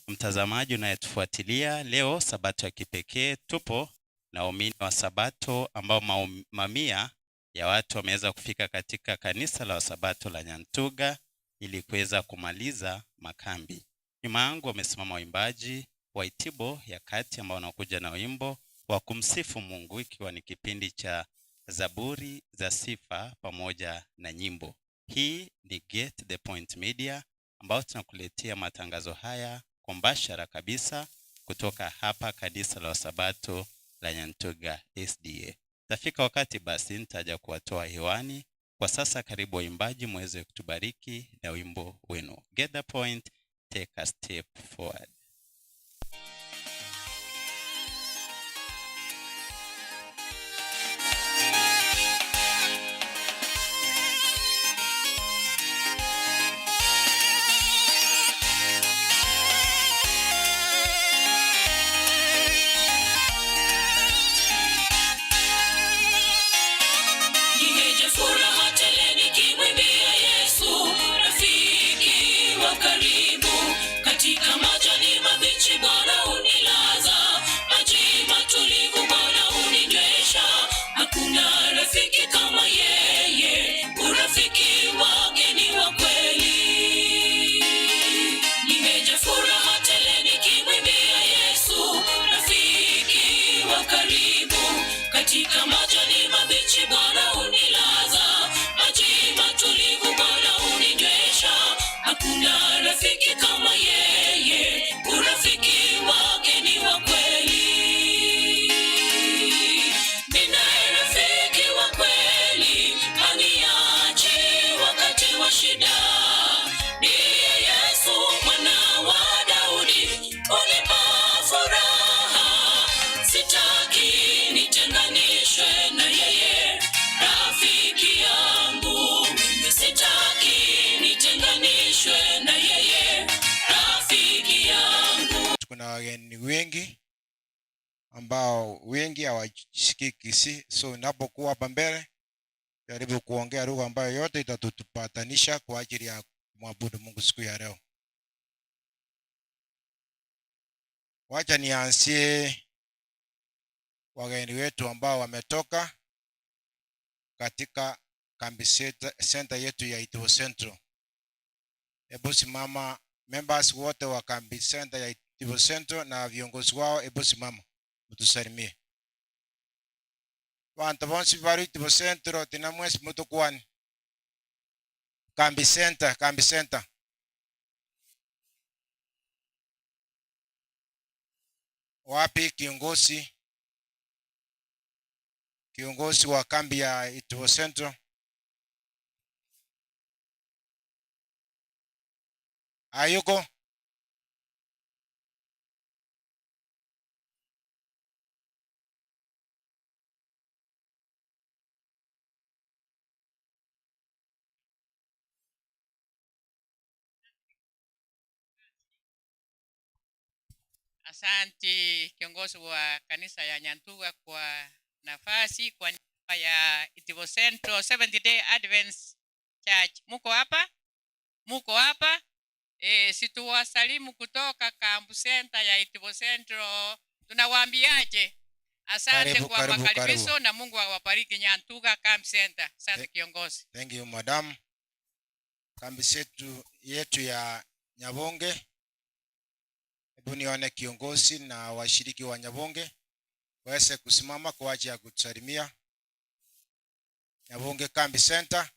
Mtazamaji unayetufuatilia leo, sabato ya kipekee, tupo na waumini wa sabato ambao mamia ya watu wameweza kufika katika kanisa la Sabato la Nyantuga ili kuweza kumaliza makambi. Nyuma yangu wamesimama waimbaji wa Itibo ya Kati ambao wanakuja na wimbo wa kumsifu Mungu, ikiwa ni kipindi cha zaburi za sifa pamoja na nyimbo. Hii ni Get the Point Media ambao tunakuletea matangazo haya kwa mbashara kabisa kutoka hapa kanisa la Sabato la Nyantuga SDA. Tafika wakati basi nitaja kuwatoa hewani. Kwa sasa karibu waimbaji muweze kutubariki na wimbo wenu. Get the point, take a step forward. Kuna wageni wengi ambao wengi hawasikiki, so ninapokuwa hapa mbele jaribu kuongea lugha ambayo yote itatupatanisha kwa ajili ya kumwabudu Mungu siku ya leo. Wacha nianzie wageni wetu ambao wametoka katika kambi center yetu ya Itibo Central. Hebu simama members wote wa kambi center ya Itibo Central na viongozi wao, hebu simama mtusalimie. Wantu bonsi bari Itibo Central tinamwesi mutukwani. Kambi center. Wapi kiongozi wa kambi ya Itibo Central? Ayuko? Asante kiongozi wa kanisa ya Nyantuga kwa nafasi kwa niaba ya Itibo Central Seventh Day Adventist Church. Muko hapa? Situwasalimu kutoka kambi center ya Itibo Central. Tunawaambiaje? Asante kwa makaribisho na Mungu awabariki Nyantuga kambi center. Asante kiongozi. Thank you madam. Kambi yetu ya Nyabonge. Hebu nione kiongozi na washiriki wa Nyabonge waweze kusimama kwa ajili ya kutusalimia. Nyabonge kambi center.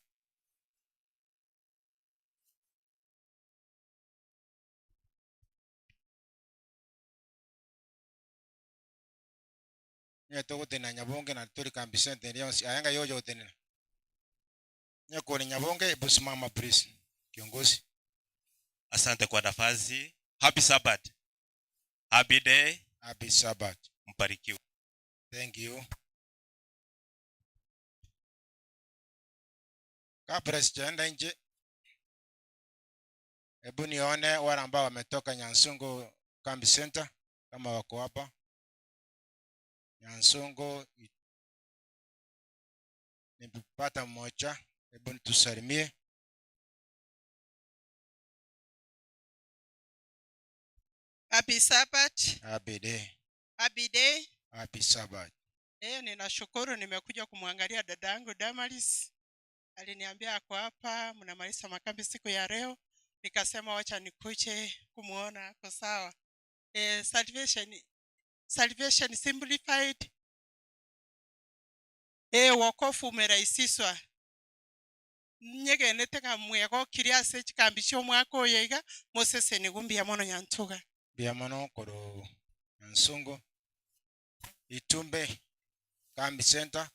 Nyeto tena Nyabonge na tuli kambi center ndio ayanga yoyo tena. Nyeko ni Nyabonge, hebu simama please kiongozi. Asante kwa nafasi. Happy Sabbath. Happy day. Happy Sabbath. Mbarikiwe. Thank you. Kabla sijaenda nje, hebu nione wale ambao wametoka Nyansongo kambi center kama wako hapa. Nyansongo nipata mmoja, hebu tusalimie. Happy Sabbath. Happy day. Happy day. Happy Sabbath. Ninashukuru nimekuja kumwangalia dadangu Damaris. Aliniambia ako hapa mnamaliza makambi siku ya leo. Nikasema wacha nikuje kumuona ako sawa. Salvation simplified. Wokovu umerahisishwa. Nyegenete kamwego kiriase chikambi cyo mwaka oyega Moses nigumbia mono Nyantuga. Bia mono koro Nsungu. Itumbe Kambi Center.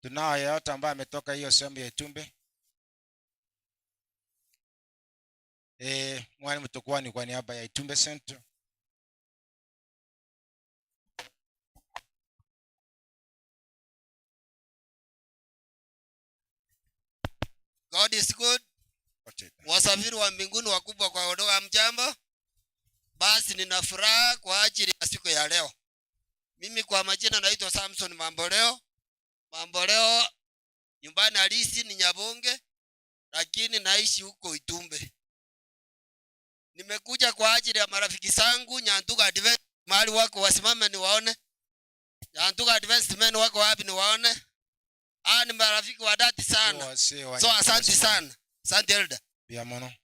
Tunao yeyote ambaye ametoka hiyo sehemu ya Itumbe. Mwani mtukuani kwa niaba ya Itumbe Center. God is good. Wasafiri wa mbinguni wakubwa kwa wadogo, mjambo. Basi nina furaha kwa ajili ya siku ya leo. Mimi kwa majina naitwa Samson Mamboleo. Mamboleo nyumbani halisi ni Nyabonge, lakini naishi huko Itumbe. Nimekuja kwa ajili ya marafiki zangu Nyantuga Advent, mahali wako wasimame niwaone. Nyantuga Advent men wako wapi niwaone. Ni marafiki wa dhati sana. So asante sana. Asante elder. Bia mono.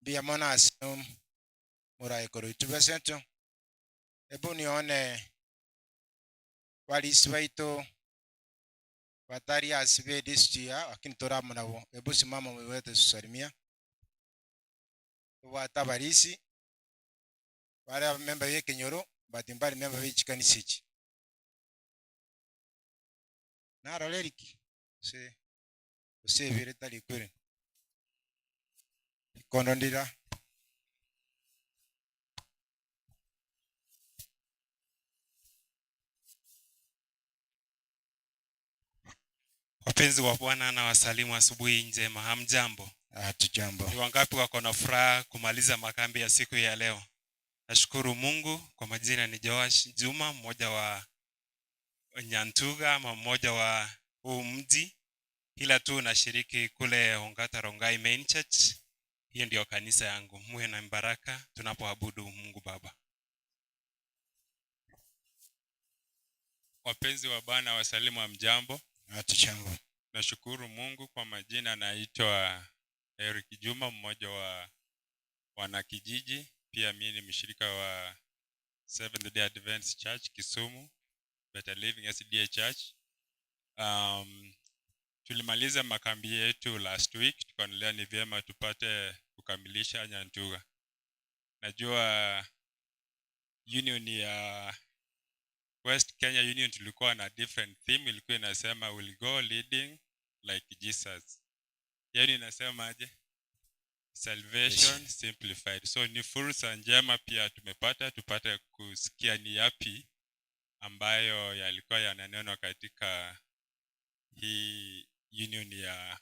Bia mono asum murai koro Itumbe Center. Ebu nione walisi baito batari asibe distia lakini toramu nabo. Ebu simama mwete susalimia. Wata barisi wale member weke Nyoro batimbali member weke kanisichi. Naro leriki se vire tali kwere konondira. Wapenzi wa Bwana na wasalimu asubuhi njema. Hamjambo? Hatujambo. Ni wangapi wako na furaha kumaliza makambi ya siku ya leo? Nashukuru Mungu. Kwa majina ni Joash Juma, mmoja wa Nyantuga ama mmoja wa huu mji, ila tu nashiriki kule Ongata Rongai Main Church. Hiyo ndio kanisa yangu. Muwe na baraka tunapoabudu Mungu Baba. Wapenzi wa Bwana wasalimu mjambo. Hatujambo. Nashukuru Mungu. Kwa majina naitwa Eric Juma, mmoja wa wanakijiji. Pia mimi ni mshirika wa Seventh Day Adventist Church Kisumu, Better Living SDA Church. Tulimaliza makambi yetu last week, tukaonelea ni vyema tupate kukamilisha Nyantuga. Najua union ya West Kenya Union tulikuwa na different theme, ilikuwa inasema will go leading like Jesus. Yaani inasema aje? Salvation simplified. So ni fursa njema pia tumepata tupate kusikia ni yapi ambayo yalikuwa yananenwa katika hii union ya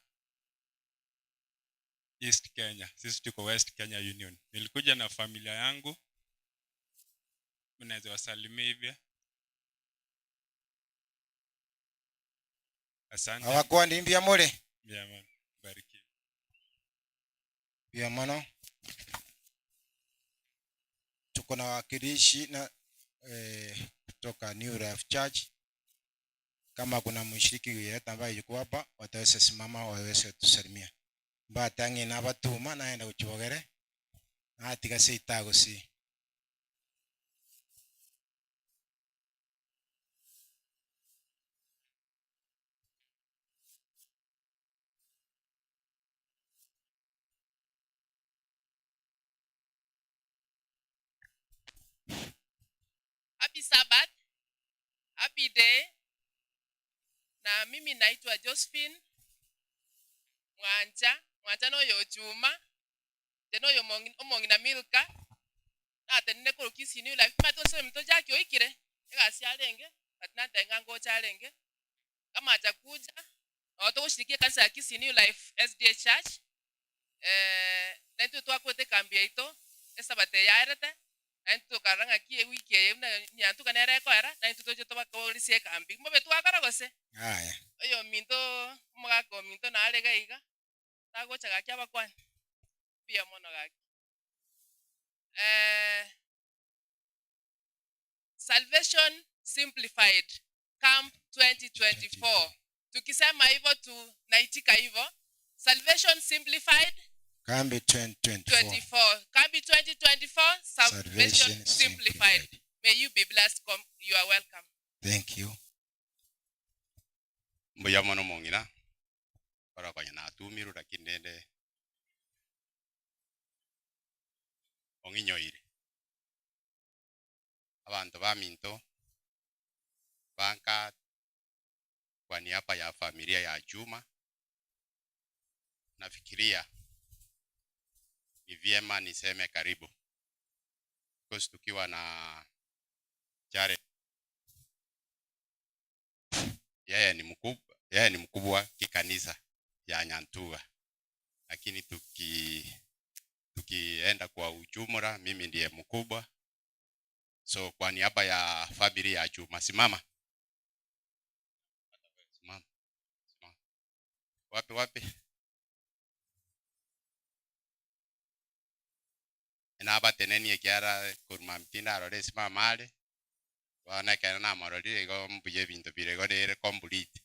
East Kenya. Sisi tuko West Kenya Union. Nilikuja na familia yangu. Mnaweza wasalimia hivi? Asante. Hawakuwa ndimbia mole. Bia bariki. Bia mono. Tuko na wakilishi na kutoka New Life Church. Kama kuna mshiriki yeyote ambaye yuko hapa, wataweza simama waweze tusalimia. Batangi na batuma naenda kuchogere. Atika seitago si. Happy Sabbath. Happy day. Na mimi naitwa Josephine Mwanja no yo Juma. Teno yo omongi na Milka. Na tenine ko kisi ni life mato so mto jaki oikire. Ega sialenge, atina tenga ngo chalenge. Kama atakuja, wato kushirikia kanisa ya Kisi New Life SDA Church. Na tu twa kote kambia ito, esabate yaerete. Na tu karanga kie wiki ye na tu kanere ko era, na tu to joto ba ko lise kambi. Mo betu akara gose. Haya. Oyo minto mga ko minto na alega iga. Nagocha gaki abakwan. Pia mono gaki. Salvation Simplified Camp 2024. Tukisema hivyo tunaitika hivyo. Salvation Simplified Kambi 2024. 24. Kambi 2024 Salvation Salvation Simplified. May you be blessed. You are welcome. Thank you. Mbuya mono mongina. Para kwa na tumiru rakindende. Onginyoire. Abantu baminto banka kwa niaba ya familia ya Juma, nafikiria ni vyema niseme karibu, because tukiwa na Jared, yeye ni mkubwa kikanisa ya Nyantuga, lakini tukienda kwa ujumla mimi ndiye mkubwa. So kwa niaba ya familia ya Juma, simama. Wapi? Inaba teneni ekiara kurma mtinda arore simama male. Wana kana na marori ego mbuye bintu birego de complete.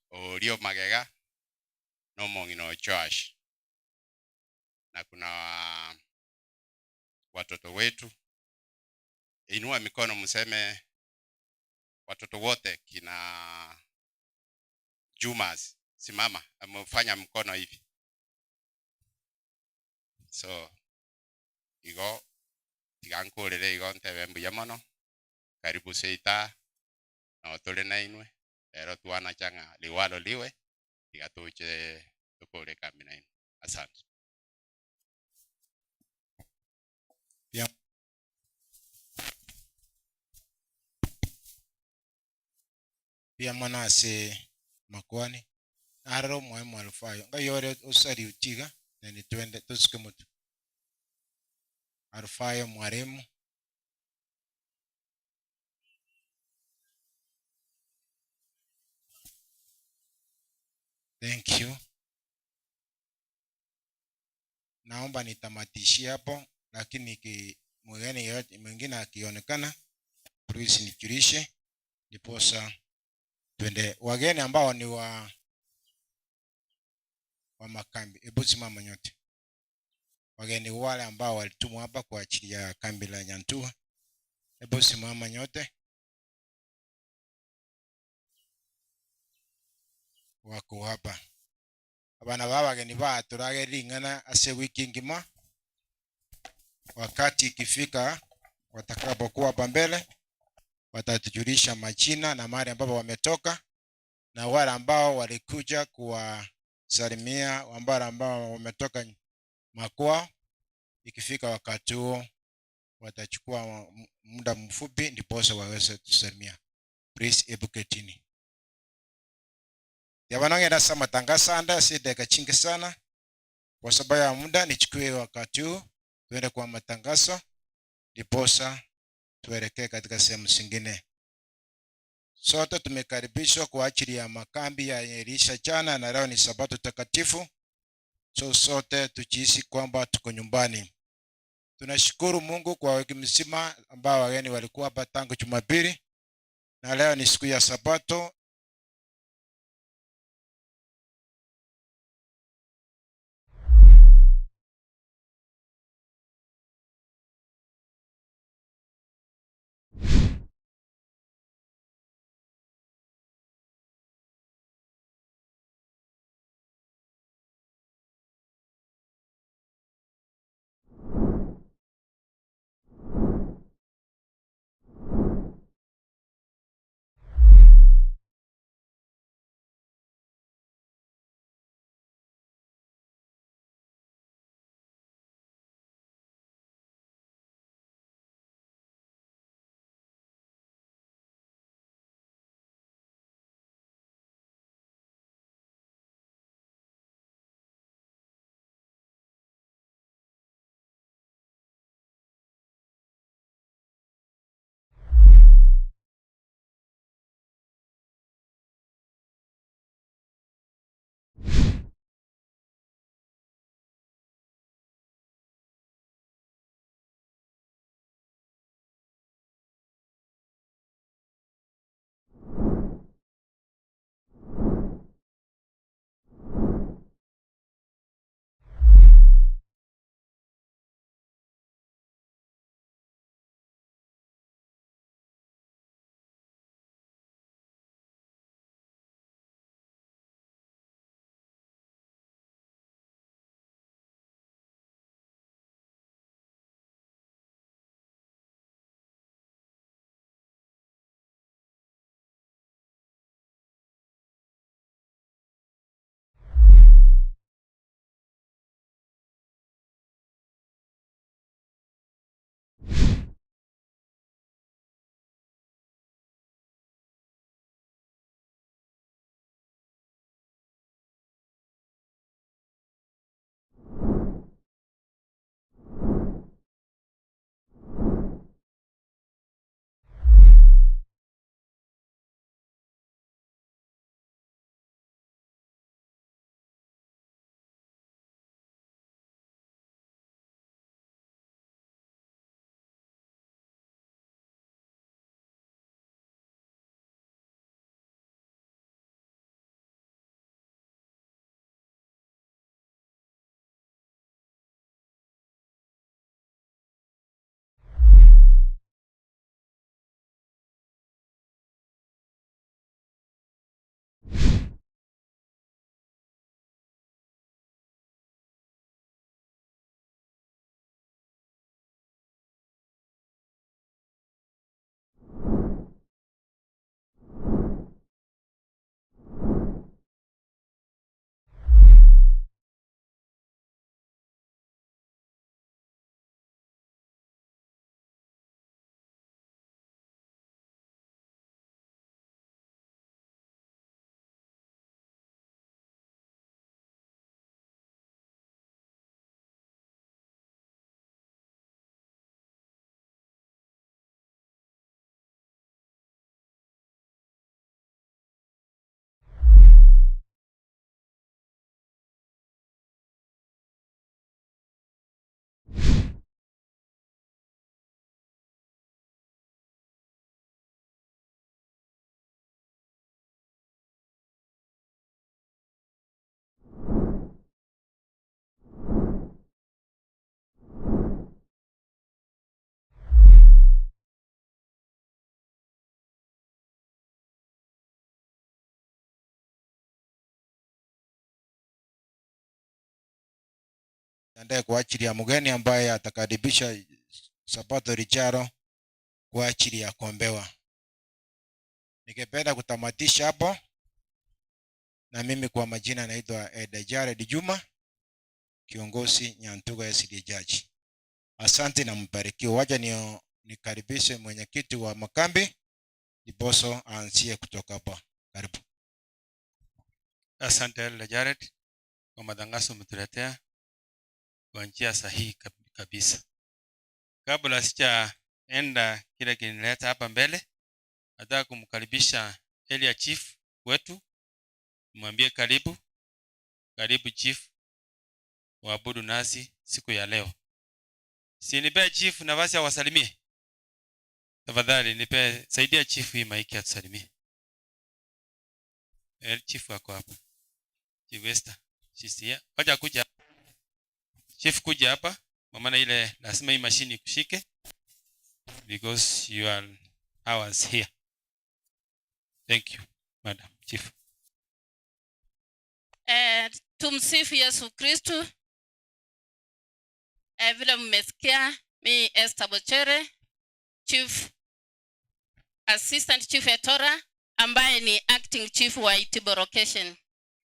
Olio magega no mongino church. Na kuna watoto wetu. Inua mikono mseme watoto wote kina Jumas. Simama, amefanya mkono hivi. So, igo tigankurire igo ntebe mbuya mono. Karibu seita na otole na inwe. Ero tuana changa liwalo liwe. Tigatuche tukore kambi na inwe. Asante. Pia mwana ase makwani. Aro muhimu alfayo. Nga yore usari utiga. Nani tuende tusike mutu. Alfayo mwarimu. Thank you. Naomba nitamatishie hapo, lakini mwingine akionekana please nijulishe ndiposa twende. Wageni ambao ni wa makambi, hebu simama nyote. Wageni wale ambao walitumwa hapa kwa ajili ya kambi la Nyantuga, hebu simama nyote. Wako hapa. Abana babageni baturage ringana ase wiki ngima. Wakati ikifika watakapokuwa hapa mbele watatujulisha majina na mahali ambapo wametoka, na wale ambao walikuja kuwasalimia ambao wametoka makwao. Ikifika wakati huo watachukua muda mfupi ndiposa waweze kusalimia. Please ebuketini. Yabanonge nasa matangazo anda si dakika chingi sana. Kwa sababu ya muda nichukue wakati huu tuende kwa matangazo ndiposa tuelekee katika sehemu zingine. Sote tumekaribishwa kwa ajili ya makambi ya Elisha jana na leo ni Sabato takatifu. So sote tujihisi kwamba tuko nyumbani. Tunashukuru Mungu kwa wiki mzima ambao wageni walikuwa hapa tangu Jumapili na leo ni siku ya Sabato. tuandae kwa ajili ya mgeni ambaye atakaribisha Sabato lijalo kwa ajili ya kuombewa. Ningependa kutamatisha hapo, na mimi kwa majina naitwa Eda Jared Juma, kiongozi Nyantuga SDA Church. Asante na mbarikiwe. Wacha nikaribishe mwenyekiti wa makambi Diboso aanzie kutoka hapa. Karibu. Asante Eda Jared kwa matangazo mtuletea kwa njia sahihi kabisa. Kabla sijaenda kile kinileta hapa mbele, nataka kumkaribisha Elia Chief wetu. Mwambie karibu Chief, waabudu nasi siku ya leo. Si nipe Chief nafasi ya wasalimie. Tafadhali nipe, saidia Chief hii maiki atusalimie. Chief wako hapa. Chief Esther, Chisia. Wacha kuja. Chief kuja hapa. Maana ile lazima hii mashini kushike because you are ours here. Thank you, Madam Chief. Tumsifu Yesu Kristu. Vile mmesikia, mi Esther Bochere, Chief Assistant Chief Etora, ambaye ni Acting Chief wa Itibo Location.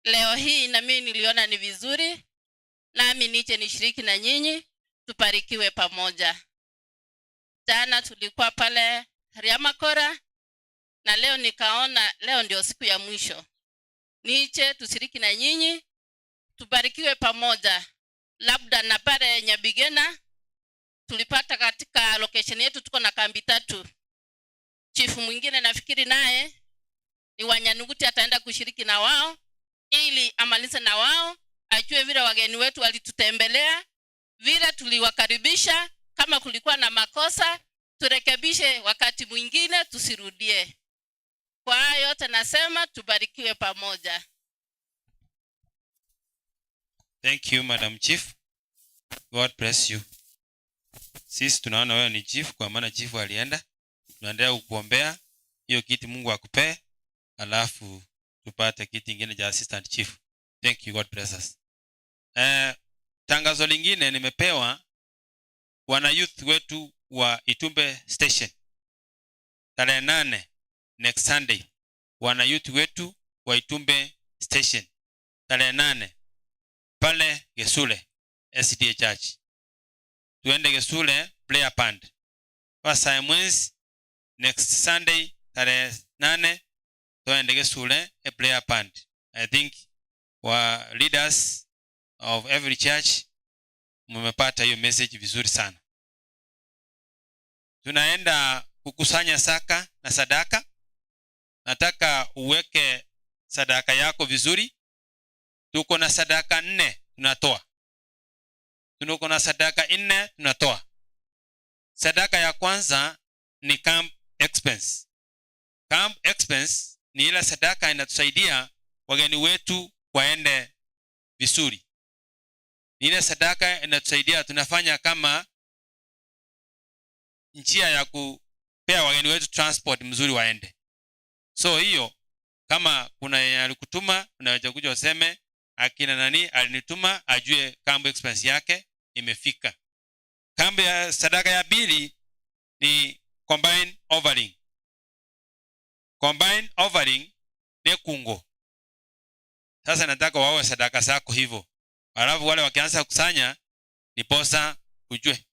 Leo hii na mimi niliona ni vizuri nami nije nishiriki na nyinyi, tubarikiwe pamoja. Jana tulikuwa pale Riamakora na leo nikaona leo ndio siku ya mwisho. Nije tushiriki na nyinyi, tubarikiwe pamoja. Labda na pale Nyabigena tulipata katika location yetu tuko na kambi 3. Chief mwingine nafikiri naye ni Wanyanuguti ataenda kushiriki na wao ili amalize na wao, ajue vile wageni wetu walitutembelea, vile tuliwakaribisha. Kama kulikuwa na makosa turekebishe, wakati mwingine tusirudie. Kwa hayo yote nasema tubarikiwe pamoja. Thank you, Madam Chief. God bless you. Sisi tunaona wewe ni chief, kwa maana chief alienda. Tunaendelea kukuombea hiyo kiti Mungu akupe, alafu tupate kiti kingine cha assistant chief. Thank you, God bless us. Tangazo lingine nimepewa wana youth wetu wa Itumbe Station. Tarehe 8 next Sunday. Wana youth wetu wa Itumbe Station. Tarehe 8 pale Gesule SDA Church. Tuende Gesule prayer band. Kwa mwezi next Sunday tarehe 8 tuende Gesule a prayer band. I think wa leaders of every church mmepata hiyo message vizuri sana. Tunaenda kukusanya saka na sadaka. Nataka uweke sadaka yako vizuri. Tuko na sadaka 4 tunatoa. Tuko na sadaka 4 tunatoa. Sadaka ya kwanza ni camp expense. Camp expense ni ile sadaka inatusaidia wageni wetu waende vizuri. Ni ile sadaka inatusaidia, tunafanya kama njia ya kupea wageni wetu transport mzuri waende. So hiyo kama kuna alikutuma, unaweza kuja useme akina nani alinituma, ajue camp expense yake imefika. Kambi ya sadaka ya pili ni combined offering. Combined offering ni kungo. Sasa nataka wawe sadaka zako hivyo. Alafu wale wakianza kusanya ni posa ujue.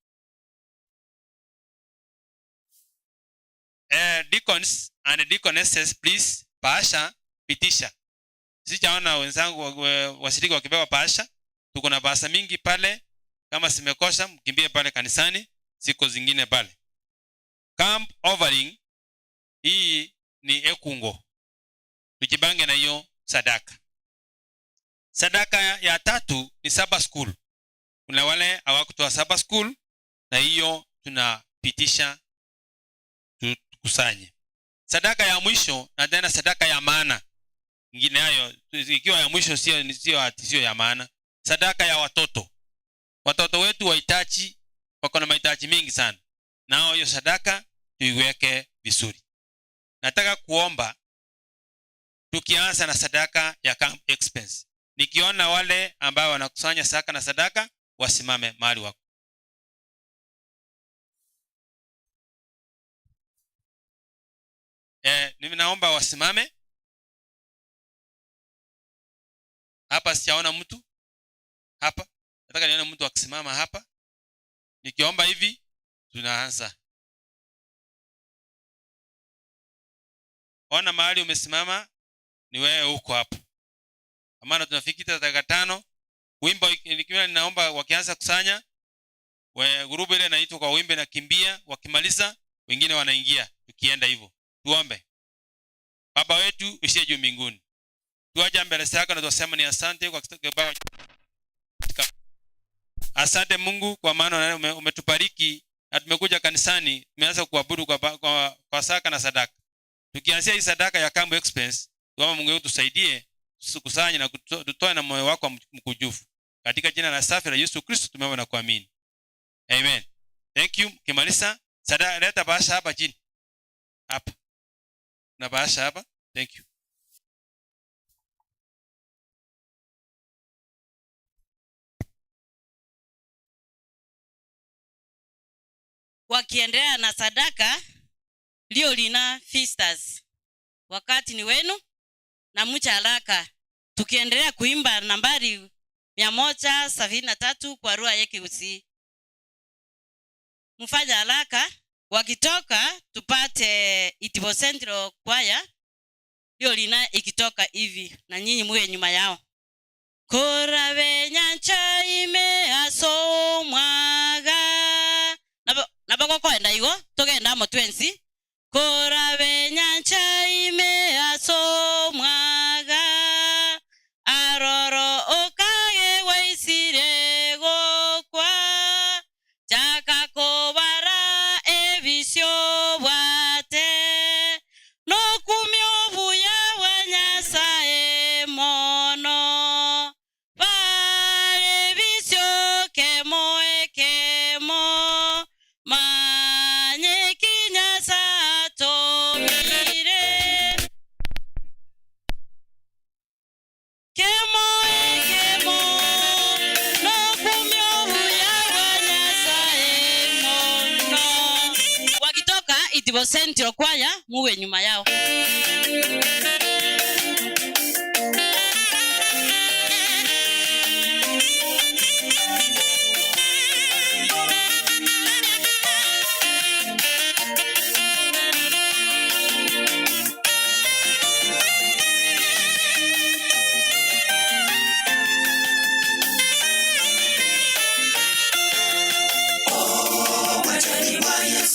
Deacons and deaconesses please paasha pitisha. Sijaona wenzangu washiriki wakipewa paasha. Tuko na paasha mingi pale. Kama simekosha mkimbie pale kanisani, siku zingine pale. Camp offering hii ni ekungo. Tujibange na hiyo sadaka. Sadaka ya 3 ni Sabbath school. Kuna wale hawakutoa Sabbath school na hiyo tunapitisha tukusanye. Sadaka ya mwisho na tena sadaka ya maana. Ingine hayo ikiwa ya mwisho sio ya maana. Sadaka ya watoto. Watoto wetu wahitaji, wako na mahitaji mengi sana. Nao hiyo sadaka tuiweke vizuri. Nataka kuomba tukianza na sadaka ya camp expense. Nikiona wale ambao wanakusanya saka na sadaka, wasimame mahali wako. Mimi naomba wasimame. Hapa sijaona mtu. Hapa. Nataka nione mtu akisimama hapa. Nikiomba hivi tunaanza. Ona mahali umesimama ni wewe uko hapo. Amana tunafikita dakika 5. Wimbo nikiwa ninaomba wakianza kusanya, grupu ile inaitwa kwa wimbo na kimbia, wakimaliza wengine wanaingia. Tukienda hivyo. Tuombe. Baba wetu usiye juu mbinguni. Tuaje mbele zako na tuseme ni asante kwa Baba. Asante Mungu kwa maana umetubariki na tumekuja kanisani, tumeanza kuabudu kwa saka na sadaka. Tukianzia hii sadaka ya Kambo Expense, tuombe Mungu tusaidie tusikusanye na tutoe na moyo wako mkujufu. Katika jina la safi la Yesu Kristo tumeomba na kuamini. Amen. Thank you. Kimaliza sadaka leta bahasha hapa chini. Hapa. Na bahasha hapa. Thank you. Wakiendelea na sadaka lio lina Feasters. Wakati ni wenu na mcha haraka. Tukiendelea kuimba nambari 173 kwa rua yake usi. Mfanya haraka. Wakitoka tupate Itibo Central Choir. Lio lina ikitoka hivi na nyinyi muwe nyuma yao. Kora venyancha imeasomwaga. Nabako kwenda igo tugenda mo twensi. Kora venyancha imeasomwaga. Aroro okage waisire gokwa. Chaka kobara evisio bwate. No kumyo buya wanyasae mono. Vale visio kemo ekemo. Manye kinyasa tomire. Kemo ekemo. No kumyo buya wanyasae mono. Wakitoka Itibo Central Choir muwe nyuma yao. Yes,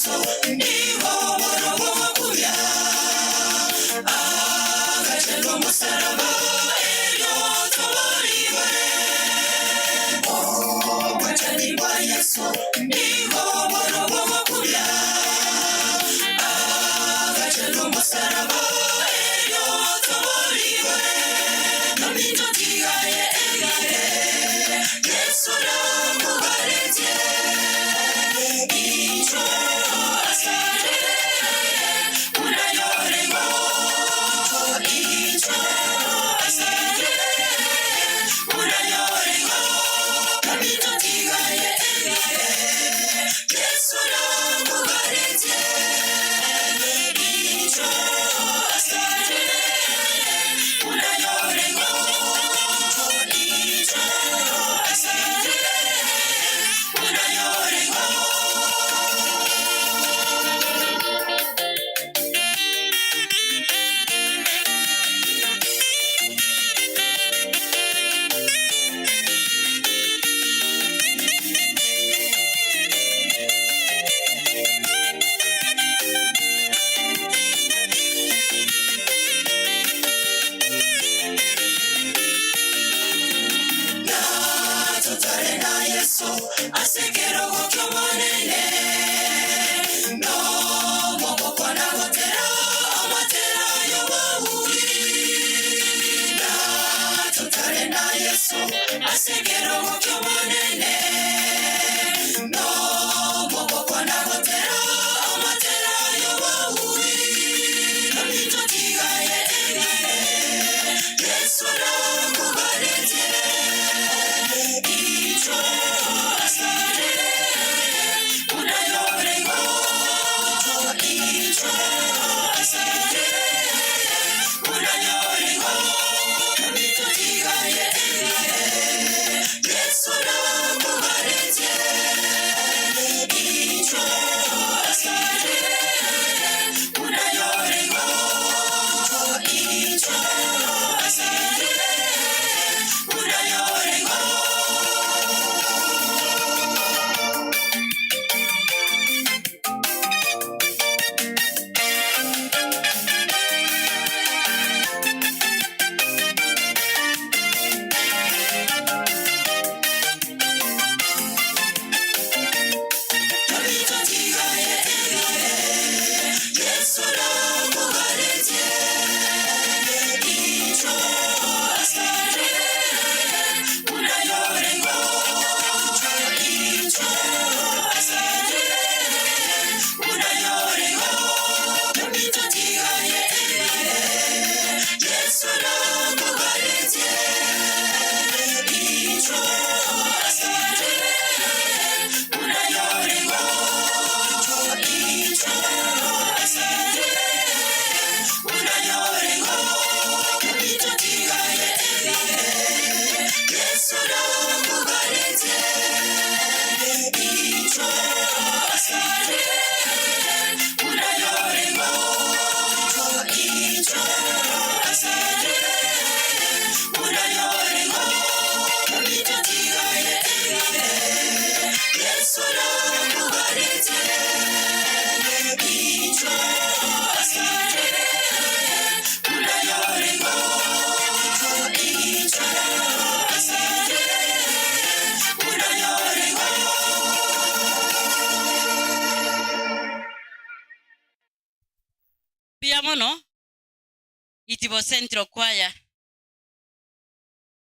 Itibo Central Choir.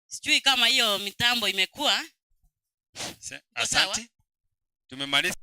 Sijui kama hiyo mitambo imekuwa. Asante. Tumemaliza.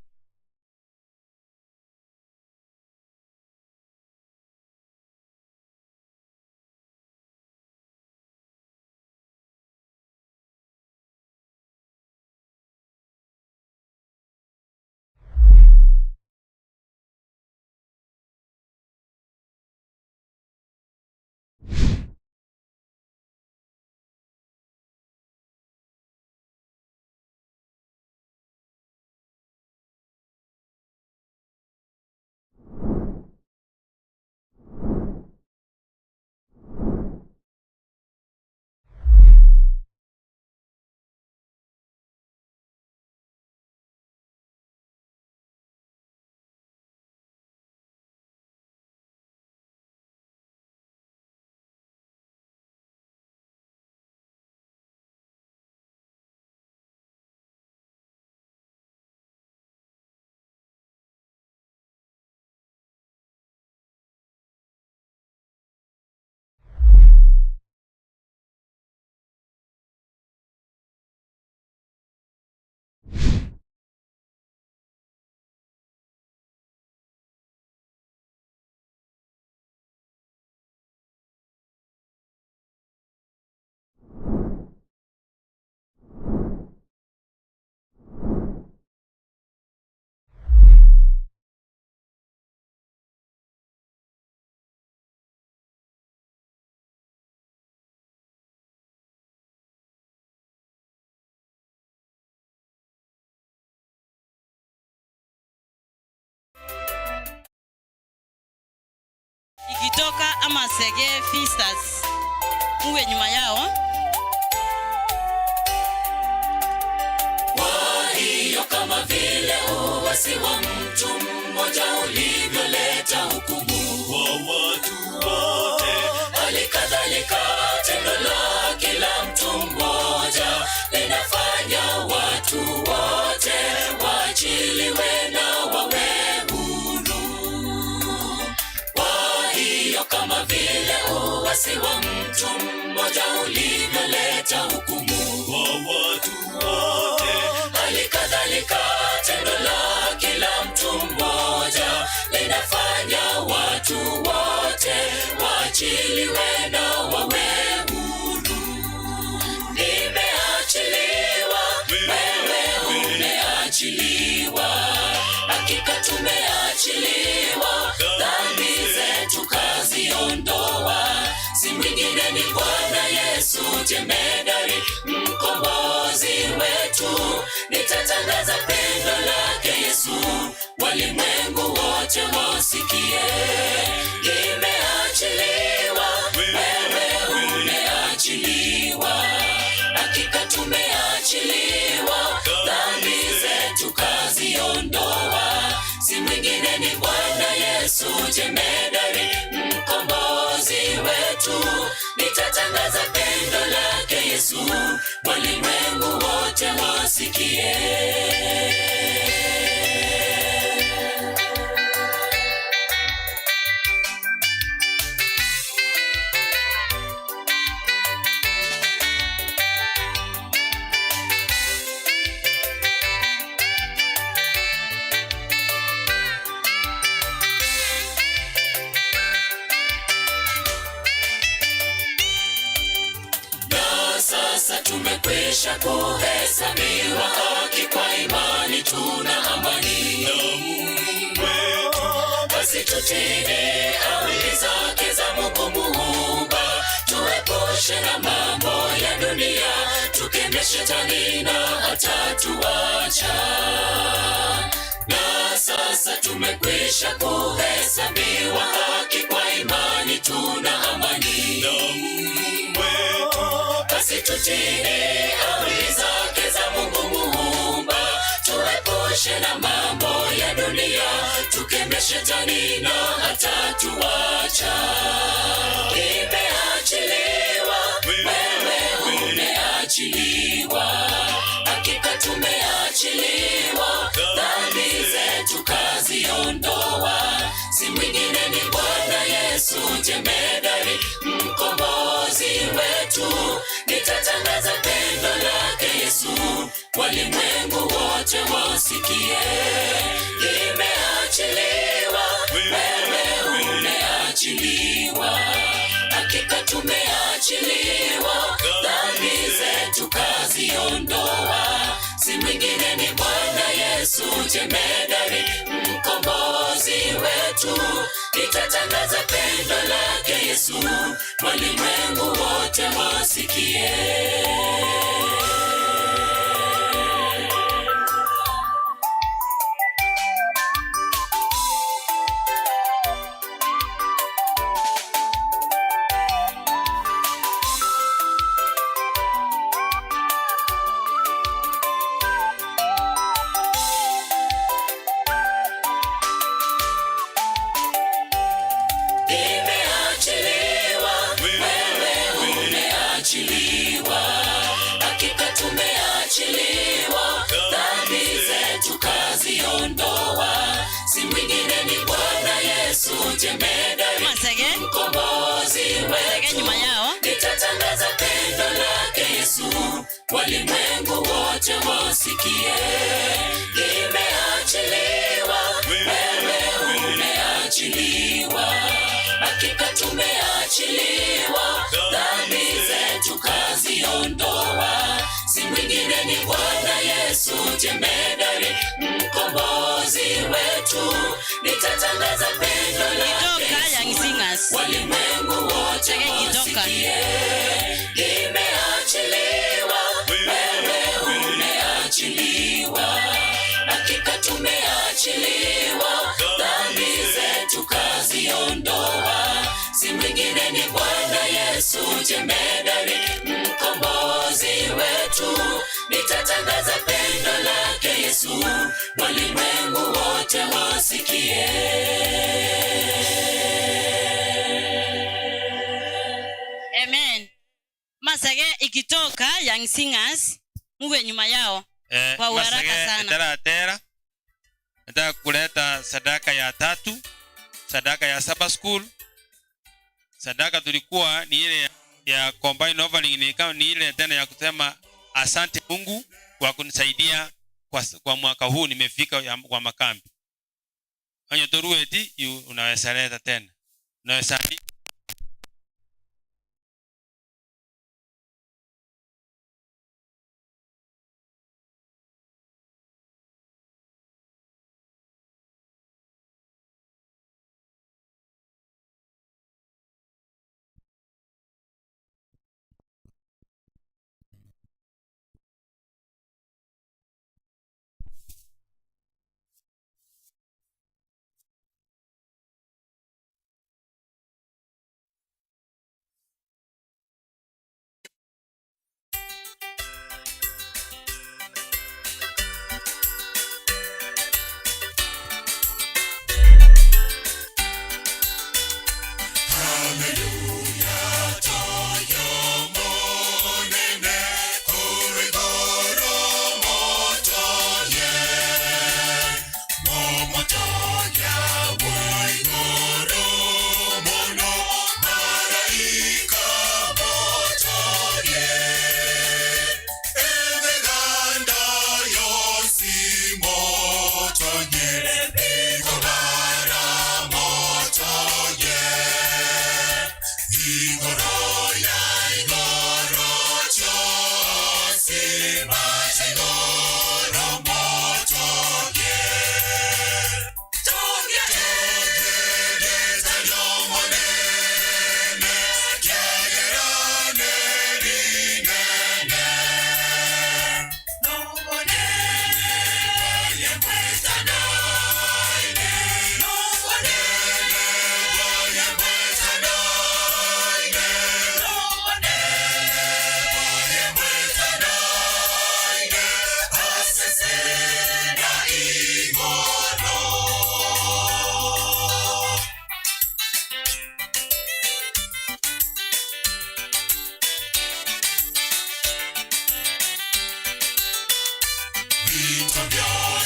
Ikitoka ama Sege Feasters uwe nyuma yao. Kwa hiyo kama vile uasi wa mtu mmoja ulivyoleta hukumu kwa watu wote, halikadhalika tendo la kila mtu mmoja linafanya watu wote waachiliwe na wawe kama vile uasi wa mtu mmoja ulivyoleta hukumu kwa watu wote, halikadhalika tendo la kila mtu mmoja linafanya watu wote waachiliwe na wawe huru. Nimeachiliwa, wewe umeachiliwa, hakika tumeachiliwa, dhambi zetu kaziondoa, si mwingine ni Bwana Yesu jemedari, mkombozi wetu. Nitatangaza pendo lake Yesu, walimwengu wote wasikie. Nimeachiliwa, wewe umeachiliwa, hakika tumeachiliwa, dhambi zetu kaziondoa, si mwingine ni Bwana Yesu jemedari, mkombozi wetu. Nitatangaza pendo lake Yesu, walimwengu wote wasikie. Tumekwisha kuhesabiwa haki kwa imani, tuna amani na Mungu wetu. Basi tutini amri zake za Mungu Muumba, tuepushe na mambo ya dunia, tukembe shetani na atatuacha. Na sasa tumekwisha kuhesabiwa haki kwa imani, tuna amani na Mungu wetu. Basi tutini amri zake za Mungu Muumba, tuepushe na mambo ya dunia, tukembe shetani na atatuacha. Nimeachiliwa, wewe umeachiliwa, hakika tumeachiliwa, dhambi zetu kaziondoa, si mwingine ni Bwana Yesu Yesu jemedari, mkombozi wetu. Nitatangaza pendo lake Yesu, walimwengu wote wasikie. Imeachiliwa, wewe umeachiliwa, hakika tumeachiliwa, dhambi zetu kaziondoa. Si mwingine ni Bwana Yesu jemedari, mkombozi wetu. Nitatangaza pendo lake Yesu, walimwengu wote wasikie. Hakika tumeachiliwa, dhambi zetu kaziondoa. Si mwingine ni Bwana Yesu jemedari, mkombozi wetu. Nitatangaza pendo lake Yesu, walimwengu wote wasikie. Imeachiliwa, wewe umeachiliwa, hakika tumeachiliwa, dhambi zetu kaziondoa. Si mwingine ni Bwana Yesu jemedari, mkombozi wetu. Nitatangaza pendo lake Yesu, walimwengu wote wasikie. Imeachiliwa, wewe umeachiliwa, hakika tumeachiliwa, dhambi zetu kaziondoa. Si mwingine ni Bwana Yesu jemedari, mkombozi wetu. Nitatangaza pendo lake Yesu, walimwengu wote wasikie. Amen. Masage ikitoka Young Singers, muwe nyuma yao kwa haraka sana. Nataka kuleta sadaka ya 3, sadaka ya Saba School. Sadaka tulikuwa ni ile ya combine offering, ni ile tena ya kusema asante Mungu kwa kunisaidia kwa mwaka huu nimefika kwa makambi. Hanyo torueti unaweza leta tena. Unaweza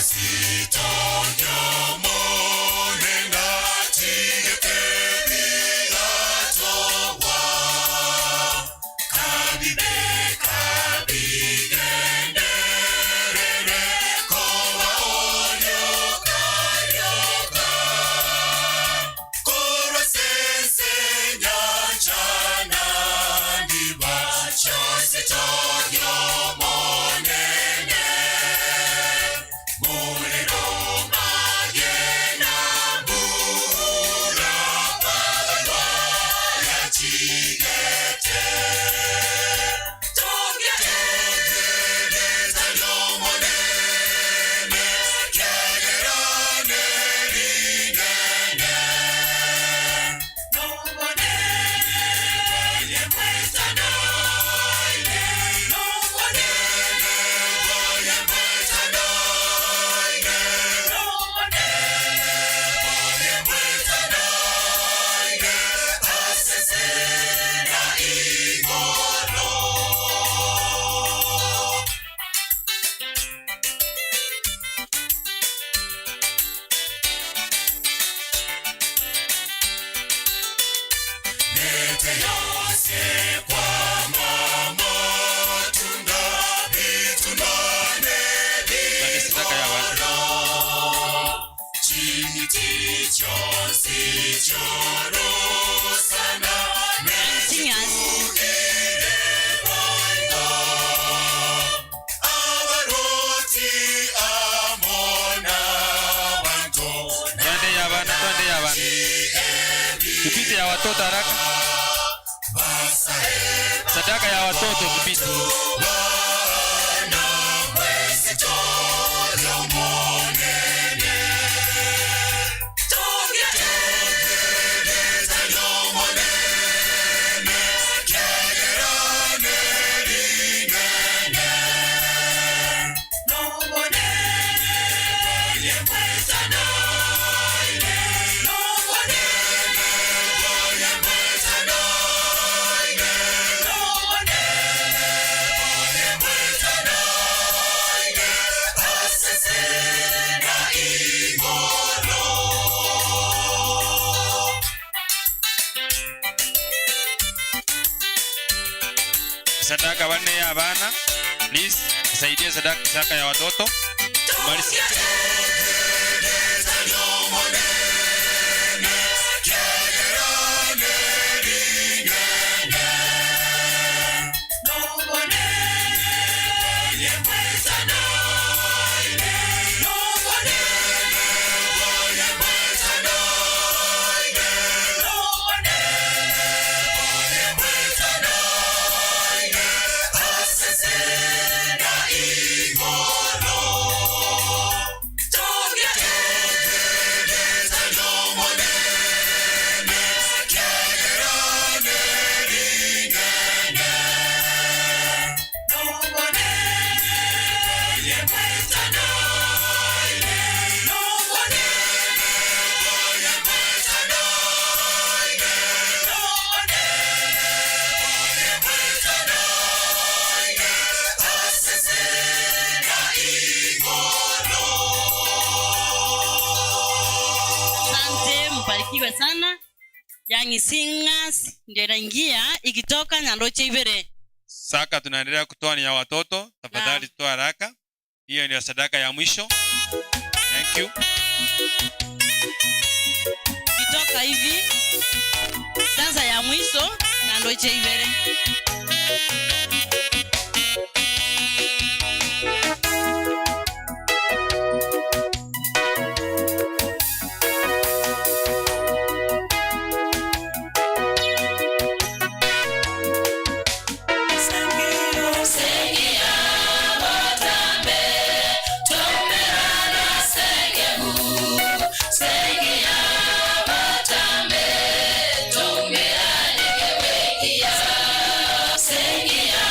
Sita nyamone na tigete Tupite ya watoto haraka. Sadaka ya watoto tupite. Sadaka wanne ya bana. Please, saidie sadaka ya watoto. Malisi. Mbarikiwe sana. Young Singers ndio inaingia ikitoka Nyandoche Ibere. Saka tunaendelea kutoa ni ya watoto. Tafadhali toa haraka. Hiyo ndio sadaka ya mwisho. Thank you. Kitoka hivi. Sasa ya mwisho Nyandoche Ibere. Sengia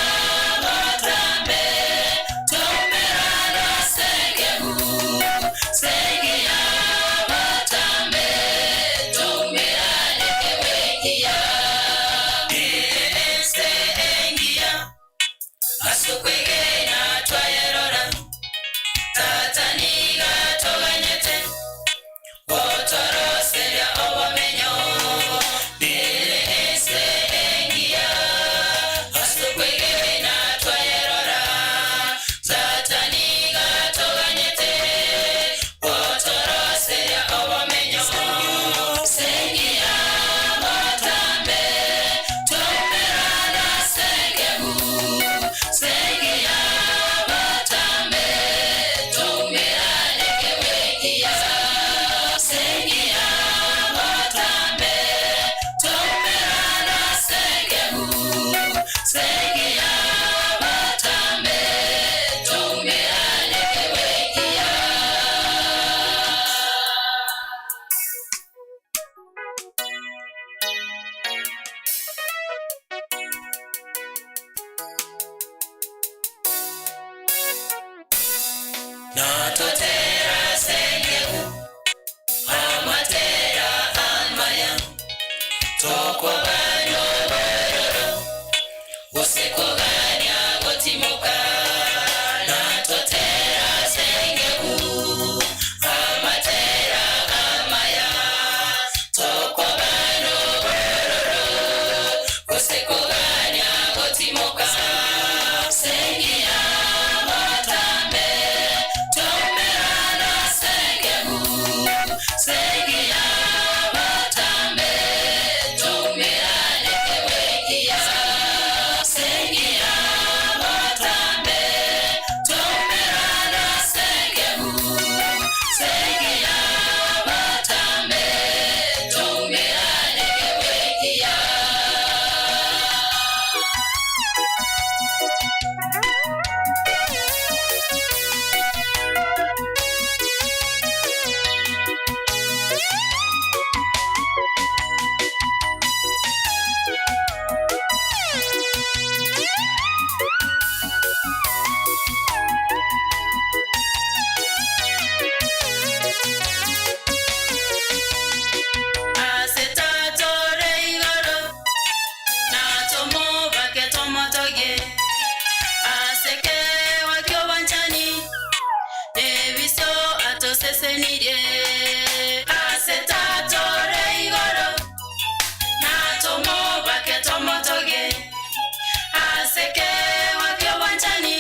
natotera sengeku amatera amaya tokobanya obororo usikoganya gotimuka natotera sengeku amatera amaya tokobanya obororo usikoganya gotimuka sengia matambe tomerana sengeku sengia matambe tomerane kewekia sengia matambe tomerana sengeku sengia matambe tomerane kewekia asetatore igoro natomo baketomotoge aseke wakyobanchani deviso atosesenire asetatore igoro natomo baketomotoge aseke wakyobanchani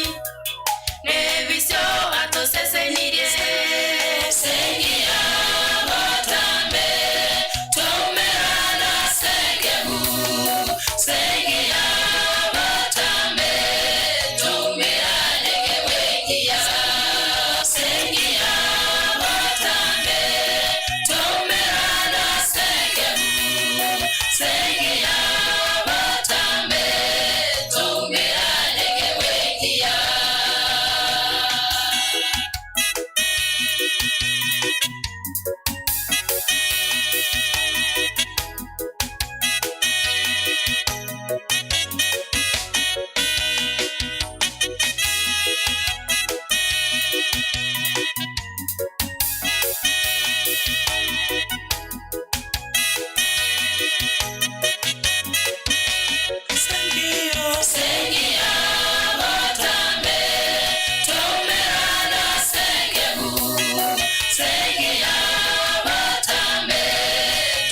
deviso atosesenire sengia matambe tomerana sengeku sengia matambe tomerane kewekia sengia matambe tomerana sengeku sengia matambe tomerane kewekia sengia matambe tomerana sengeku sengia matambe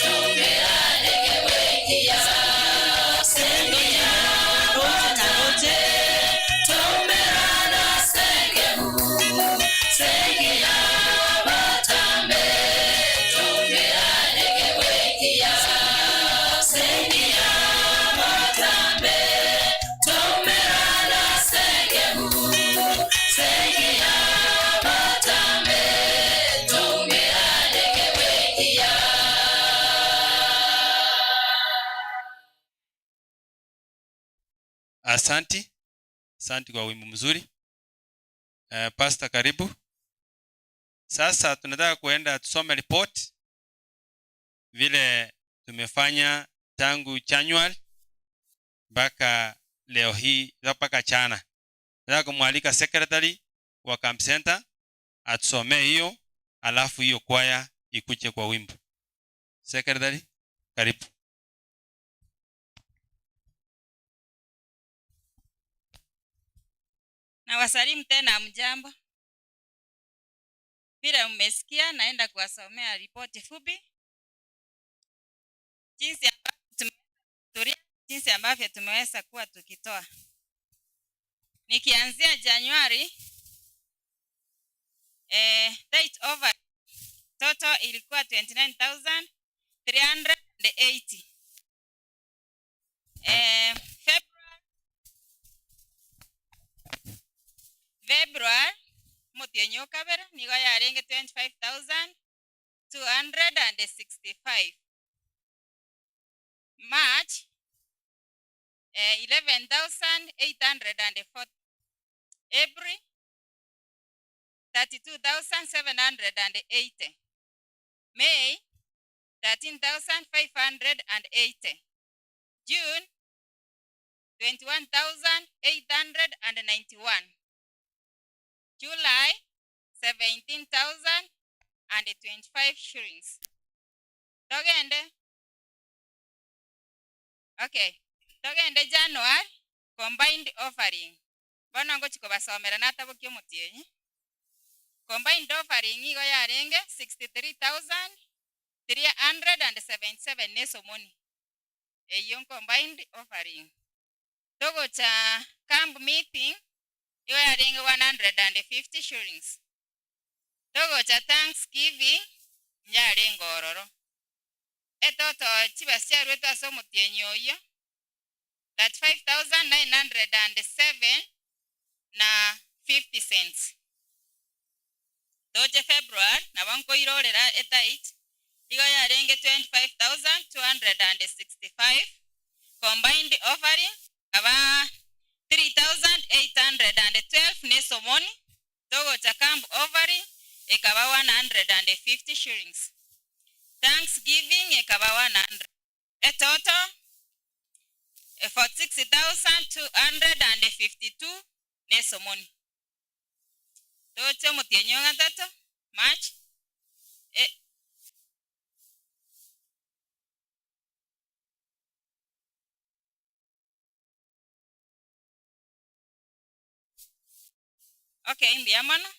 tomerane kewekia sengia matambe tomerana sengeku sengia matambe tomerane kewekia sengia matambe tomerana sengeku sengia matambe tomerane kewekia Asanti kwa wimbo mzuri. Pastor karibu. Sasa tunataka kuenda tusome report vile tumefanya tangu January mpaka leo hii mpaka jana. Nataka kumwalika secretary wa Camp Center atusomee hiyo, alafu hiyo kwaya ikuje kwa wimbo. Secretary karibu. Na wasalimu tena, mjambo. Vile mmesikia, naenda kuwasomea ripoti fupi jinsi ambavyo tumeweza kuwa tukitoa. Nikianzia Januari, date over total ilikuwa 29,380. February mutienyo kabera nigo yarenge 25,265. March 11,840. April 32,780. May 13,580. June 21,891. July 17,025 shillings. Togende. Okay. Togende January combined offering. Bono ngo chiko basomera natabo kyomutienyi. Combined offering igo yarenge 63,377 nesomoni. Eyo combined offering. Togo cha camp meeting igo yarenge 150 shillings. Togo cha Thanksgiving yarenge ororo. Etoto chibasya rwetu asomutienyi oyo 35,907 na 50 cents. Toje February na banko irorera etait igo yarenge 25,265 combined offering aba 3,812 nesomoni. Togo cha camp offering ekaba 150 shillings. Thanksgiving ekaba 100. Etoto 46,252 nesomoni. Toche mutienyo ngatato March Okay, mbiamano.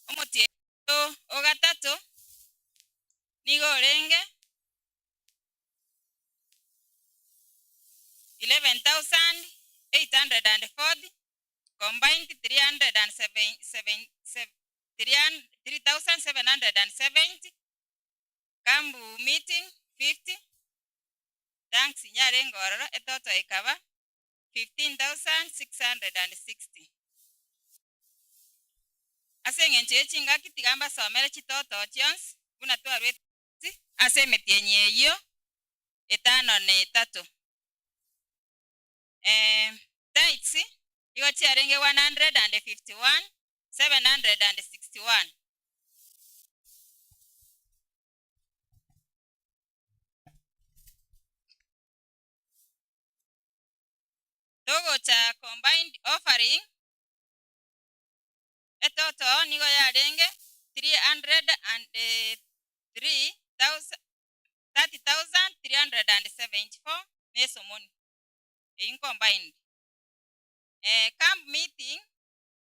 Omutienyo ogatato nigo renge 11,840 combined 3,770 kambu meeting 50 thanks nyare ngororo etoto ikaba 15,660 asengenche chinga kitigamba somere chitoto chons buna twarwe asemetienye yo etano ne tatu. Tithes igo chiarenge 151,761. Togo cha combined offering etoto nigo yarenge 30,374 nesomoni. In combined. Camp meeting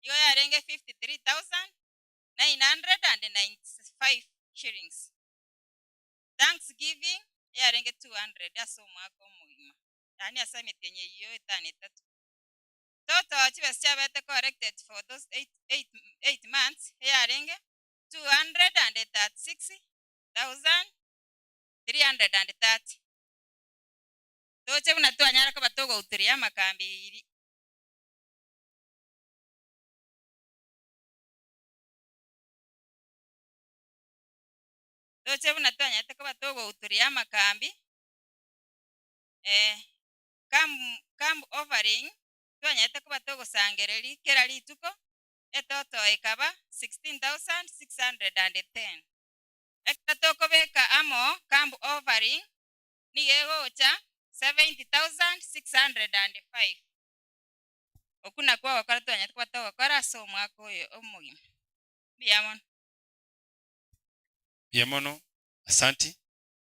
igo yarenge 53,995 shillings. Thanksgiving yarenge 200 asomako muima. Yani asamitenye iyo etani tatu. Total chibesya bete corrected for those 8 months yarenge 236,330. Toche buna twanyara ko batogo utiria makambi iri. Toche buna twanyara ko batogo utiria makambi. Camp offering twanyara ko batogo sangereri kera lituko etoto ikaba 16,610. Ekatoko beka amo camp offering ni yego cha 70,605. Okuna kwa wakara twanyara ko batogo kora so mwako oyo omugima. Biamono, asanti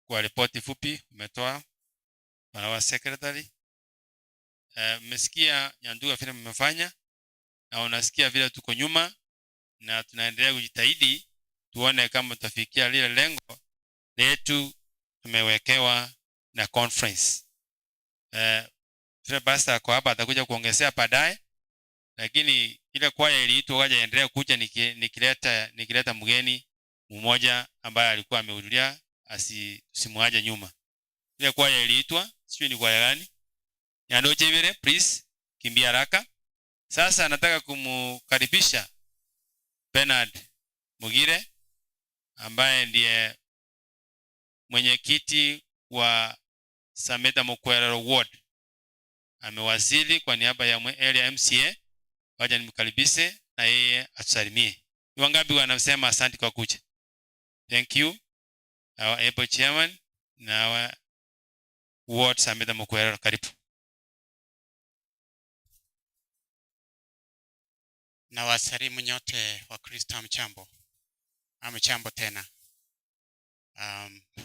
kwa ripoti fupi umetoa bwana wa secretary. Mmesikia Nyanduga vile mmefanya na unasikia vile tuko nyuma na tunaendelea kujitahidi tuone kama tutafikia lile lengo letu tumewekewa na conference. Vile basta kwa hapa atakuja kuongezea baadaye, lakini ile kwaya iliitwa waje endelea kuja nikileta mgeni mmoja ambaye alikuwa amehudhuria asimuaje nyuma. Ile kwaya iliitwa sijui ni kwaya gani? Nyandoche vile please kimbia haraka. Sasa nataka kumkaribisha Bernard Mugire ambaye ndiye mwenyekiti wa Sameta Mokwerero Ward. Amewasili kwa niaba ya area MCA. Waje nimkaribishe na yeye atusalimie. Ni wangapi wanasema asante kwa kuja? Thank you. Our able chairman na our ward Sameta Mokwerero, karibu. Na wasalimu nyote wa Kristo mchambo. Mchambo tena.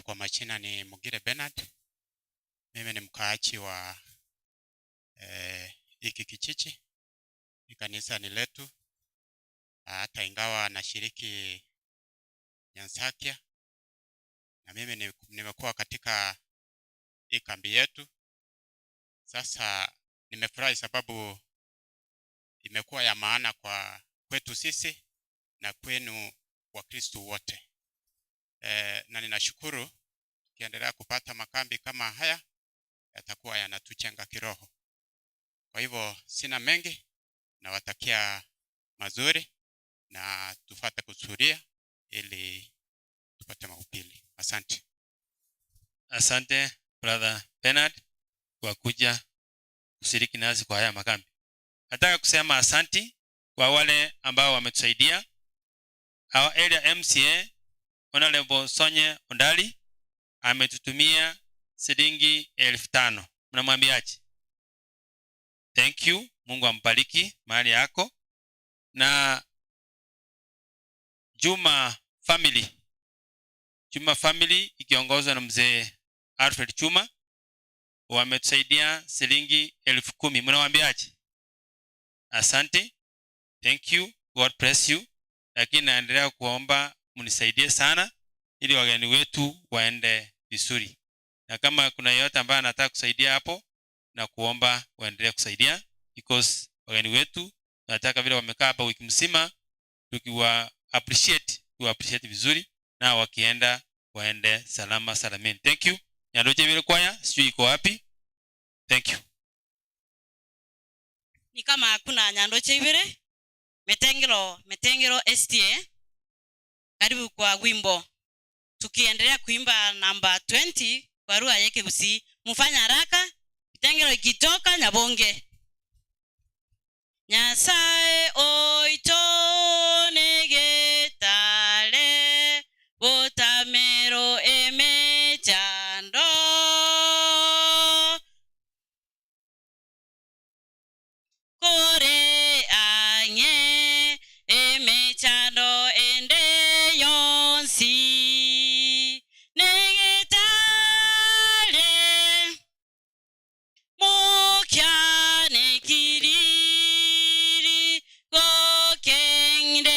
Kwa majina ni Mugire Bernard. Mimi ni mkaaji wa hiki kijiji. Kanisa ni letu. Hata ingawa nashiriki Nyansakia. Na mimi nimekuwa katika hii kambi yetu. Sasa nimefurahi sababu imekuwa ya maana kwa kwetu sisi na kwenu wa Kristo wote. Na ninashukuru tukiendelea kupata makambi kama haya yatakuwa yanatujenga kiroho. Kwa hivyo sina mengi, nawatakia mazuri na tufuate kusudia ili tupate mahubiri. Asante. Asante brother Bernard kwa kuja kushiriki nasi kwa haya makambi. Nataka kusema asanti kwa wale ambao wametusaidia. Our area MCA Honorable Sonye Ondali ametutumia shilingi 5,000. Mnamwambiaje? Thank you. Mungu ambariki mahali yako. Na Juma family ikiongozwa na mzee Alfred Chuma wametusaidia shilingi 10,000. Mnamwambiaje? Asante. Thank you. God bless you. Lakini naendelea kuomba mnisaidie sana ili wageni wetu waende vizuri. Na kama kuna yeyote ambaye anataka kusaidia hapo na kuomba waendelee kusaidia because wageni wetu nataka vile wamekaa hapa wiki mzima tukiwa appreciate vizuri na wakienda waende salama salameni. Thank you. Nyandoche vile kwaya sijui iko wapi. Thank you. Ni kama hakuna Nyandoche ibere Metengero STA karibu kwa wimbo. Tukiendelea kuimba namba 20 kwa lugha yake Gusii. Mfanya haraka, Metengero ikitoka Nyabonge. Nyasaye oitone getale botamero emechando kore anye emechando ende yonsi negetale mokyane kiriri gokenderera.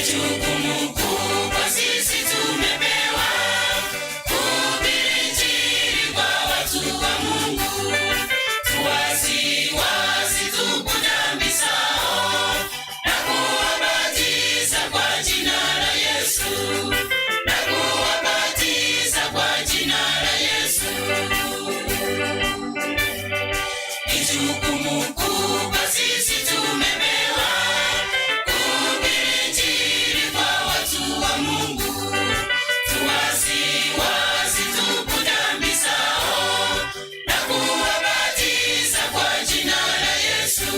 Jukumu kubwa sisi tumepewa kuhubiri Injili kwa watu wa Mungu. Tuwasiwasi tubu dhambi zao na kuwabatiza kwa jina la Yesu. Na kuwabatiza kwa jina la Yesu. Ni jukumu kubwa sisi tumepewa kuhubiri Injili kwa watu wa Mungu. Tuwasiwasi tubu dhambi zao na kuwabatiza kwa jina la Yesu.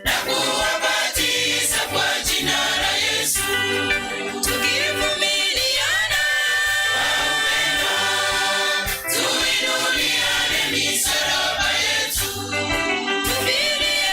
Na kuwabatiza kwa jina la Yesu. Tukivumiliana kwa upendo, tuinuliane misalaba yetu. Tuvumilie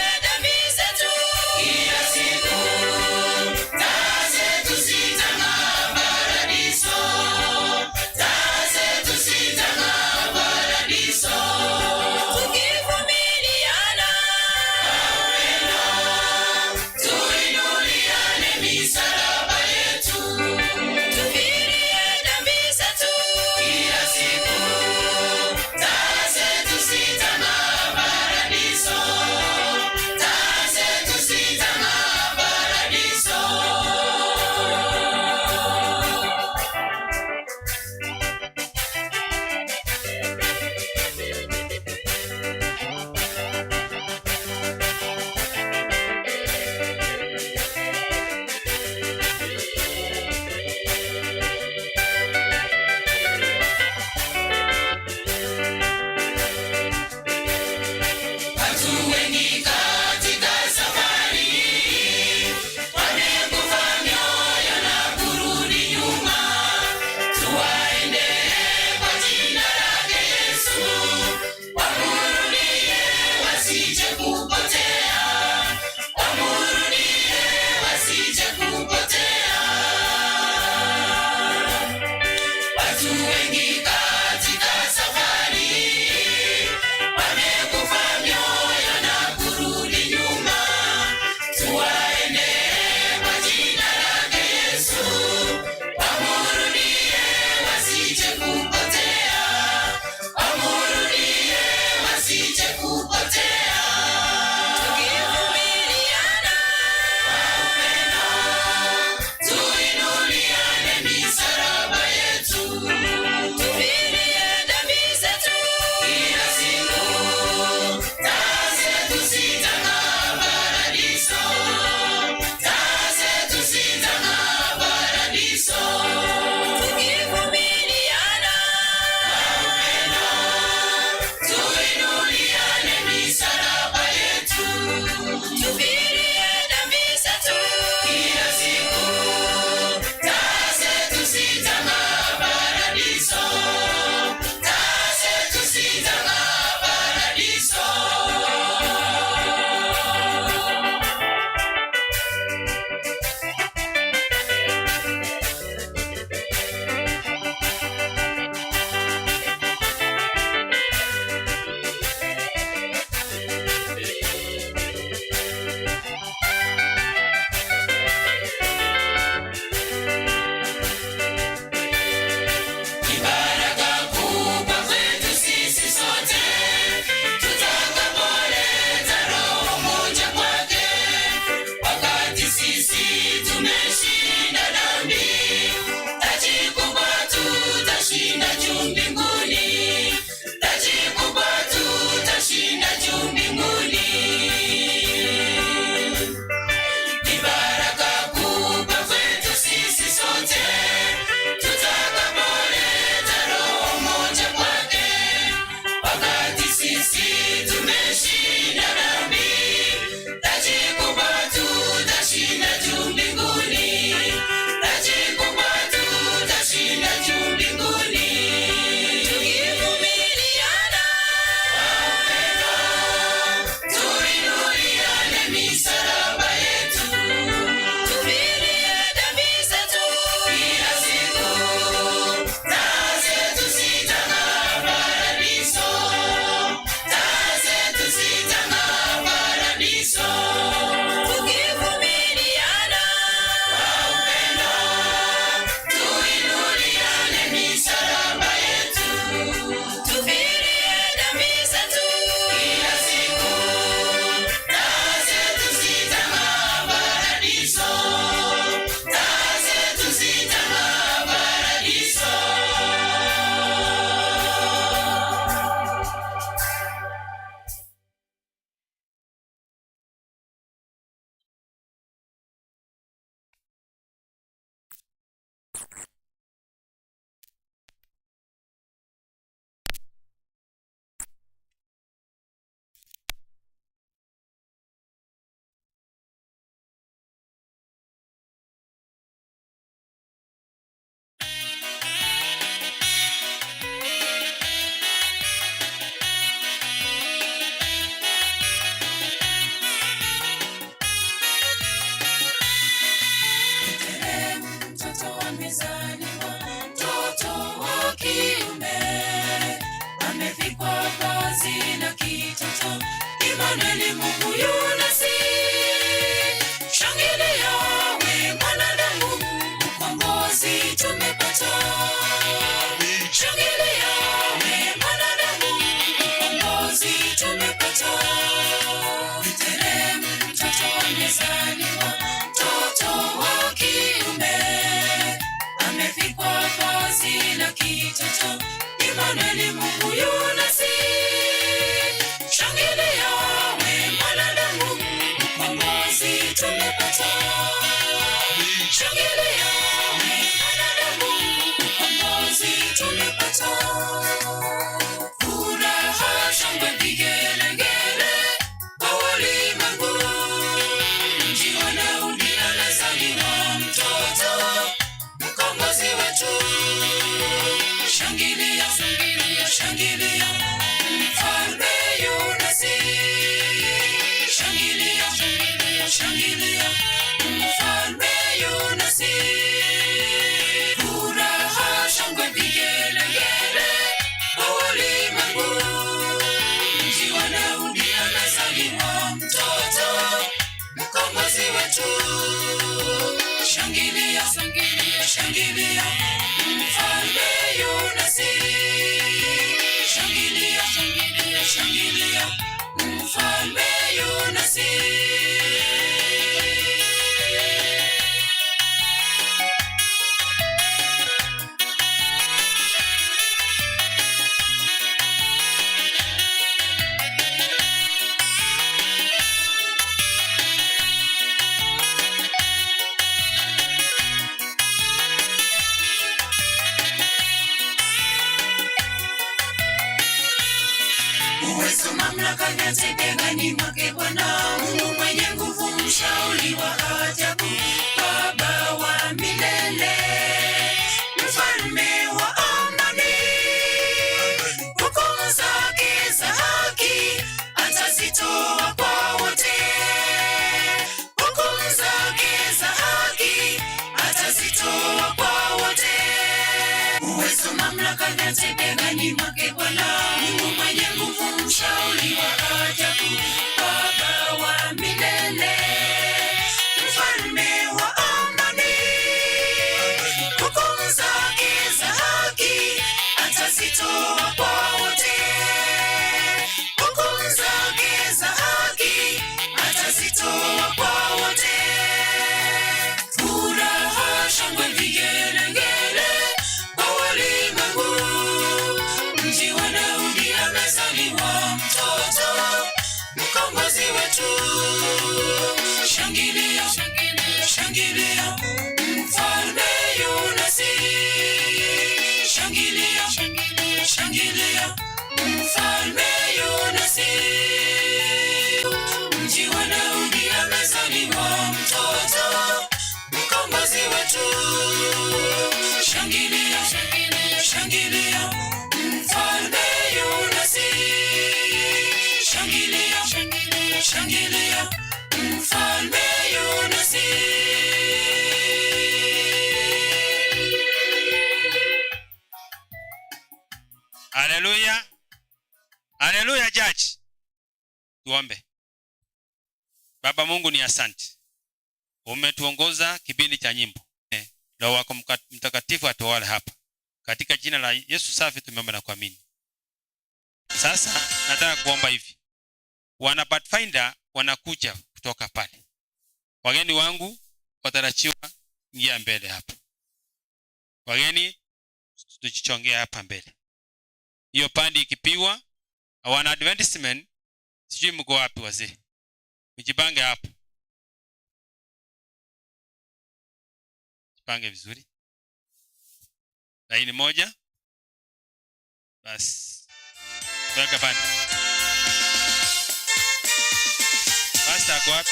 Imanueli, Mungu yu nasi. Shangilia we mwanadamu, ukombozi tumepata. Shangilia we mwanadamu, ukombozi tumepata. Betlehemu mtoto amezaliwa, mtoto wa kiume, amevikwa vazi la kitoto. Imanueli, Mungu yu nasi. Shangilia we mwanadamu, ukombozi tumepata. Shangilia we mwanadamu, ukombozi tumepata. Furaha, shangwe, vigelegele kwa ulimwengu. Mji wa Daudi amezaliwa mtoto, mkombozi wetu. Shangilia, shangilia, shangilia, mfalme yu nasi. Shangilia, shangilia, shangilia, mfalme yu nasi. Furaha, shangwe, vigelegele kwa ulimwengu. Mji wa Daudi amezaliwa mtoto, mkombozi wetu. Shangilia, shangilia, shangilia, mfalme yu nasi. Shangilia, shangilia, shangilia, mfalme yu nasi. Uwezo, mamlaka vyote begani mwake Bwana. Mungu mwenye nguvu, mshauri wa ajabu, Baba wa milele, mfalme wa amani. Hukumu zake za haki atazitoa kwa wote. Hukumu zake za haki atazitoa kwa wote. Uwezo, mamlaka vyote begani mwake Bwana. Mungu mwenye nguvu, mshauri wa ajabu, Baba wa milele, mfalme wa amani. Hukumu zake za haki atazitoa kwa wote. Hukumu zake za haki atazitoa kwa wote. Furaha, shangwe, vigelegele kwa ulimwengu. Mji wa Daudi amezaliwa mtoto, mkombozi wetu. Shangilia, shangilia, shangilia, mfalme yu nasi. Shangilia, shangilia, shangilia, mfalme yu nasi. Mji wa Daudi amezaliwa mtoto, mkombozi wetu. Shangilia, shangilia, shangilia, mfalme yu nasi. Shangilia, shangilia, shangilia, mfalme yu nasi. Haleluya. Haleluya church. Tuombe. Baba Mungu, ni asante. Umetuongoza kipindi cha nyimbo. Roho wako Mtakatifu atawale hapa. Katika jina la Yesu safi tumeomba na kuamini. Sasa nataka kuomba hivi. Wana Pathfinder wanakuja kutoka pale. Wageni wangu watarachiwa ingia mbele hapa. Wageni tujichongea hapa mbele. Hiyo pandi ikipigwa, wana advertisement, sijui mko wapi wazee. Mjipange hapo. Jipange vizuri. Laini moja. Basi. Weka pandi. Pastor ako wapi?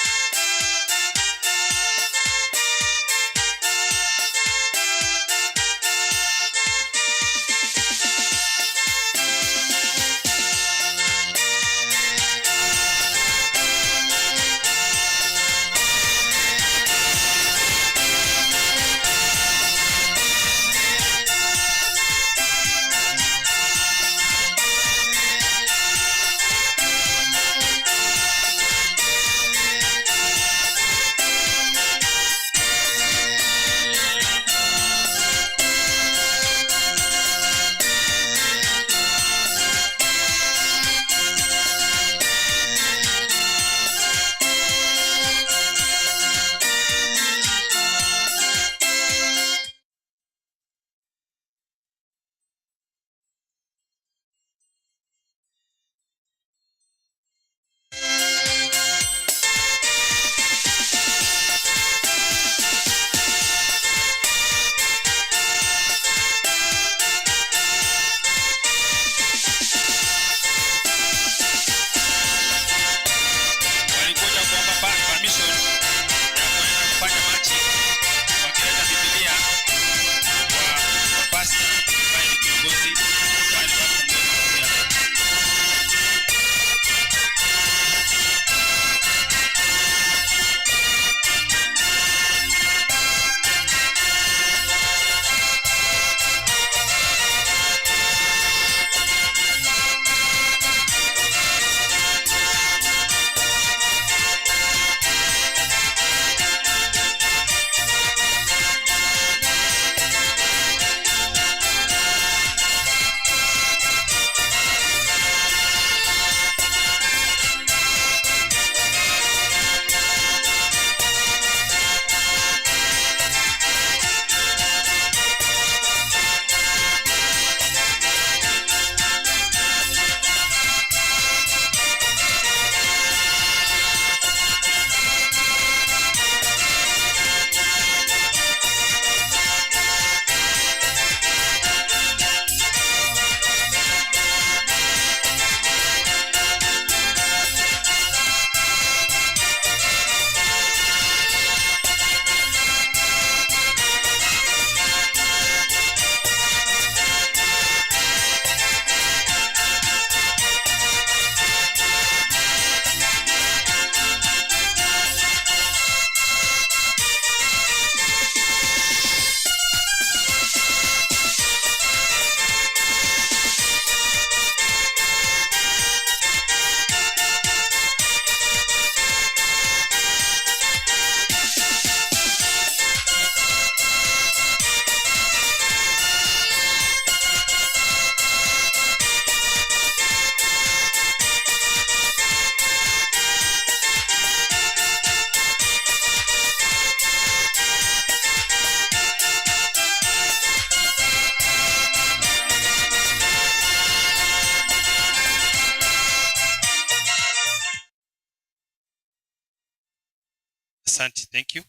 Asante, thank you.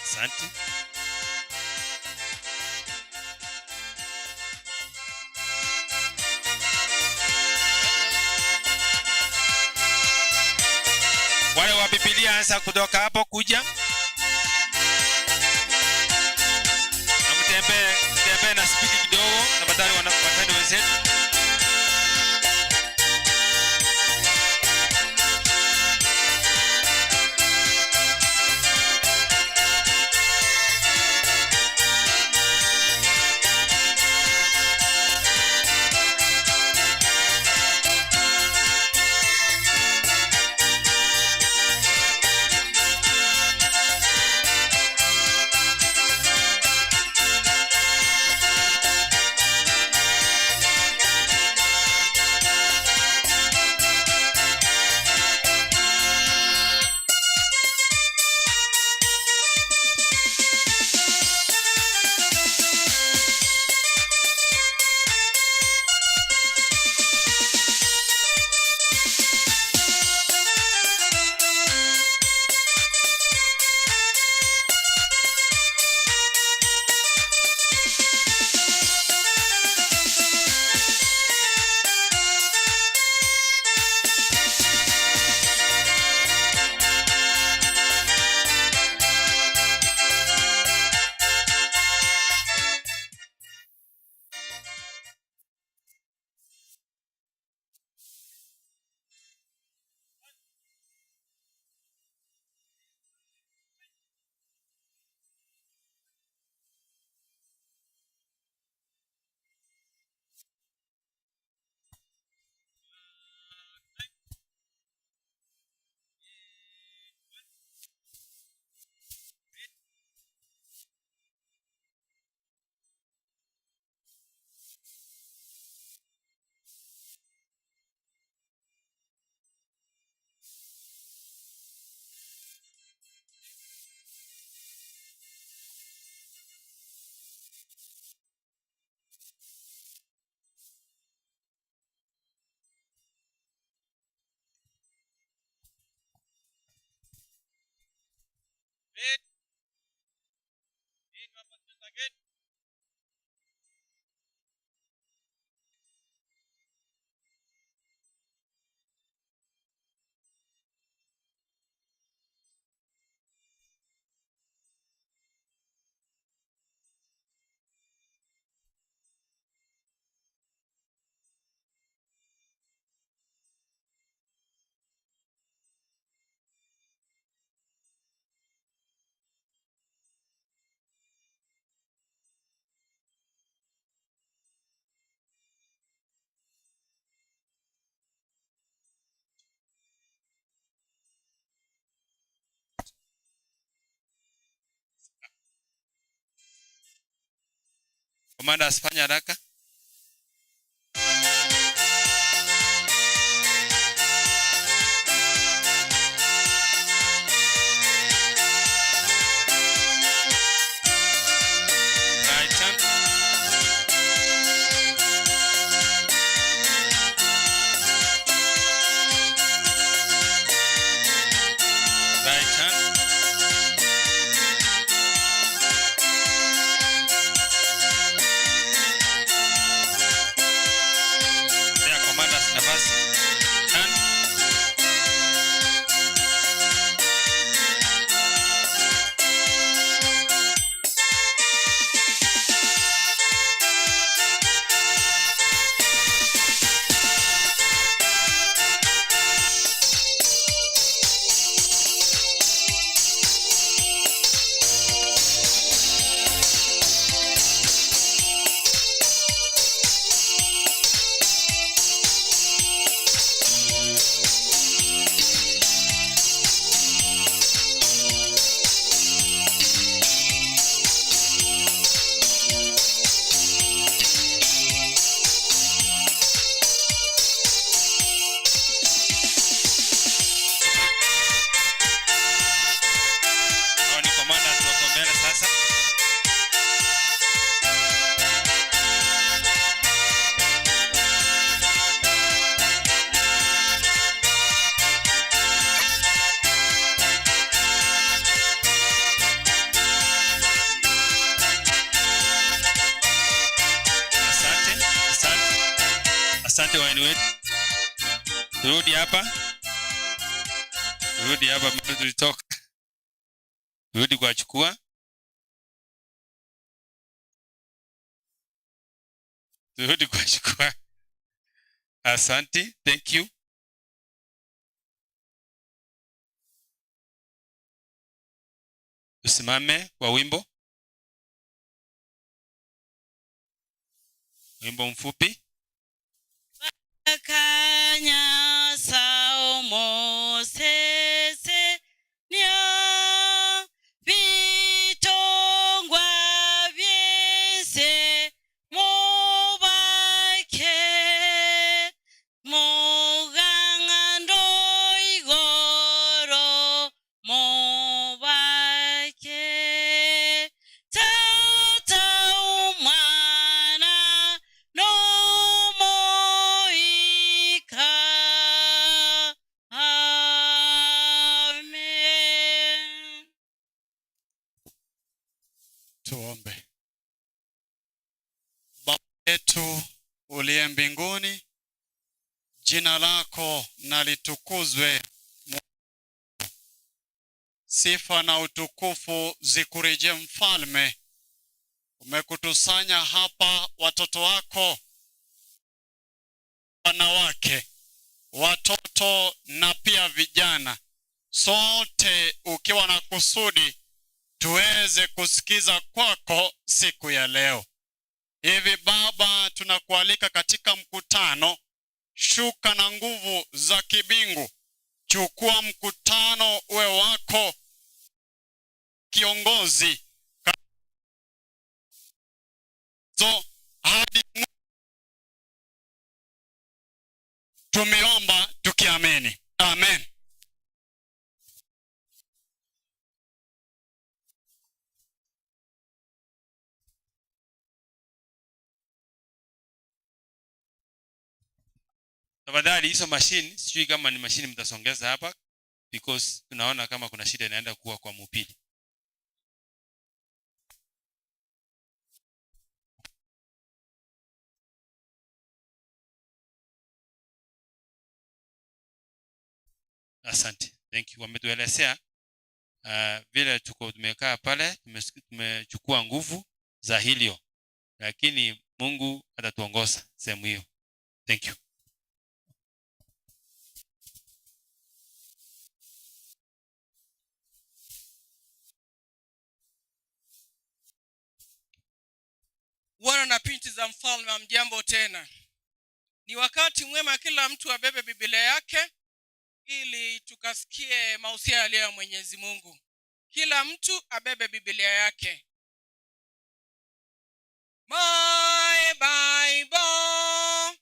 Asante. Wale wa Biblia anza kutoka hapo kuja. Mtembee na spidi kidogo na badala wanapenda wenzetu. Komanda asifanye haraka. Right hand. Right hand. Asante wageni wetu. Turudi hapa mahali tulitoka. Turudi kwa chukua. Asante, thank you. Usimame kwa wimbo mfupi. Kanya sao Mosese nya vitongwa vyese mobake mogangando igoro mobake tata umwana no moika. Amen. Tuombe. Baba yetu uliye mbinguni, jina lako na litukuzwe. Sifa na utukufu zikurejee mfalme. Umekutusanya hapa watoto wako, wanawake, watoto na pia vijana, sote ukiwa na kusudi tuweze kusikiza kwako siku ya leo. Hivi Baba, tunakualika katika mkutano, shuka na nguvu za kibingu. Chukua mkutano uwe wako kiongozi. Hadi tumeomba tukiamini. Amen. Tafadhali hizo machine, sijui kama ni machine mtasongeza hapa because tunaona kama kuna shida inaenda kuwa kwa mupili. Asante. Thank you. Wametuelezea vile tumekaa pale, tumechukua nguvu za hilio, lakini Mungu atatuongoza sehemu hiyo. Thank you. Wana na binti za mfalme, mjambo tena. Ni wakati mwema kila mtu abebe Biblia yake ili tukasikie mausia yaliyo ya Mwenyezi Mungu. Kila mtu abebe Biblia yake. My Bible.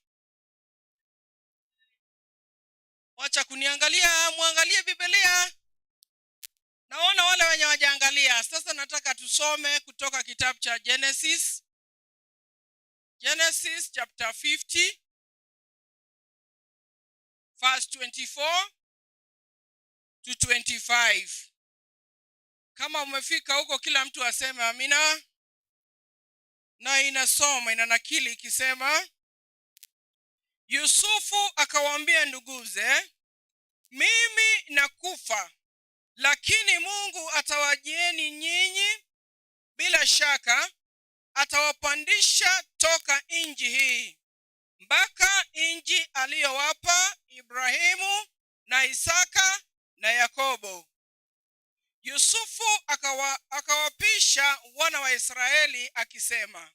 Wacha kuniangalia, muangalie Biblia. Naona wale wenye wajaangalia. Sasa nataka tusome kutoka kitabu cha Genesis. Genesis chapter 50 verse 24 to 25. Kama umefika huko kila mtu aseme amina. Na inasoma, inanakili ikisema, Yusufu akawaambia nduguze, mimi nakufa, lakini Mungu atawajieni nyinyi, bila shaka atawapandisha toka nchi hii mpaka nchi aliyowapa Ibrahimu na Isaka na Yakobo. Yusufu akawapisha wana wa Israeli akisema,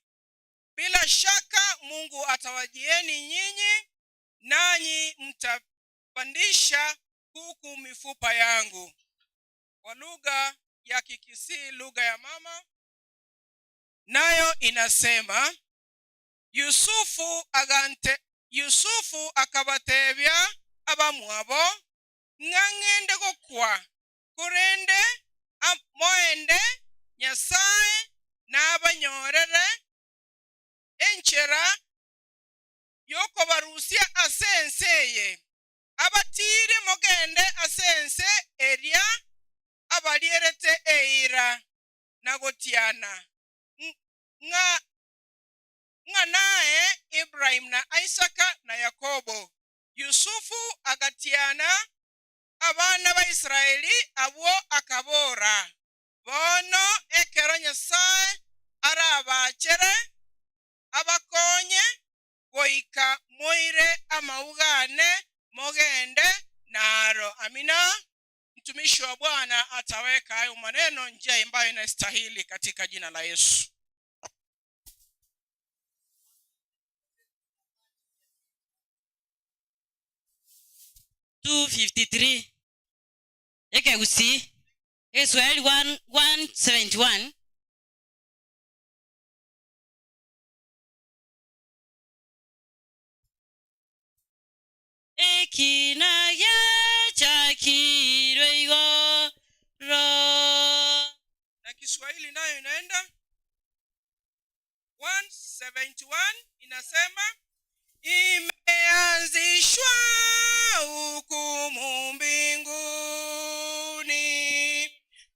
bila shaka Mungu atawajieni nyinyi, nanyi mtapandisha huku mifupa yangu. Kwa lugha ya Kikisii, lugha ya mama, nayo inasema, Yusufu akabatebya abamwabo, ng'ang'ende gokwa kurende moende Nyasaye n'abanyorere enchera yoko barusia asenseye abatire mogende asense eria abalierete eira nagotiana ng'anaye Ibrahim na Isaka na Yakobo. Yusufu agatiana abana ba Israeli abo akabora. Bono ekero Nyasaye arabachere abakonye goika moire amaugane mogende naro. Amina. Mtumishi wa Bwana ataweka hayo maneno njia ambayo inastahili katika jina la Yesu. Eke usi Israel 171. Ekina ya chakiro igoro. Na Kiswahili nayo inaenda 171 inasema imeanzishwa hukumu mbinguni,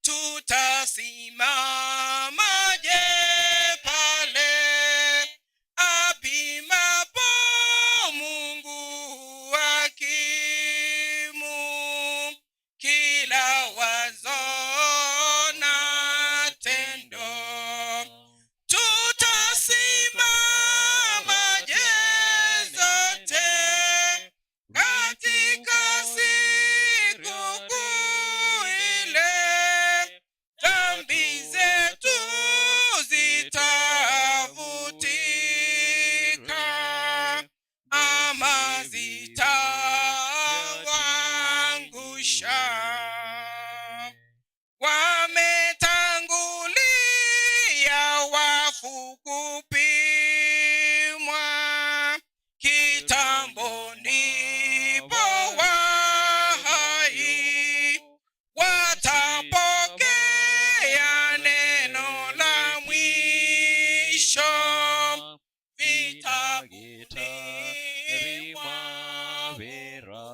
tutasimamaje pale apimapo Mungu hakimu kila wazo na tendo. Tutasimamaje zote katika siku kuu ile, dhambi zetu zitafutika ama zitaangusha. Wametangulia wafu kupimwa, kitambo ndipo wahai watapokea neno la mwisho vitabuni mwa vera.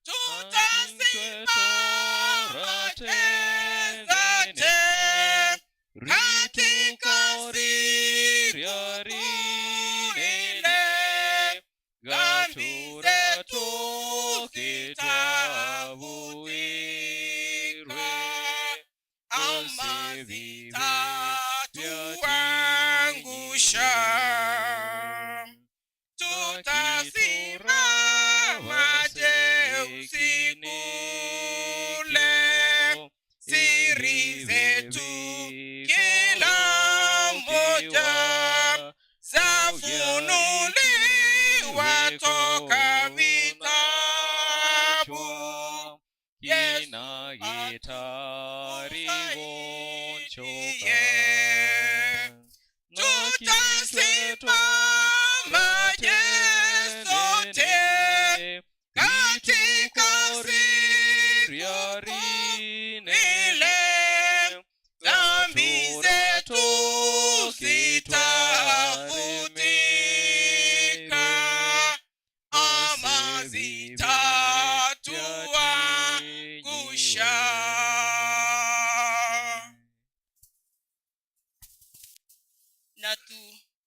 Tutasimamaje zote katika siku kuu ile, dhambi zetu zitafutika ama zitatuangusha. Tutasimamaje usiku ule, siri zetu kila moja zafunuliwa toka vitabu. Yesu tutasimamaje sote katika siku ile, dhambi zetu zitafutika ama zitatuangusha.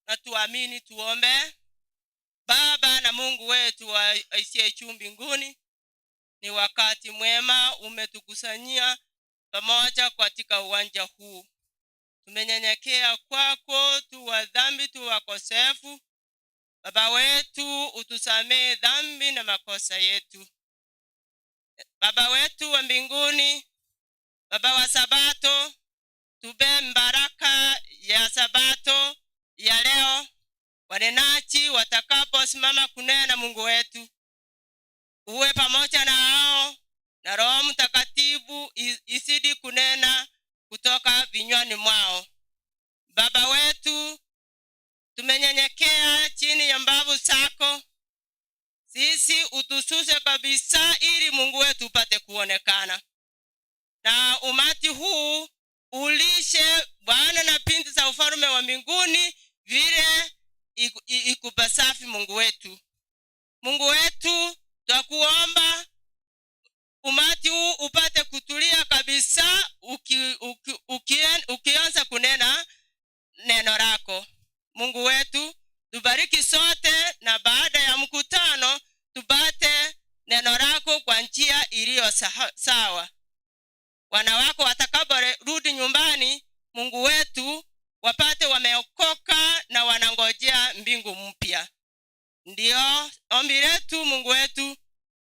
Na tuamini tuombe. Baba na Mungu wetu aishiye juu mbinguni, ni wakati mwema umetukusanyia pamoja katika uwanja huu. Tumenyenyekea kwako, tu wa dhambi, tu wakosefu. Baba wetu, utusamee dhambi na makosa yetu. Baba wetu wa mbinguni, Baba wa Sabato, tupe mbaraka ya Sabato ya leo. Wanenaji watakaposimama kunena, Mungu wetu uwe pamoja na hao, na Roho Mtakatifu isidi kunena kutoka vinywani mwao. Baba wetu, tumenyenyekea chini ya mbavu zako. Sisi utususe kabisa ili Mungu wetu upate kuonekana. Na umati huu ulishe Bwana na binti za ufalme wa mbinguni vile ikupasafi. Mungu wetu, Mungu wetu, twakuomba umati huu upate kutulia kabisa ukianza kunena neno lako. Mungu wetu tubariki sote, na baada ya mkutano tupate neno lako kwa njia iliyo sawa. Wana wako watakaporudi nyumbani, Mungu wetu, wapate wameokoka na wanangojea mbingu mpya. Ndio ombi letu Mungu wetu,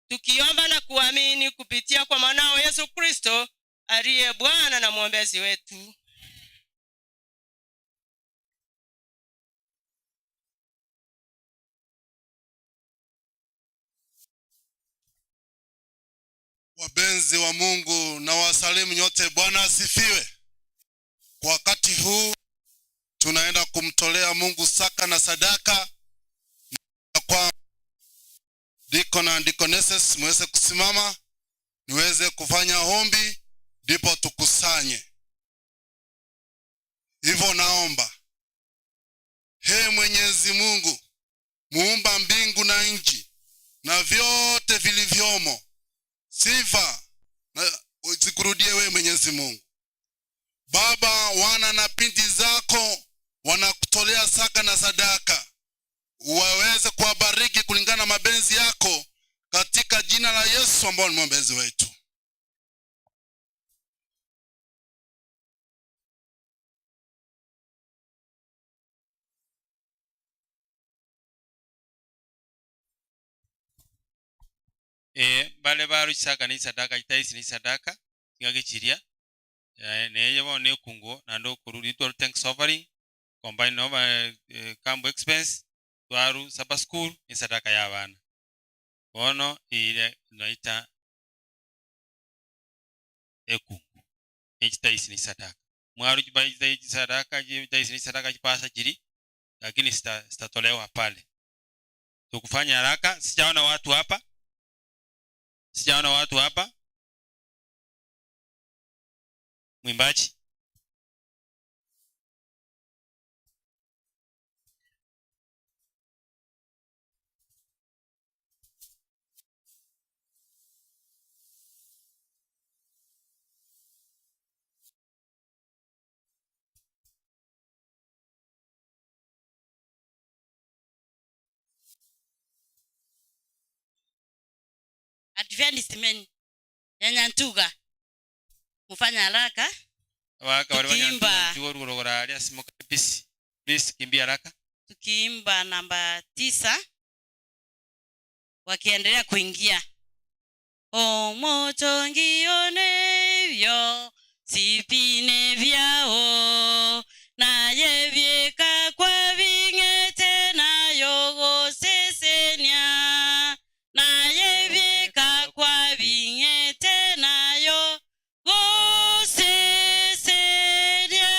tukiomba na kuamini kupitia kwa mwanao Yesu Kristo aliye Bwana na mwombezi wetu. Wapenzi wa Mungu na wasalimu nyote, Bwana asifiwe. Kwa wakati huu tunaenda kumtolea Mungu saka na sadaka. Kwa Deacon na Deaconesses muweze kusimama niweze kufanya ombi, ndipo tukusanye. Hivyo naomba, Mwenyezi Mungu, muumba mbingu na nchi na vyote vilivyomo, sifa na zikurudie wewe Mwenyezi Mungu. Baba, wana na binti zako wanakutolea saka na sadaka, uwaweze kuwabariki kulingana na mapenzi yako, katika jina la Yesu ambao ni mwombezi wetu. Bale baru saka ni sadaka, itaisi ni sadaka ngagichiria neye bone kungo nando kurudi to thanks offering combine over camp expense twaru saba school ni sadaka ya bana bono ile naita ekungu itaisi ni sadaka mwaru jibai sadaka itaisi ni sadaka jipasa jiri, lakini sitatolewa pale. Tukufanya haraka, sijaona watu hapa. Mwimbaji Adventist men ya Nyantuga, mufanya haraka. Tukiimba kimbia haraka. Tukiimba namba 9 wakiendelea kuingia. Omochongionevyo sipine vyao na yevyeka kwa vingete na yogo sesenia na yevyeka kwa vingete na yogo sesenia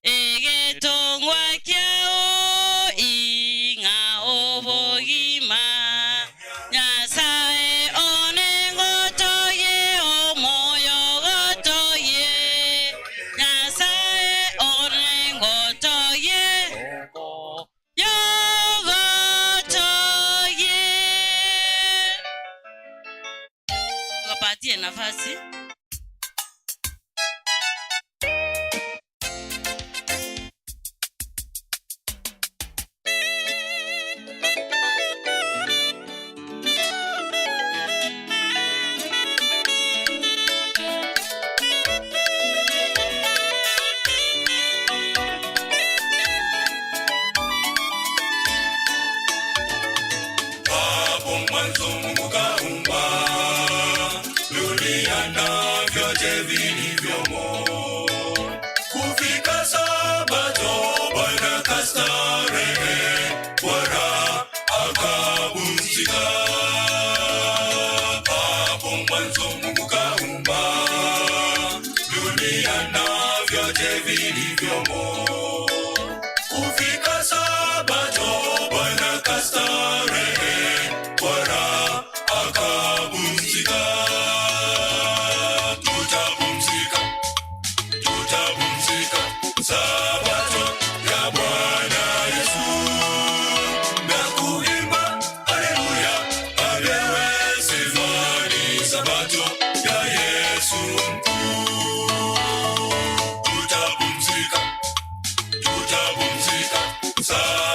egetongwa kyao inga obogima Nyasaye onengotoye omoyo gotoye Nyasaye onengotoye yogotoye. Tuwapatie nafasi. Hapo mwanzo Mungu kaumba dunia na vyote vilivyomo. Kufika Sabato Bwana kastarehe, Bwana akapumzika. Hapo mwanzo Mungu kaumba dunia na vyote vilivyomo. Kufika Sabato Bwana kastarehe, Bwana akapumzika. Tutapumzika Sabato ya Bwana Yesu na kuimba haleluya, apewe sifa. Ni Sabato ya Yesu mkuu. Tutapumzika Sabato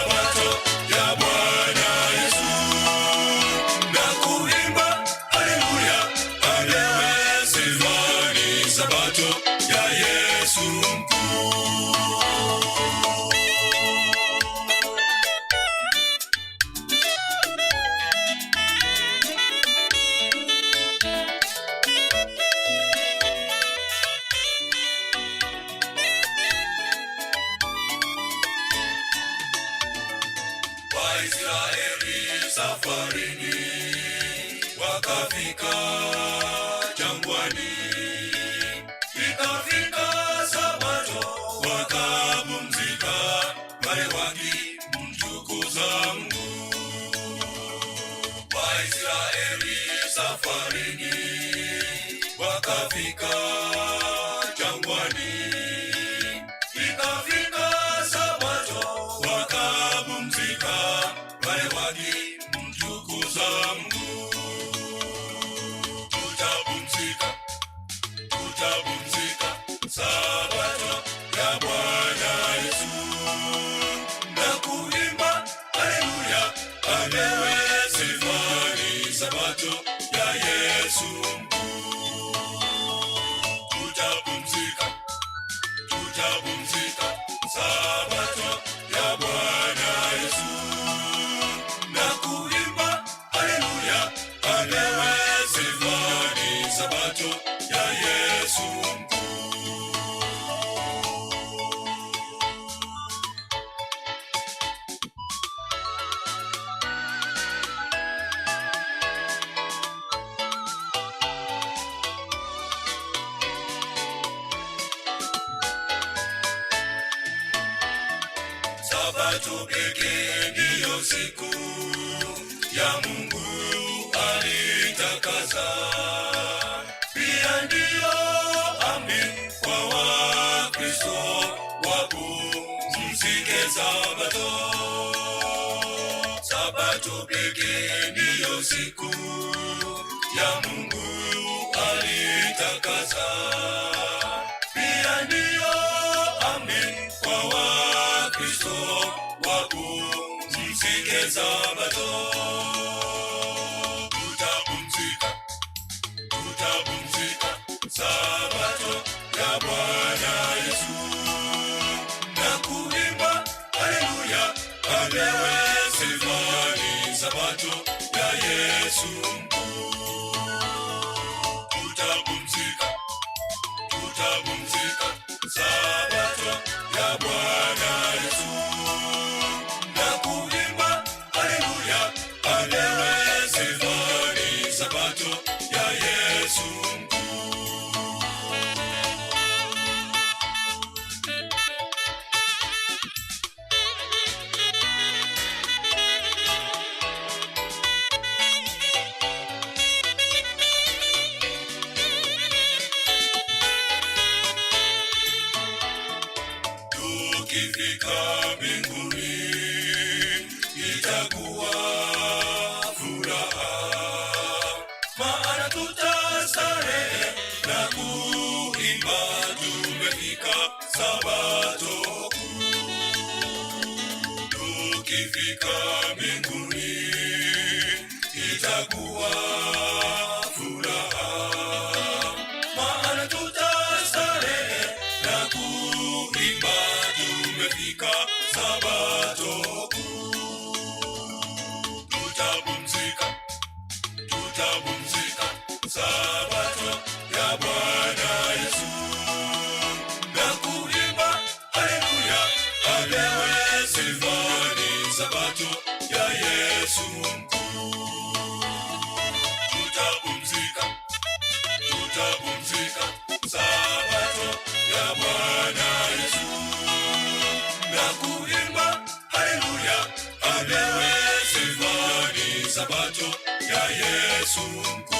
wakafika jangwani. Ikafika Sabato, wakapumzika pale wakimtukuza Mungu. Waisraeli safarini, wakafika jangwani. Ikafika Sabato, wakapumzika pale wakimtukuza Mungu. Tutapumzika, tutapumzika Sabato ya Bwana Yesu na kuimba haleluya, amewe sifani Sabato ya Yesu mkuu. Tutapumzika, tutapumzika Sabato ya Bwana Yesu na kuimba haleluya, amewe sifani Sabato ya Yesu mkuu. Sabato pekee ndiyo siku ya Mungu alitakasa, pia ndiyo amri kwa Wakristo wapumzike Sabato. Sabato pekee ndiyo siku ya Mungu alitakasa, pia ndiyo amri kwa Wakristo wapumzike Sabato. Tutapumzika, tutapumzika Sabato ya Bwana Yesu na kuimba haleluya, amewe sifani Sabato ya Yesu mkuu. Tutapumzika, tutapumzika Sabato ya Bwana Yesu na kuimba haleluya, amewe sifani Sabato ya Yesu mkuu. Tukifika mbinguni itakuwa furaha, maana tutastarehe na kuimba, tumefika Sabato kuu. Tukifika mbinguni itakuwa furaha, maana tutastarehe na kuimba, tumefika Sabato kuu. Tutapumzika, tutapumzika Sabato ya Bwana Yesu na kuimba haleluya, amewe sifani Sabato ya Yesu mkuu. Tutapumzika, tutapumzika Sabato ya Bwana Yesu na kuimba haleluya, amewe sifani Sabato ya Yesu mkuu.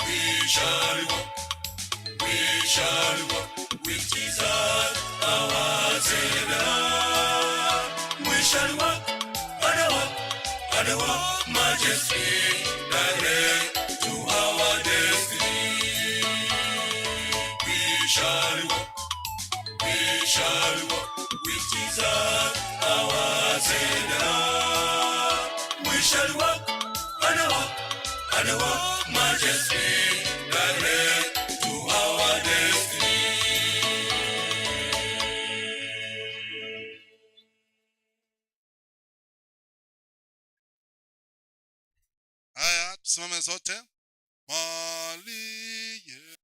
We shall walk, we shall walk with Jesus our Savior. We shall walk and walk majesty direct to our destiny. We shall walk with Jesus our Savior. We shall walk and walk majesty direct to our destiny. Simame zote. Maliye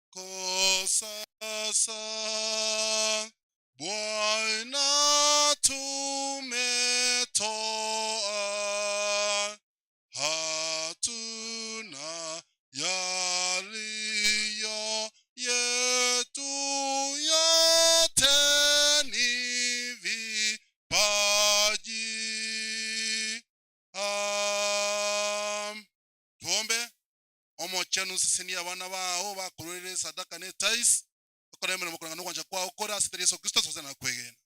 kosa sasa Bwana tumetoa, hatuna yaliyo yetu, yote ni vipaji. Tuombe. Omo chenu sisi ni abana bao bakurere sadaka ne tais okoremere mukuranga no kwanja kwa okora sitari Yesu Kristo soze na kwegena.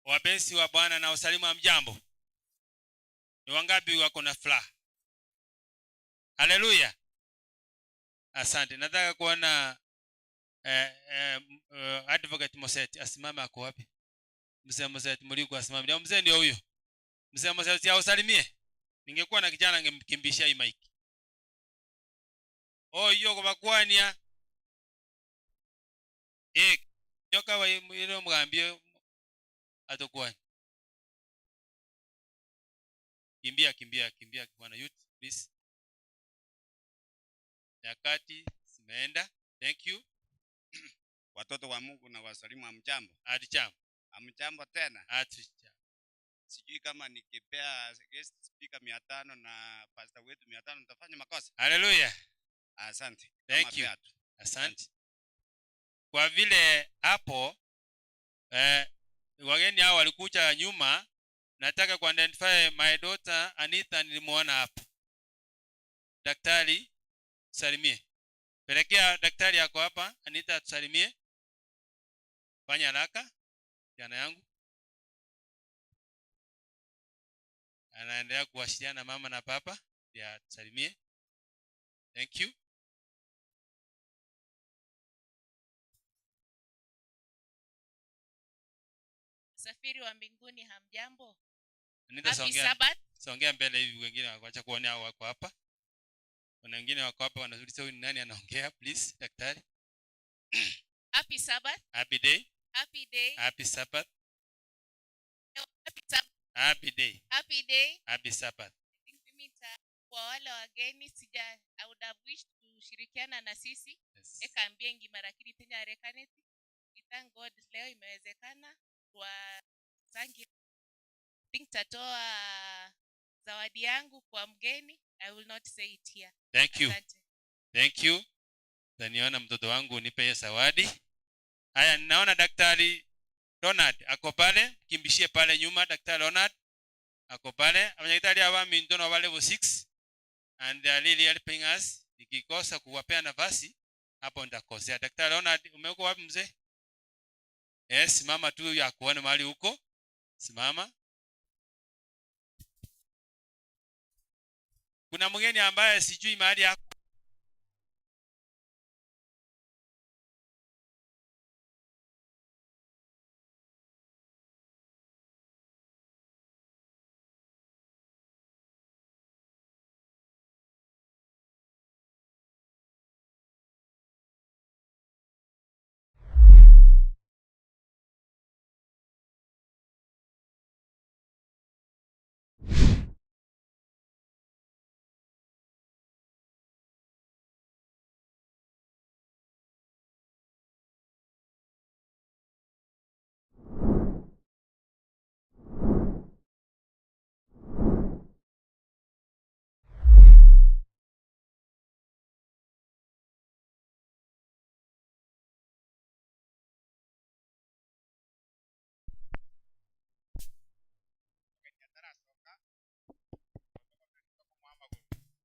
Wapenzi wa Bwana na usalimu wa mjambo. Ni wangapi wako na furaha? Haleluya. Asante. Nataka kuona Advocate Moset asimame. Ako wapi? Mzee Moset Muliku asimame. Ndio mzee ndio huyo. Mzee Moset ya usalimie. Ningekuwa na kijana ningemkimbishia hii mic. Oh, hiyo kwa bakwania. Nyoka wa ile mgambie atakuwa. Kimbia bwana youth please. Nyakati zimeenda. Thank you. Watoto wa Mungu na wasalimu amjambo. Adijambo. Amjambo tena. Adijambo. Sijui kama nikipea guest speaker 500 na pastor wetu 500 nitafanya makosa. Hallelujah. Asante. Thank you. Asante. Kwa vile hapo wageni hao walikuja nyuma, nataka ku identify my daughter Anita, nilimuona hapo. Daktari salimie. Pelekea daktari yako hapa, Anita tusalimie. Fanya haraka jana yangu. Anaendelea kuwasiliana mama na papa, ya tusalimie. Thank you. Safiri wa mbinguni hamjambo? Anita songea mbele hivi, wengine waacha kuona hao wako hapa. Kuna wengine wako hapa wanauliza huyu ni nani anaongea, please daktari. Happy Sabbath. Happy day. Happy day. Happy Sabbath. Happy Sabbath. Happy day. Happy day. Happy Sabbath. Kwa wale wageni I would have wished kushirikiana na sisi. Yes. Eka mbiengi marakiri tenya rekaneti. We thank God leo imewezekana. Kwa thank you. Think tatoa zawadi yangu kwa mgeni. I will not say it here. Thank you. Asante. Thank you. Taniona mtoto wangu nipe hiyo zawadi. Haya, naona daktari Ronald ako pale, kimbishie pale nyuma. Daktari Ronald ako pale. Abanyagitari aba mindono wa level 6 and they are really helping us. Nikikosa kuwapea nafasi hapo ndakosea. Daktari Ronald, umeko wapi mzee? Yes, mama tu ya kuona mahali huko. Simama. Kuna mgeni ambaye sijui mahali yako.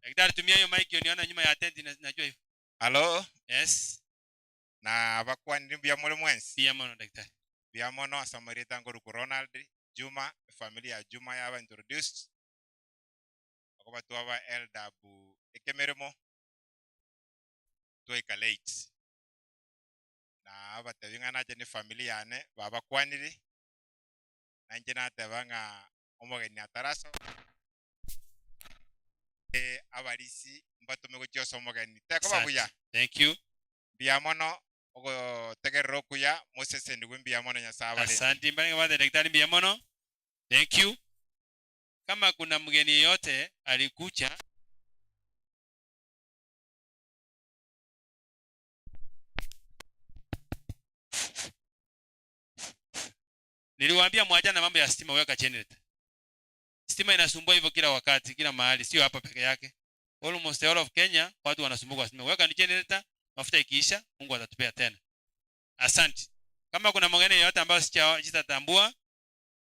Daktari, tumia hiyo mic uniona nyuma ya tent, najua hivyo. Hello? Yes. Na bakwa ndimbia mole mwensi. Pia mono daktari. Pia mono Samarita ngoro Ronald Juma, familia Juma yaba introduced. Akoba tuwa elda bu ekemeremo. Tuwa late. Na abatabinga naje ni familia ane baba kwaniri. nanje natebanga omogeni ataraso abalisi mbatume gochiosa omogeni teko babuya. Thank you. Biamono ogo tegerero kuya Moses ndugu biamono nyasabale. Asante mbali kwa daktari biamono. Thank you. Kama kuna mgeni yeyote alikucha niliwaambia mwachana mambo ya stima, weka generator. Stima inasumbua hivyo kila wakati, kila mahali, sio hapa peke yake. Almost all of Kenya watu wanasumbuka kwa stima. Weka ni generator, mafuta ikiisha, Mungu atatupea tena. Asante. Kama kuna mgeni yeyote ambaye sitatambua,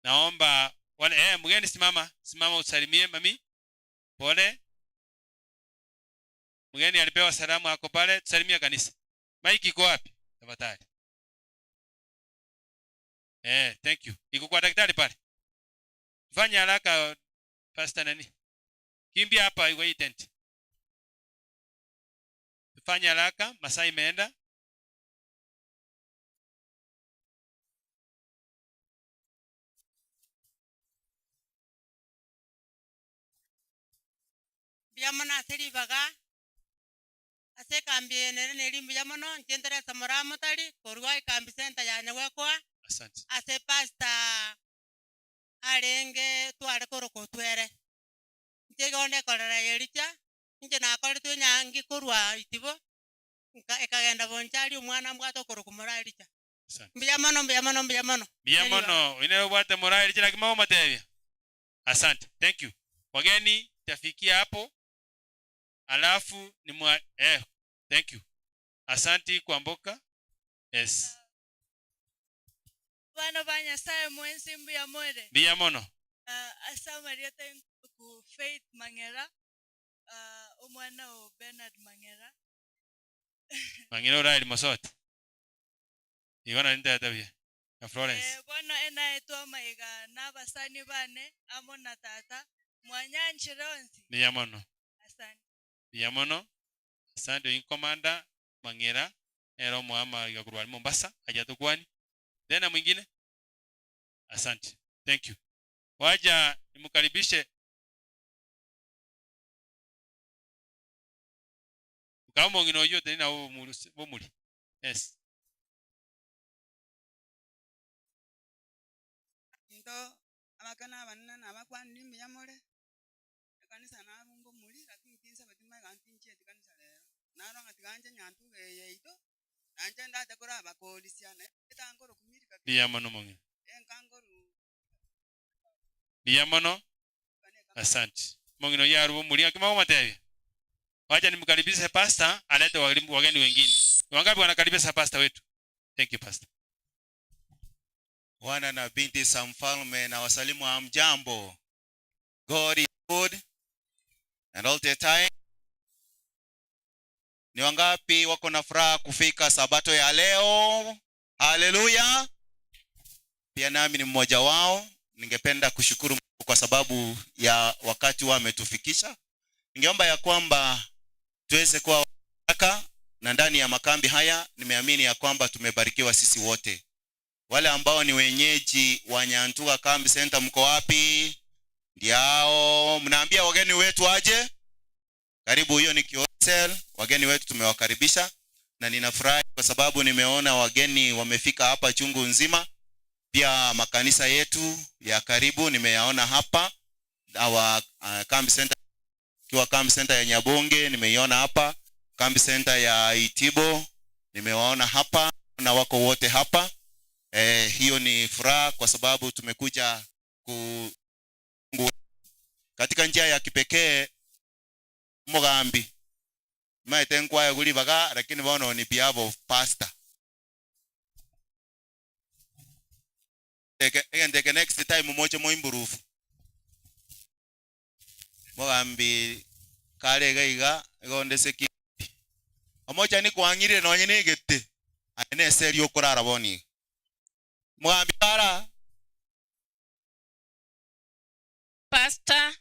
naomba wale mgeni simama usalimie mami. Pole. Mgeni alipewa salamu ako pale, tusalimia kanisa. Mike iko wapi? Tafadhali. Thank you. Iko kwa daktari pale. Fanya haraka pastor nani? Kimbia hapa iko hii tent. Fanya haraka, masaa imeenda. Biamono asiri baga ase kambi nere neri biamono ngendere samara motari korwa kambi center ya nyawekwa. Asante. Ase pastor arenge tware koroko twere ntegonde korera yericha nje na korete nyangi korwa itibo ekagenda bonchari omwana mbwato koroko moraricha. Biamono biamono ine bwate moraricha lakini matebia. Asante. Thank you. Wageni tafikia hapo. Alafu ni thank you. Asante kwa mboka. Yes. Bana banya sae mwensi mbia mwere. Biamono. Asa marieta ku Faith Mangera. Omwana o Bernard Mangera. Mangera uraili mosote. Igona nita tabia. Na Florence. Bwana ena eto maiga na basani bane amona tata mwanyanchi ronsi. Biamono. Asante. Biamono. Asante in commander Mangera. Ero muama igakurwani Mombasa hajatukwani. Tena mwingine? Asante. Thank you. Waja nimkaribishe. Kama ngino yote na bomuli. Yes. Ndo amakana abanana nabakwani nimbi yamole. Kanisa na bumbo muri lakini tinsa batima kantinche kanisa lero. Naro ngatiganje nyantu yeito. Anje ndate kora abakolisiane. Etangoro kumiri kabisa. Biamono mongi. Biamono. Asante. Mongino yaru bomuli akima matevi. Wacha nimkaribishe pastor alete wageni wengine. Wangapi wanakaribisha pastor wetu? Thank you pastor. Wana na binti za mfalme na wasalimu wa mjambo. God is good and all the time. Ni wangapi wako na furaha kufika sabato ya leo? Haleluya. Pia nami ni mmoja wao. Ningependa kushukuru Mungu kwa sababu ya wakati wao ametufikisha. Ningeomba ya kwamba tuweze kuwa baraka na ndani ya makambi haya nimeamini ya kwamba tumebarikiwa sisi wote. Wale ambao ni wenyeji wa Nyantuga Kambi Center mko wapi? Ndiao mnaambia wageni wetu aje? Karibu, hiyo ni Kiosel. Wageni wetu tumewakaribisha na ninafurahi kwa sababu nimeona wageni wamefika hapa chungu nzima. Pia makanisa yetu ya karibu nimeyaona hapa. Kambi Center kiwa Kambi Center ya Nyabonge nimeiona hapa. Kambi Center ya Itibo nimewaona hapa na wako wote hapa. Hiyo ni furaha kwa sababu tumekuja katika njia ya kipekee. Mugambi maitenkwa ya guli baga lakini bono ni piavo pastor. Ndeke next time moche mo improve. Mugambi kale gaiga gonde seki. Omocha ni kwangire no nyine gete. Ane serio kurara boni. Mugambi para pastor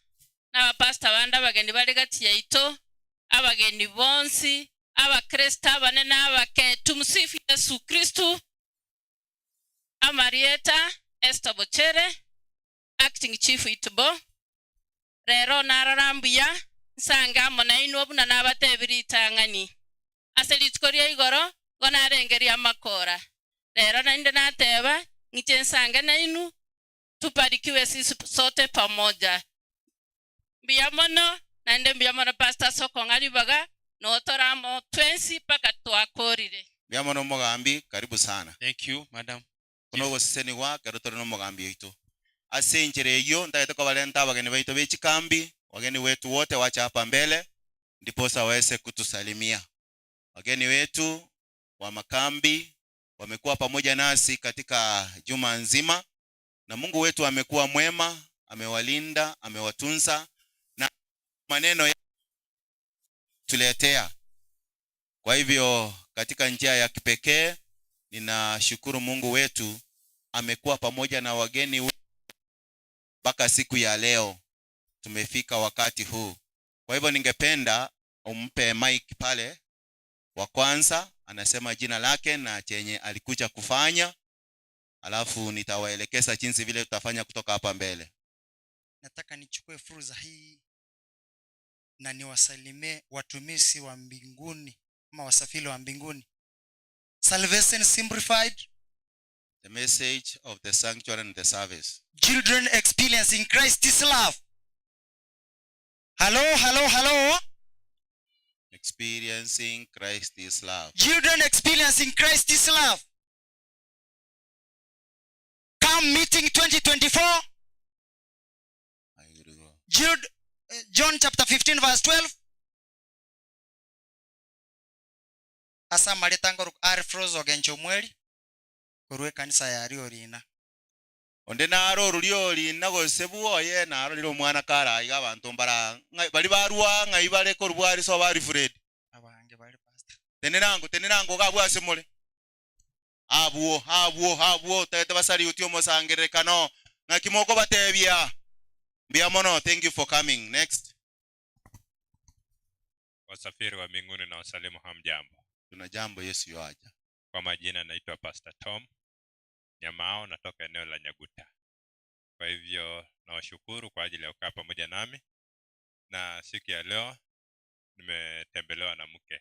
na pastor banda bageni bali gati yaito abageni bonsi abakristo abanene abake tumsifu Yesu Kristo. Amarieta Esther Bochere acting chief itubo rero nararambuya nsanga monaino buna nabatebiritangani aselitkoria igoro gonarengeria makora rero nainde nateba ngiche nsanga nainu tubarikiwe sisi sote pamoja biamono nainde biamono pastor soko ngalibaga notoramo 20 paka twakorire biamono mogambi karibu sana. Thank you madam. Kuno goseni wa karotoro no mogambi ito asenjere yo ndaite kwa valenta wageni wetu bechikambi wageni wetu wote wacha hapa mbele ndiposa waweze kutusalimia. Wageni wetu wa makambi wamekuwa pamoja nasi katika juma nzima na Mungu wetu amekuwa mwema, amewalinda, amewatunza na maneno ya tuletea. Kwa hivyo katika njia ya kipekee ninashukuru Mungu wetu amekuwa pamoja na wageni wetu mpaka siku ya leo tumefika wakati huu. Kwa hivyo ningependa umpe mic pale wa kwanza, anasema jina lake na chenye alikuja kufanya, alafu nitawaelekeza jinsi vile tutafanya kutoka hapa mbele. Nataka nichukue fursa hii na niwasalimie watumishi wa mbinguni ama wasafiri wa mbinguni. Salvation Simplified, the message of the sanctuary and the service. Children experiencing Christ's love. Hello, hello, hello. Experiencing Christ's love. Children experiencing Christ's love. Come meeting 2024. John chapter 15 verse 12. Asa malitango arifrozo gencho mweli kurwe kanisa ya riorina. Onde naro rurioli nago sebuo ye naro lilo mwana kara iga bantu mbara bali barua ngai bale korubwari so bari Fred abange bali pastor tenerango gabwase mole abuo tete basari utio mosangerekano na kimoko batebia biamono. Thank you for coming. Next. Wasafiri wa mbinguni na wasalimu hamjambo. Tuna jambo Yesu yoaja. Kwa majina naitwa Pastor Tom Nyamao, natoka eneo la Nyaguta. Kwa hivyo nawashukuru kwa ajili ya kukaa pamoja nami, na siku ya leo nimetembelewa na mke.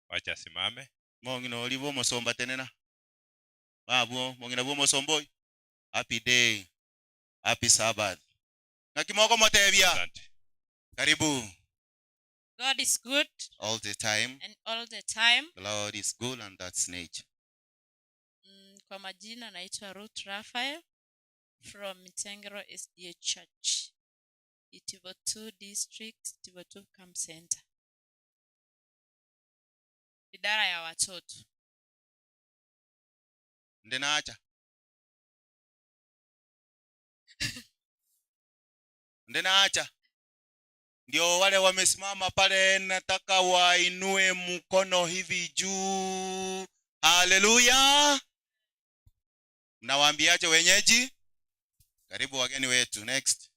Wacha simame. Mongino olivo mosomba tenena. Babu mongina bo mosomboy. Happy day. Happy Sabbath. Na kimoko motebia. Karibu. God is good All the time. and all the time. The Lord is good and that's nature. Kwa majina naitwa Ruth Raphael from Mitengero SDA Church, Itivo 2 District, Itivo 2 Camp Center, idara ya watoto. Ndenaacha. Ndenaacha. Ndio wale wamesimama pale, nataka wainue mkono hivi juu. Haleluya. Mnawaambiaje wenyeji? Karibu wageni wetu. Next.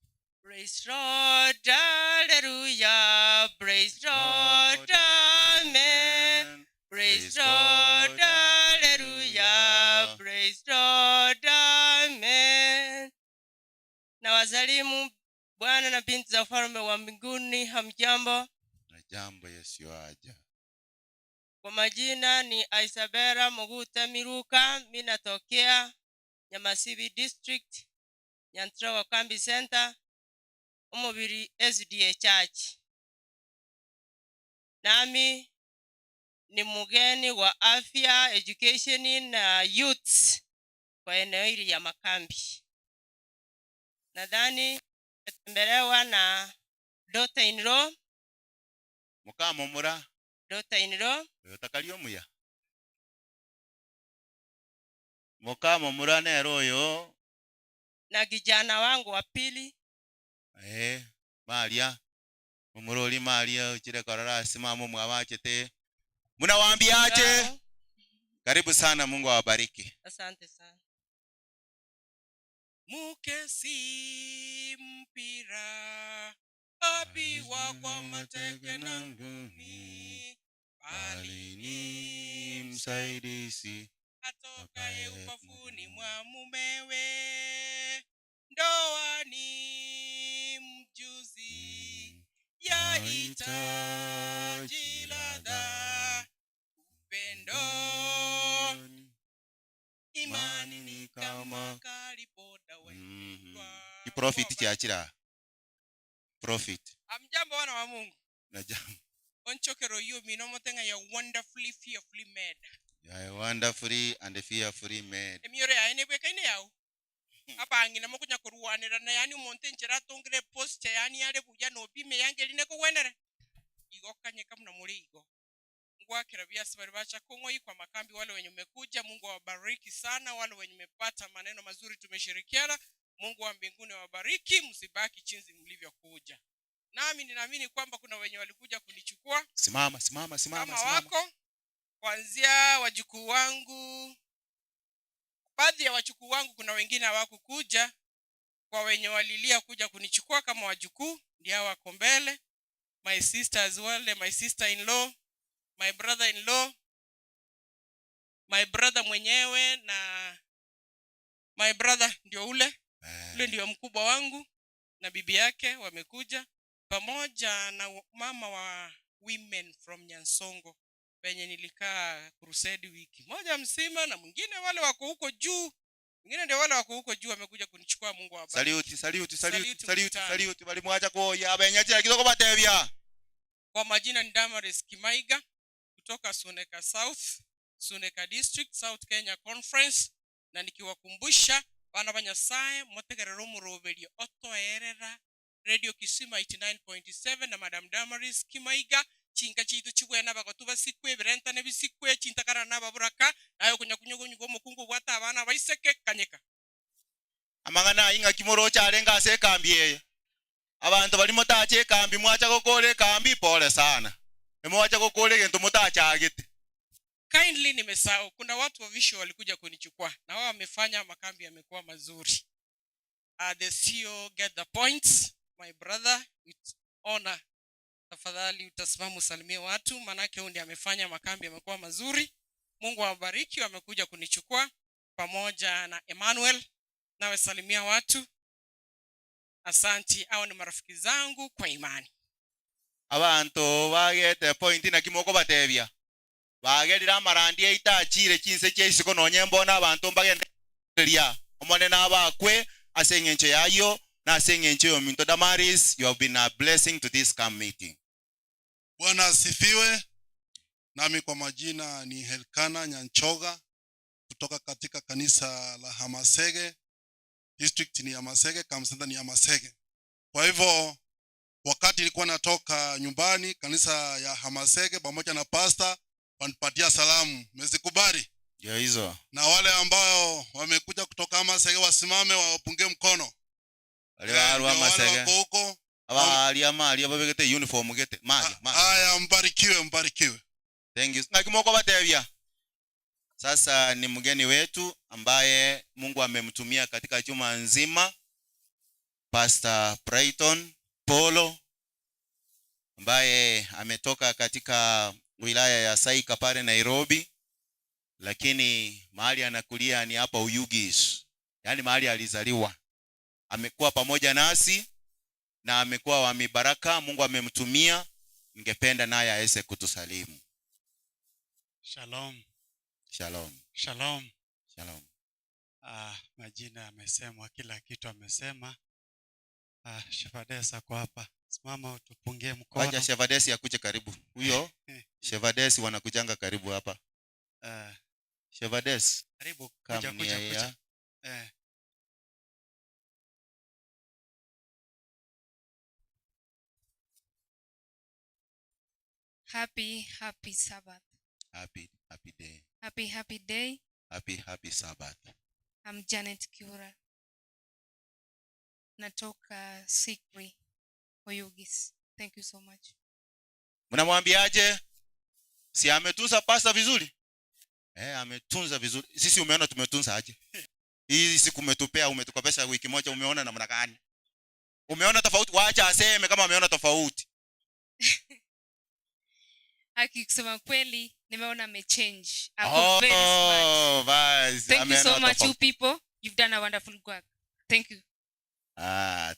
Praise Lord, hallelujah. Praise Lord, amen. Praise Lord, hallelujah. Praise Lord, amen. Na wasalimu Bwana na binti za ufalme wa mbinguni, hamjambo? Na jambo Yesu aja. Kwa majina ni Isabella Muguta Miruka, mimi natokea Nyamasibi District, Nyantrawa Kambi Center, Umubiri SDA Church. Nami ni mgeni wa afya, education na youth kwa eneo hili ya makambi. Nadhani natembelewa na daughter in law. Mukamo mura. Daughter in law. Yotakalio muya. Mukamo mura nero yo. Na kijana wangu wa pili. Maria. Umuroli Maria uchire korora simamo mwabachete. Mnawaambiaje? Karibu sana, Mungu awabariki. Asante sana. Muke si mpira apiwa kwa mateke na ngumi, bali ni msaidizi atokaye upafuni mwa mumewe. Ndo kama kiprofit kyakira profit Amjambo wana wa Mungu. na jambo Onchokero you minomotenga ya wonderfully fearfully made. you are wonderfully and fearfully made. Emiyore ya ene bweka ine yao. Apa angina mokunya kuruwanira na yani umonte nchera tongere post yani yale buja no bime yange line ko wenere. Igo kanye kamna muri igo. Mungu akira biasi bali bacha Kongo kwa makambi wale wenye mmekuja. Mungu awabariki sana wale wenye mmepata maneno mazuri tumeshirikiana. Mungu wa mbinguni awabariki, msibaki chinzi mlivyokuja. Nami ninaamini kwamba kuna wenye walikuja kunichukua. Simama Kama wako kuanzia wajukuu wangu. Baadhi ya wajukuu wangu kuna wengine hawakukuja. Kwa wenye walilia kuja kunichukua kama wajukuu ndio wako mbele. My sister as well, my sister-in-law, my brother-in-law, my brother mwenyewe na my brother ndio ule ndio mkubwa wangu na bibi yake wamekuja pamoja na mama wa women from Nyansongo penye nilikaa crusade wiki moja msima, na mwingine wale wako huko juu, mwingine ndio wale wako huko juu wamekuja kunichukua. Mungu awabariki. Salute bali mwacha kuoya abenyachira kidoko batebya. Kwa majina ni Damaris Kimaiga kutoka Suneka South, Suneka District, South Kenya Conference, na nikiwakumbusha bana banyasaye motegerero muroberio otoerera Radio Kisima 89.7 na Madam Damaris Kimaiga chinga chitu chibwena bagotuba sikwe berenta ne bisikwe chintakara nababuraka nayo kunyakunyugo mukungu bwata abana baiseke kanyeka amangana inga kimoro chalenga asekambiye abantu bali motache kambi mwacha kokole kambi pole sana emwacha kokole gento motacha agite. Kindly nimesahau kuna watu wa Vision walikuja kunichukua na wao wamefanya makambi yamekuwa mazuri. The CEO get the points. My brother with honor, tafadhali utasimama usalimie watu manake huyu ndiye amefanya makambi yamekuwa mazuri. Mungu awabariki, wamekuja kunichukua pamoja na Emmanuel. Nawe salimia watu. Asanti, hao ni marafiki zangu kwa imani. Abantu bagete point na kimoko batebya bagerira marandi itachire chinse cheisiko nonyembo na abantu mbagenderia omone nabakwe asengencho yayo na asengencho yo minto Damaris. You have been a blessing to this camp meeting. Bwana asifiwe. Nami kwa majina ni Helkana Nyanchoga kutoka katika kanisa la Hamasege. District ni Hamasege, camp center ni Hamasege. Kwa hivyo wakati nilikuwa natoka nyumbani kanisa ya Hamasege pamoja na pastor wanipatia salamu. Mmezikubali? Ndio hizo. Na wale ambao wamekuja kutoka Hamasege wasimame wapunge mkono. Wale wa Hamasege huko abali amali ababegete uniform gete maji. Haya, mbarikiwe. Thank you. Na kimoko batebya. Sasa ni mgeni wetu ambaye Mungu amemtumia katika juma nzima, Pastor Brighton Polo, ambaye ametoka katika wilaya ya Saika pale Nairobi, lakini mahali anakulia ni hapa Uyugis, yani mahali alizaliwa. Amekuwa pamoja nasi na amekuwa wa mibaraka. Mungu amemtumia, ningependa naye aweze kutusalimu. Shalom. Shalom. Shalom. Shalom. Majina amesemwa, kila kitu amesema. Shevadesi kwa hapa. Simama utupungie mkono. Wacha Shevadesi akuje karibu. Huyo Shevadesi wanakujanga karibu hapa. Shevadesi karibu kuja. Happy Sabbath. Happy day. Happy day. Happy Sabbath. I'm Janet Kiura. Natoka Sikri, Oyugis. Thank you so much. Mnamwambiaje? Si ametunza pasta vizuri? Ametunza vizuri. Sisi umeona tumetunza aje? Hii siku umetupea, umetukopesha wiki moja, umeona namna gani? Umeona tofauti? Waacha aseme kama ameona tofauti. Haki kusema kweli nimeona amechange. Ako very smart. Bas. Thank you so much you people. You've done a wonderful work. Thank you.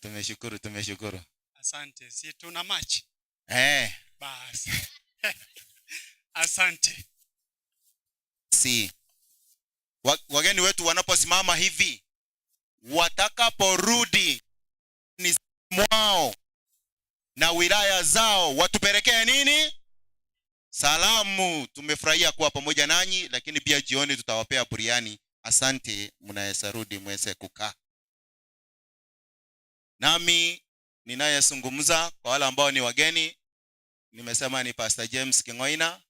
Tumeshukuru. Asante. Si tuna match. Bas. Asante. Si wageni wetu wanaposimama hivi, watakaporudi ni mwao na wilaya zao, watupelekee nini? Salamu. Tumefurahia kuwa pamoja nanyi, lakini pia jioni tutawapea buriani. Asante, mnaweza rudi mweze kukaa. Nami ninayezungumza kwa wale ambao ni wageni, nimesema ni Pastor James Kingoina,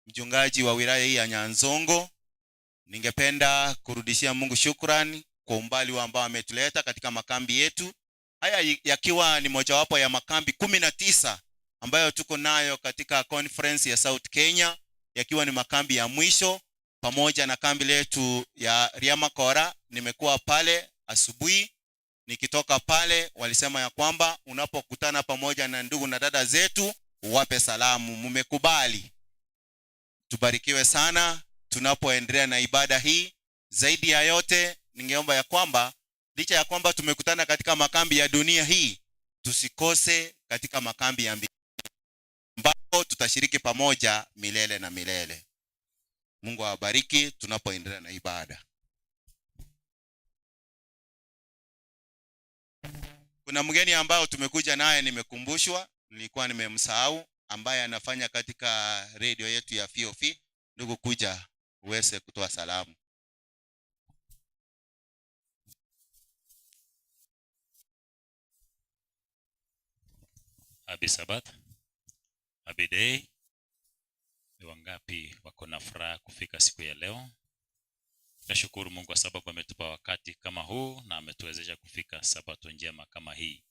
mchungaji wa wilaya hii ya Nyanzongo. Ningependa kurudishia Mungu shukrani kwa umbali ambao ametuleta katika makambi yetu. Haya yakiwa ni mojawapo ya makambi 19 ambayo tuko nayo katika conference ya South Kenya, yakiwa ni makambi ya mwisho pamoja na kambi letu ya Riamakora. Nimekuwa pale asubuhi, nikitoka pale walisema ya kwamba unapokutana pamoja na ndugu na dada zetu uwape salamu. Mmekubali. Tubarikiwe sana tunapoendelea na ibada hii. Zaidi ya yote, ningeomba ya kwamba licha ya kwamba tumekutana katika makambi ya dunia hii, tusikose katika makambi ya mbinguni ambapo tutashiriki pamoja milele na milele. Mungu awabariki tunapoendelea na ibada. Kuna mgeni ambao tumekuja naye, nimekumbushwa, nilikuwa nimemsahau, ambaye anafanya katika radio yetu ya FOF. Ndugu, kuja uweze kutoa salamu. Happy Sabbath, happy day. Ni wangapi wako na furaha kufika siku ya leo? Nashukuru Mungu kwa sababu ametupa wakati kama huu na ametuwezesha kufika Sabato njema kama hii.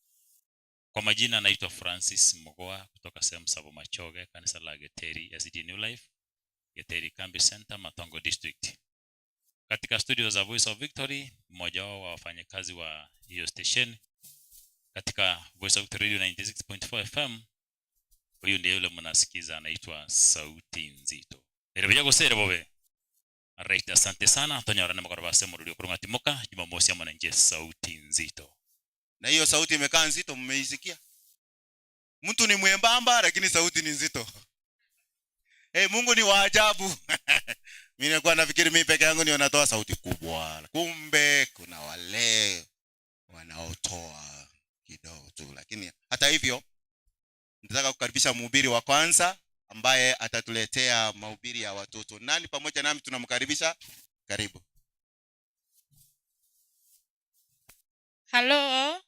Kwa majina naitwa Francis Mogoa kutoka sehemu Savo Machoge, kanisa la Geteri SG New Life, Geteri Kambi Center, Matongo District. Katika studio za Voice of Victory, mmoja wao wa wafanyakazi wa hiyo station katika Voice of Victory Radio 96.4 FM. Huyu ndiye yule mnasikiza, anaitwa Sauti Nzito. Nirevya gusere bobe. Alright, asante sana. Tonyora na makaraba sema rudio kurunga timoka, Jumamosi ya mwananje Sauti Nzito. Na hiyo sauti imekaa nzito, mmeisikia? Mtu ni mwembamba lakini sauti ni nzito. Mungu ni wa ajabu. Mimi nilikuwa nafikiri mimi peke yangu ndio natoa sauti kubwa. Kumbe kuna wale wanaotoa kidogo tu. Lakini hata hivyo, nataka kukaribisha mhubiri wa kwanza ambaye atatuletea mahubiri ya watoto. Nani pamoja nami tunamkaribisha? Karibu. Hello?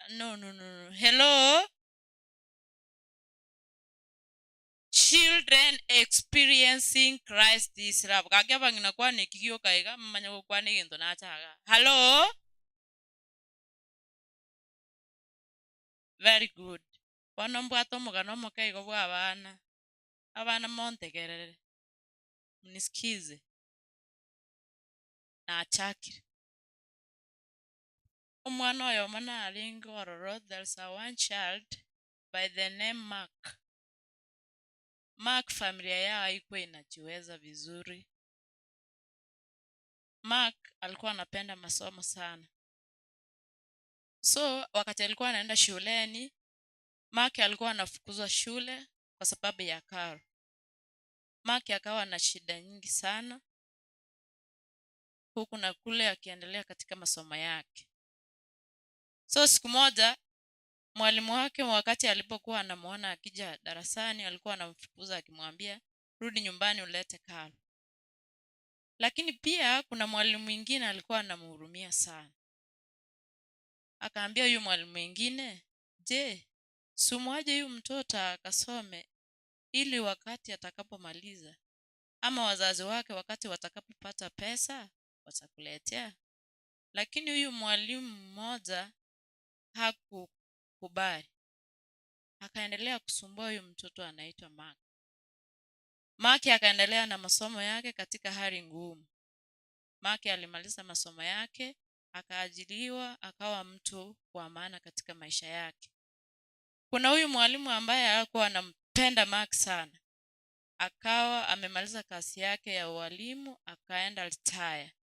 No. Hello? Children experiencing Christ is love. Kagya bangina kwa nekigyo kaiga mmanya ko kwa negendo na chaga. Hello? Very good. Wana mbwato mugano mukaigo bwa abana montegerere. Mnisikize. Na achakire. Umwana oyo mana alingo ororo, there's a one child by the name Mark. Mark familia yao haikuwa inajiweza vizuri. Mark alikuwa anapenda masomo sana. So wakati alikuwa anaenda shuleni, Mark alikuwa anafukuzwa shule kwa sababu ya karo. Mark akawa na shida nyingi sana huku na kule akiendelea katika masomo yake. So siku moja mwalimu wake wakati alipokuwa anamuona akija darasani alikuwa anamfukuza akimwambia rudi nyumbani ulete karo. Lakini pia kuna mwalimu mwingine alikuwa anamhurumia sana. Akaambia huyu mwalimu mwingine, "Je, sumwaje huyu mtoto akasome ili wakati atakapomaliza ama wazazi wake wakati watakapopata pesa watakuletea." Lakini huyu mwalimu mmoja hakukubali. Akaendelea kusumbua huyu mtoto anaitwa Mark. Mark akaendelea na masomo yake katika hali ngumu. Mark alimaliza masomo yake, akaajiriwa, akawa mtu wa maana katika maisha yake. Kuna huyu mwalimu ambaye alikuwa anampenda Mark sana. Akawa amemaliza kazi yake ya ualimu, akaenda retire.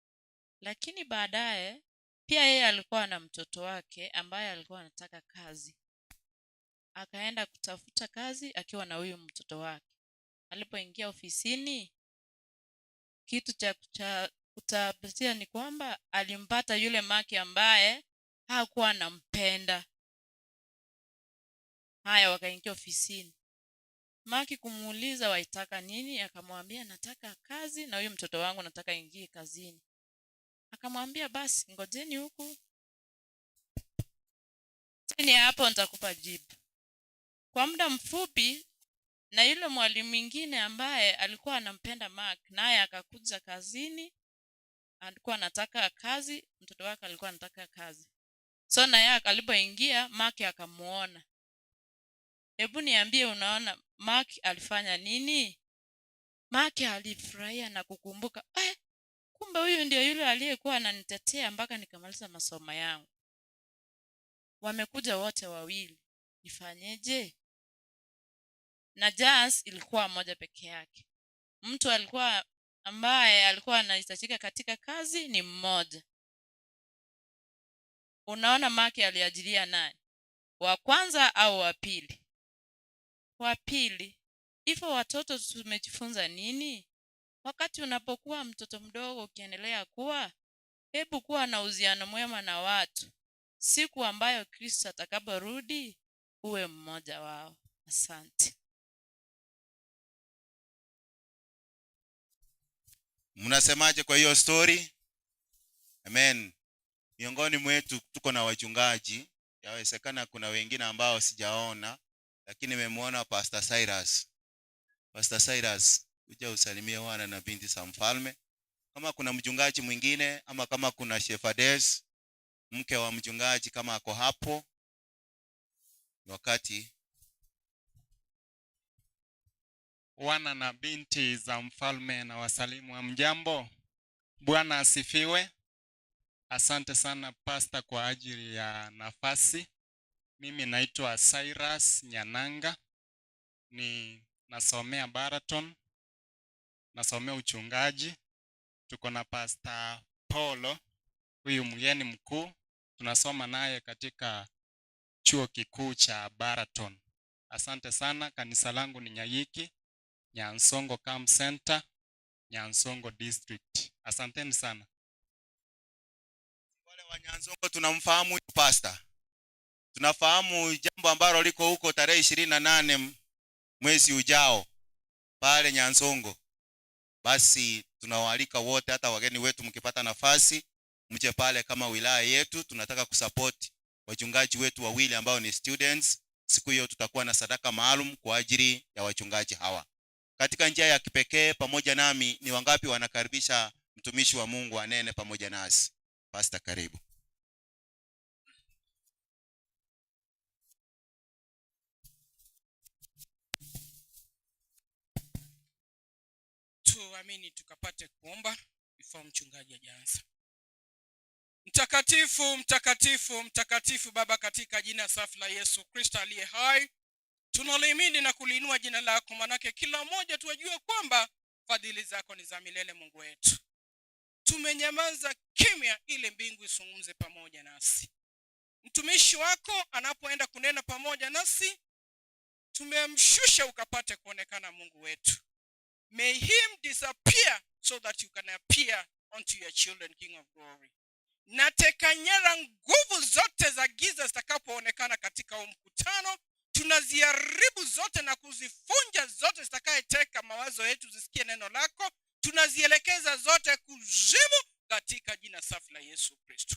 Lakini baadaye pia yeye alikuwa na mtoto wake ambaye alikuwa anataka kazi. Akaenda kutafuta kazi akiwa na huyu mtoto wake. Alipoingia ofisini, kitu cha kutapatia ni kwamba alimpata yule Maki ambaye hakuwa anampenda. Haya, wakaingia ofisini. Maki kumuuliza waitaka nini, akamwambia nataka kazi na huyu mtoto wangu nataka ingie kazini. Akamwambia basi ngojeni huku chini hapo nitakupa jibu. Kwa muda mfupi na yule mwalimu mwingine ambaye alikuwa anampenda Mark naye akakuja kazini, alikuwa anataka kazi, mtoto wake alikuwa anataka kazi. So na yeye alipoingia Mark akamuona. Hebu niambie, unaona Mark alifanya nini? Mark alifurahia na kukumbuka, kumbe huyu ndio yule aliyekuwa ananitetea mpaka nikamaliza masomo yangu. Wamekuja wote wawili, nifanyeje? Na Jazz ilikuwa moja peke yake. Mtu alikuwa ambaye alikuwa anahitajika katika kazi ni mmoja. Unaona Mark aliajiria nani? Wa kwanza au wa pili? Wa pili. Hivyo watoto tumejifunza nini? Wakati unapokuwa mtoto mdogo ukiendelea kuwa, hebu kuwa na uhusiano mwema na watu. Siku ambayo Kristo atakaporudi uwe mmoja wao. Asante. Mnasemaje kwa hiyo story? Amen. Miongoni mwetu tuko na wachungaji. Yawezekana kuna wengine ambao sijaona, lakini nimemuona Pastor Cyrus. Pastor Cyrus, kuja usalimie wana na binti za mfalme. Kama kuna mchungaji mwingine ama kama kuna shepherdess, mke wa mchungaji kama ako hapo, wakati wana na binti za mfalme na wasalimu wa mjambo. Bwana asifiwe. Asante sana pastor kwa ajili ya nafasi. Mimi naitwa Cyrus Nyananga. Ni nasomea Baraton. Nasomea uchungaji. Tuko na Pastor Paulo, huyu mgeni mkuu. Tunasoma naye katika chuo kikuu cha Baraton. Asante sana. Kanisa langu ni Nyayiki, Nyansongo Camp Center, Nyansongo District. Asanteni sana. Wale wa Nyansongo tunamfahamu pastor. Tunafahamu jambo ambalo liko huko tarehe 28 mwezi ujao pale Nyansongo. Basi tunawaalika wote, hata wageni wetu mkipata nafasi mje pale. Kama wilaya yetu tunataka kusupport wachungaji wetu wawili ambao ni students. Siku hiyo tutakuwa na sadaka maalum kwa ajili ya wachungaji hawa. Katika njia ya kipekee pamoja nami, ni wangapi wanakaribisha mtumishi wa Mungu anene pamoja nasi? Pastor, karibu. Tuamini tukapate kuomba before mchungaji ajaanza. Mtakatifu, mtakatifu, mtakatifu Baba, katika jina safi la Yesu Kristo aliye hai, tunalihimidi na kuliinua jina lako, manake kila mmoja tuwajue kwamba fadhili zako ni za milele. Mungu wetu, tumenyamaza kimya ili mbingu isungumze pamoja nasi. Mtumishi wako anapoenda kunena pamoja nasi, tumemshusha ukapate kuonekana. Mungu wetu, may him disappear so that you can appear unto your children, King of glory. Nateka nyara nguvu zote za giza zitakapoonekana katika huu mkutano, tunaziharibu zote na kuzifunja zote zitakayeteka mawazo yetu zisikie neno lako. Tunazielekeza zote kuzimu katika jina safi la Yesu Kristo.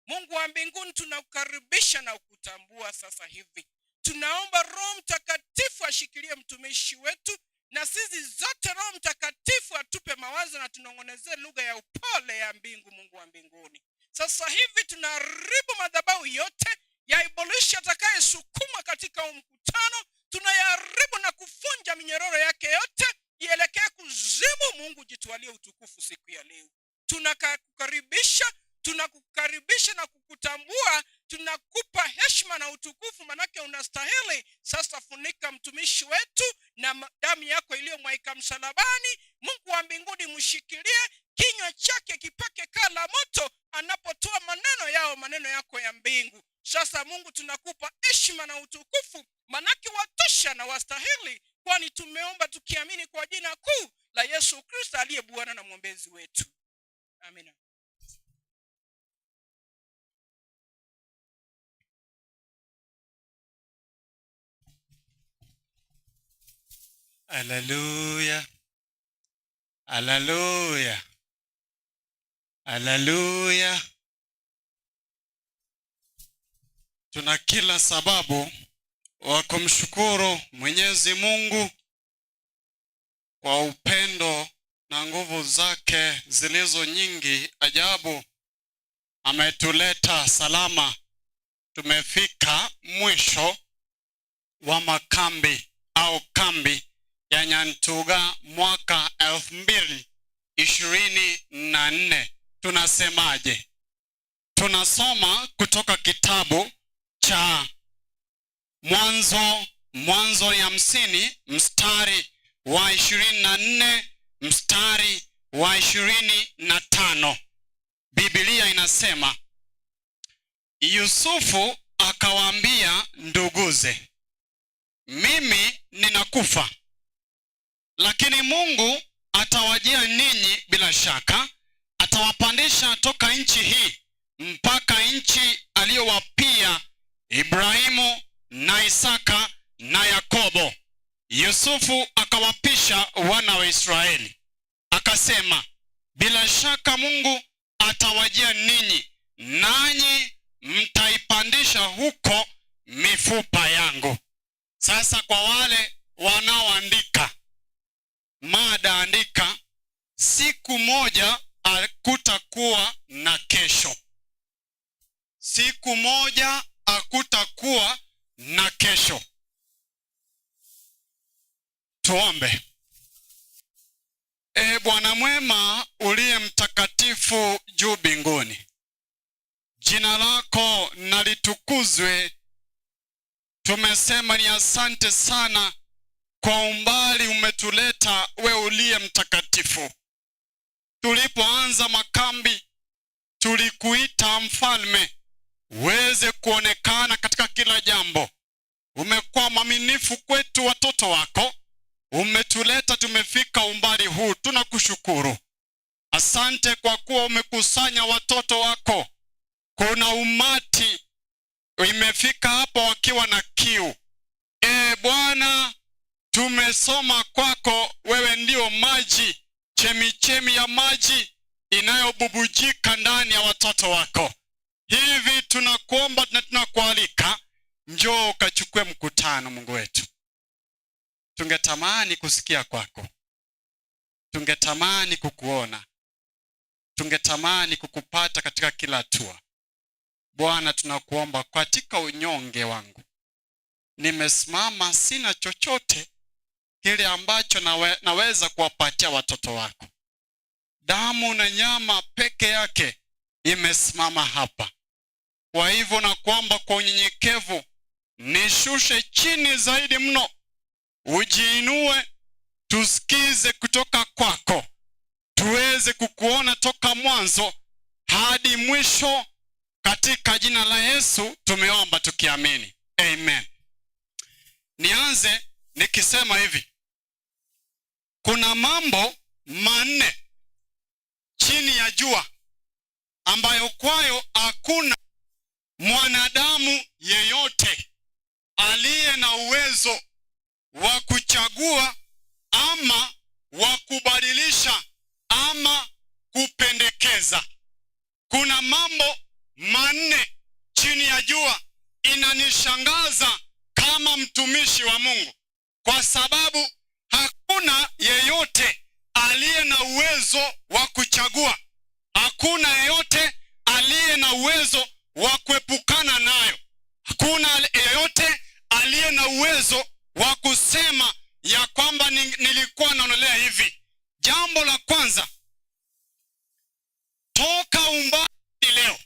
Mungu wa mbinguni, tunakukaribisha na ukutambua sasa hivi. Tunaomba Roho Mtakatifu ashikilie mtumishi wetu, na sisi zote Roho Mtakatifu atupe mawazo na tunongonezee lugha ya upole ya mbingu. Mungu wa mbinguni, sasa hivi tunaharibu madhabahu yote ya ibilishi atakaye sukuma katika huu mkutano. Tunayaharibu na kufunja minyororo yake yote ielekee kuzimu. Mungu, jitwalie utukufu siku ya leo. Tunakukaribisha na kukutambua. Tunakupa heshima na utukufu, manake unastahili. Sasa funika mtumishi wetu na damu yako iliyomwagika msalabani. Mungu wa mbinguni, mshikilie kinywa chake, kipake kaa la moto anapotoa maneno yako ya mbingu. Sasa Mungu, tunakupa heshima na utukufu, manake watosha na wastahili kwani tumeomba tukiamini kwa jina kuu la Yesu Kristo aliye Bwana na mwombezi wetu. Amina. Haleluya. Haleluya. Haleluya. Tuna kila sababu wa kumshukuru Mwenyezi Mungu kwa upendo na nguvu zake zilizo nyingi ajabu. Ametuleta salama. Tumefika mwisho wa makambi au kambi ya Nyantuga mwaka 2024. Tunasemaje? Tunasoma kutoka kitabu cha Mwanzo ya 50 mstari wa 24 mstari wa 25. Biblia inasema, Yusufu akawaambia nduguze, mimi ninakufa, lakini Mungu atawajia ninyi bila shaka, atawapandisha toka nchi hii mpaka nchi aliyowapia Ibrahimu na Isaka na Yakobo. Yusufu akawapisha wana wa Israeli, akasema, bila shaka Mungu atawajia ninyi, nanyi mtaipandisha huko mifupa yangu. Sasa kwa wale wanaoandika mada, andika, siku moja hakutakuwa na kesho. Siku moja hakutakuwa na kesho. Tuombe. Bwana mwema uliye mtakatifu juu mbinguni, jina lako na litukuzwe. Tumesema ni asante sana kwa umbali umetuleta, we uliye mtakatifu. Tulipoanza makambi tulikuita mfalme, uweze kuonekana katika kila jambo. Umekuwa mwaminifu kwetu watoto wako, umetuleta tumefika umbali huu. Tunakushukuru. Asante kwa kuwa umekusanya watoto wako. Kuna umati imefika hapa wakiwa na kiu. Bwana, tumesoma kwako, wewe ndio maji, chemichemi ya maji inayobubujika ndani ya watoto wako. Hivi tunakuomba na tunakualika, njoo ukachukue mkutano. Mungu wetu, tungetamani kusikia kwako, tungetamani kukuona, tungetamani kukupata katika kila hatua. Bwana, tunakuomba katika unyonge wangu, nimesimama, sina chochote kile ambacho naweza kuwapatia watoto wako. Damu na nyama peke yake imesimama hapa. Kwa hivyo nakuomba kwa unyenyekevu, nishushe chini zaidi mno, ujiinue, tusikize kutoka kwako, tuweze kukuona toka mwanzo hadi mwisho. Katika jina la Yesu tumeomba tukiamini, amen. Nianze nikisema hivi, kuna mambo manne chini ya jua ambayo kwayo hakuna mwanadamu yeyote aliye na uwezo wa kuchagua ama wa kubadilisha ama kupendekeza. Kuna mambo manne chini ya jua. Inanishangaza kama mtumishi wa Mungu, kwa sababu hakuna yeyote aliye na uwezo wa kuchagua. Hakuna yeyote aliye na uwezo wa kuepukana nayo. Hakuna yeyote aliye na uwezo wa kusema ya kwamba nilikuwa naonelea hivi. Jambo la kwanza, toka umbali leo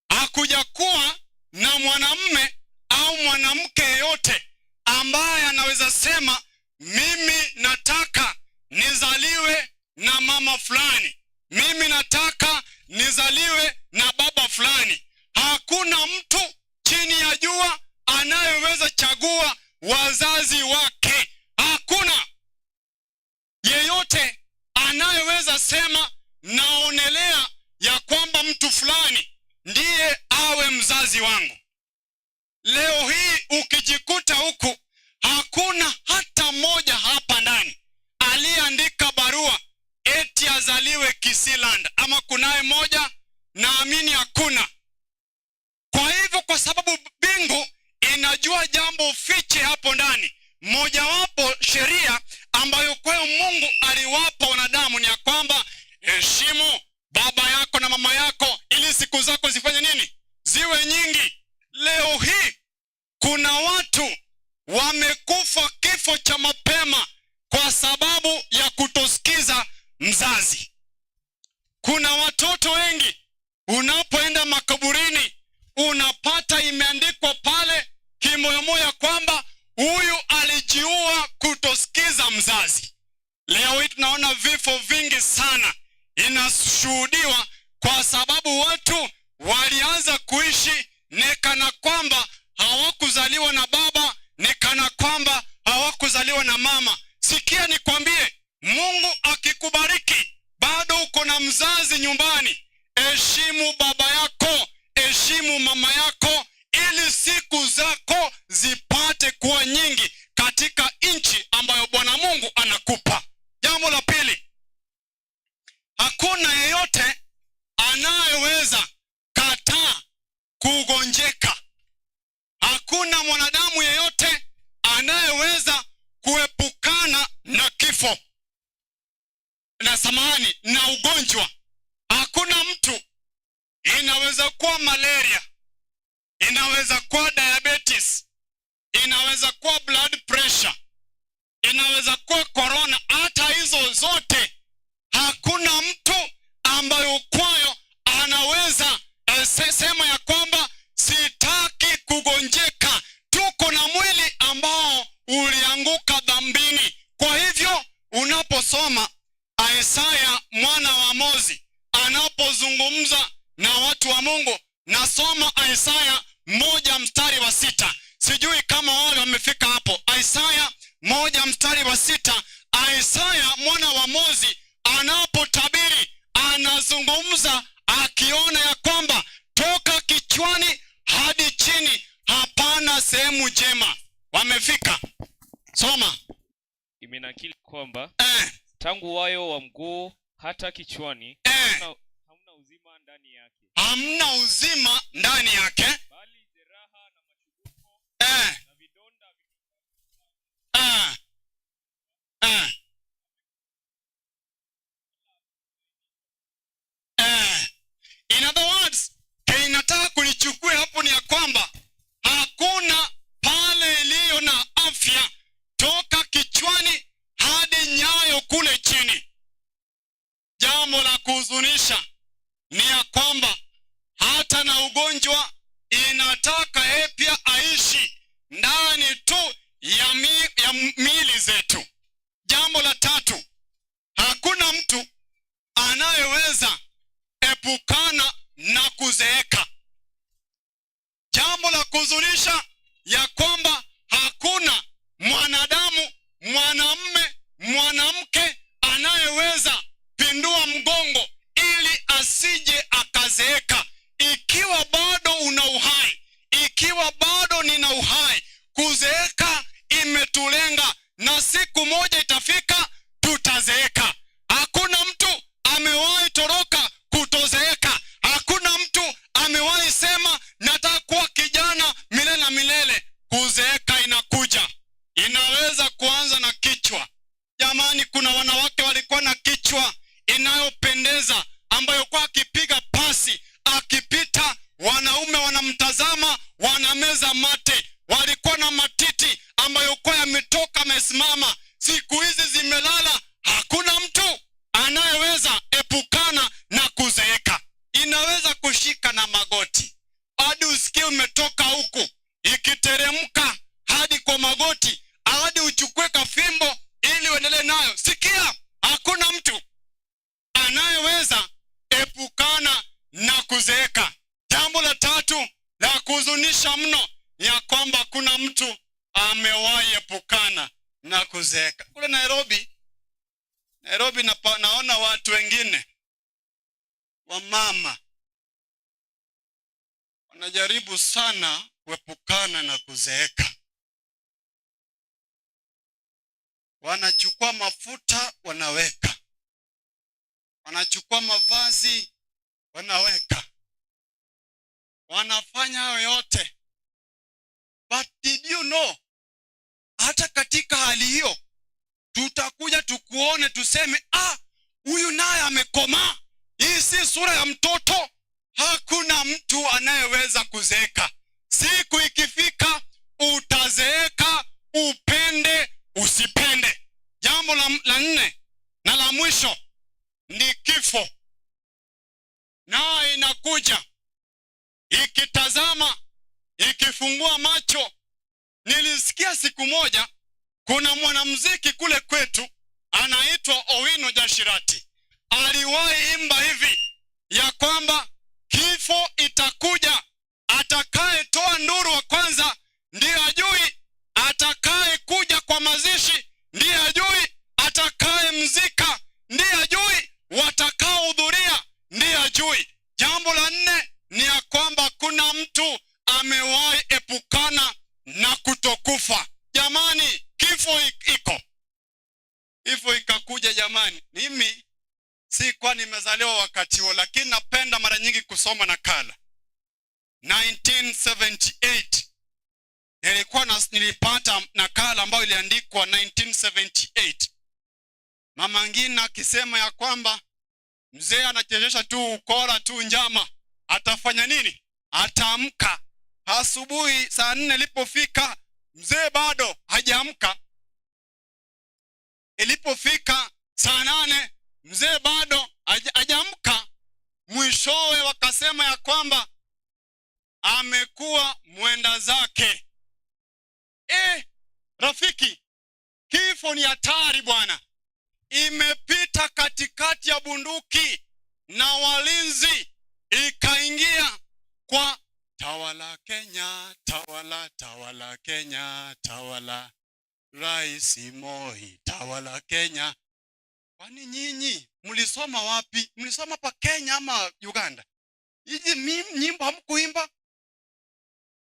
hakuja kuwa na mwanamume au mwanamke yeyote ambaye anaweza sema mimi nataka nizaliwe na mama fulani, mimi nataka nizaliwe na baba fulani. Hakuna mtu chini ya jua anayeweza chagua wazazi wake. unasema naonelea ya kwamba mtu fulani ndiye awe mzazi wangu. Leo hii ukijikuta huku, hakuna hata mmoja hapa ndani aliyeandika barua eti azaliwe Kisiland, ama kunaye moja? Naamini hakuna. Kwa hivyo, kwa sababu mbingu inajua jambo fiche hapo ndani, mojawapo sheria ambayo kwayo Mungu aliwapa wanadamu ni ya kwamba heshimu baba yako na mama yako ili siku zako zifanye nini? Ziwe nyingi. Leo hii kuna watu wamekufa kifo cha mapema kwa sababu ya kutosikiza mzazi. Kuna watoto wengi unapoenda makaburini unapata imeandikwa pale kimoyomoyo kwamba huyu alijiua kutosikiza mzazi. Leo hii tunaona vifo vingi sana inashuhudiwa kwa sababu watu walianza kuishi ni kana kwamba hawakuzaliwa na baba, ni kana kwamba hawakuzaliwa na mama. Sikia nikwambie, Mungu akikubariki bado uko na mzazi nyumbani, heshimu baba yako, heshimu mama yako ili siku zako zipate kuwa nyingi katika nchi ambayo Bwana Mungu anakupa. Jambo la pili, hakuna yeyote anayeweza kataa kugonjeka. Hakuna mwanadamu yeyote anayeweza kuepukana na kifo na ugonjwa. Hakuna mtu. Inaweza kuwa malaria, inaweza kuwa diabetes, inaweza kuwa blood pressure, inaweza kuwa corona. Hata hizo zote hakuna mtu ambayo kwayo anaweza sema ya kwamba sitaki kugonjeka. Tuko na mwili ambao ulianguka dhambini. Kwa hivyo unaposoma Isaya mwana wa Amozi anapozungumza na watu wa Mungu, nasoma Isaya 1:6. Sijui kama wale wamefika hapo. Isaya 1:6. Isaya mwana wa Amozi anapotabiri anazungumza akiona ya kwamba toka kichwani hadi chini hapana sehemu njema. Wamefika? Soma. Imenakili kwamba tangu wayo wa mguu hata kichwani hamna uzima ndani yake. Hamna uzima ndani yake. Bali jeraha na machubuko na vidonda In other words, kinataka kulichukua hapo ni ya kwamba hakuna pale iliyo na afya toka kichwani hadi nyayo kule chini. Jambo la kuhuzunisha ni ya kwamba hata na ugonjwa inataka yeye pia aishi ndani tu ya miili zetu. Jambo la tatu, hakuna mtu anayeweza epukana na kuzeeka. Jambo la kuhuzunisha ya kwamba hakuna mwanadamu, mwanamume, mwanamke anayeweza pindua mgongo ili asije akazeeka. Ikiwa bado una uhai, ikiwa bado nina uhai, kuzeeka imetulenga na siku moja itafika tutazeeka. Hakuna mtu amewahi toroka kutozeeka. Hakuna mtu amewahi sema nataka kuwa kijana milele na milele. Kuzeeka inakuja. Inaweza kuanza na kichwa. Jamani, kuna wanawake walikuwa na kichwa inayopendeza ambayo kwa akipiga pasi akipita wanaume wanamtazama, wanameza mate. Walikuwa na matiti ambayo kwa yametoka amesimama. Siku hizi zimelala. Hakuna mtu anayeweza epukana na kuzeeka. Inaweza kushika na magoti hadi usikie umetoka huku, ikiteremka hadi kwa magoti, hadi uchukue kafimbo ili uendelee nayo. Sikia, hakuna mtu anayeweza epukana na kuzeeka. Jambo la tatu la kuhuzunisha mno ya kwamba kuna mtu amewahi epukana na kuzeeka. Kule Nairobi Nairobi naona watu wengine wamama wanajaribu sana kuepukana na kuzeeka. Wanachukua mafuta wanaweka, wanachukua mavazi wanaweka, wanafanya hayo yote. But did you know, hata katika hali hiyo tutakuja tukuone tuseme, huyu naye amekomaa. Hii si sura ya mtoto. Hakuna mtu anayeweza kuzeeka. Siku ikifika utazeeka, upende usipende. Jambo la 4 na la mwisho ni kifo. Na inakuja ikitazama, ikifungua macho. Nilisikia siku moja kuna mwanamuziki kule kwetu anaitwa Owino Jashirati. Aliwahi imba hivi ya kwamba kifo itakuja, atakaye toa nduru wa kwanza ndiye ajui, atakaye kuja kwa mazishi ndiye ajui, atakaye mzika ndiye ajui, watakaohudhuria ndiye ajui. Jambo la 4 ni ya kwamba kuna mtu amewahi epukana na kutokufa. Jamani, kifo iko. Kifo ikakuja jamani. Mimi si kwa nimezaliwa wakati huo, lakini napenda mara nyingi kusoma nakala. 1978 nilipata nakala ambayo iliandikwa 1978. Mama Ngina akisema ya kwamba mzee anachezesha tu ukora tu njama, atafanya nini? Ataamka. Asubuhi saa 4 ilipofika, mzee bado hajaamka. Ilipofika saa 8, mzee bado hajaamka. Mwishowe wakasema ya kwamba amekuwa mwenda zake. Rafiki, kifo ni hatari bwana. Imepita katikati ya bunduki na walinzi, ikaingia kwa tawala Kenya, tawala, tawala Kenya, tawala Rais Moi, tawala Kenya. Kwani nyinyi mlisoma wapi? Mlisoma pa Kenya ama Uganda? Hizi nyimbo hamkuimba?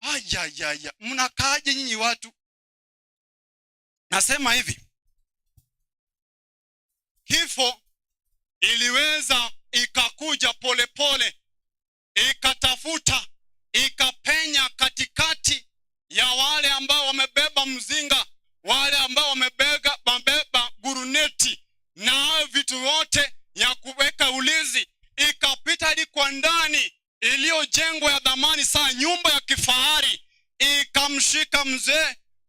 Ayayaya, mnakaaje nyinyi watu? Nasema hivi, kifo iliweza ikakuja polepole, ikatafuta, ikapenya katikati ya wale ambao wamebeba mzinga, wale ambao wamebeba guruneti na vitu wote ya kuweka ulinzi. Ikapita hadi kwa ndani iliyojengwa ya dhamani, saa nyumba ya kifahari, ikamshika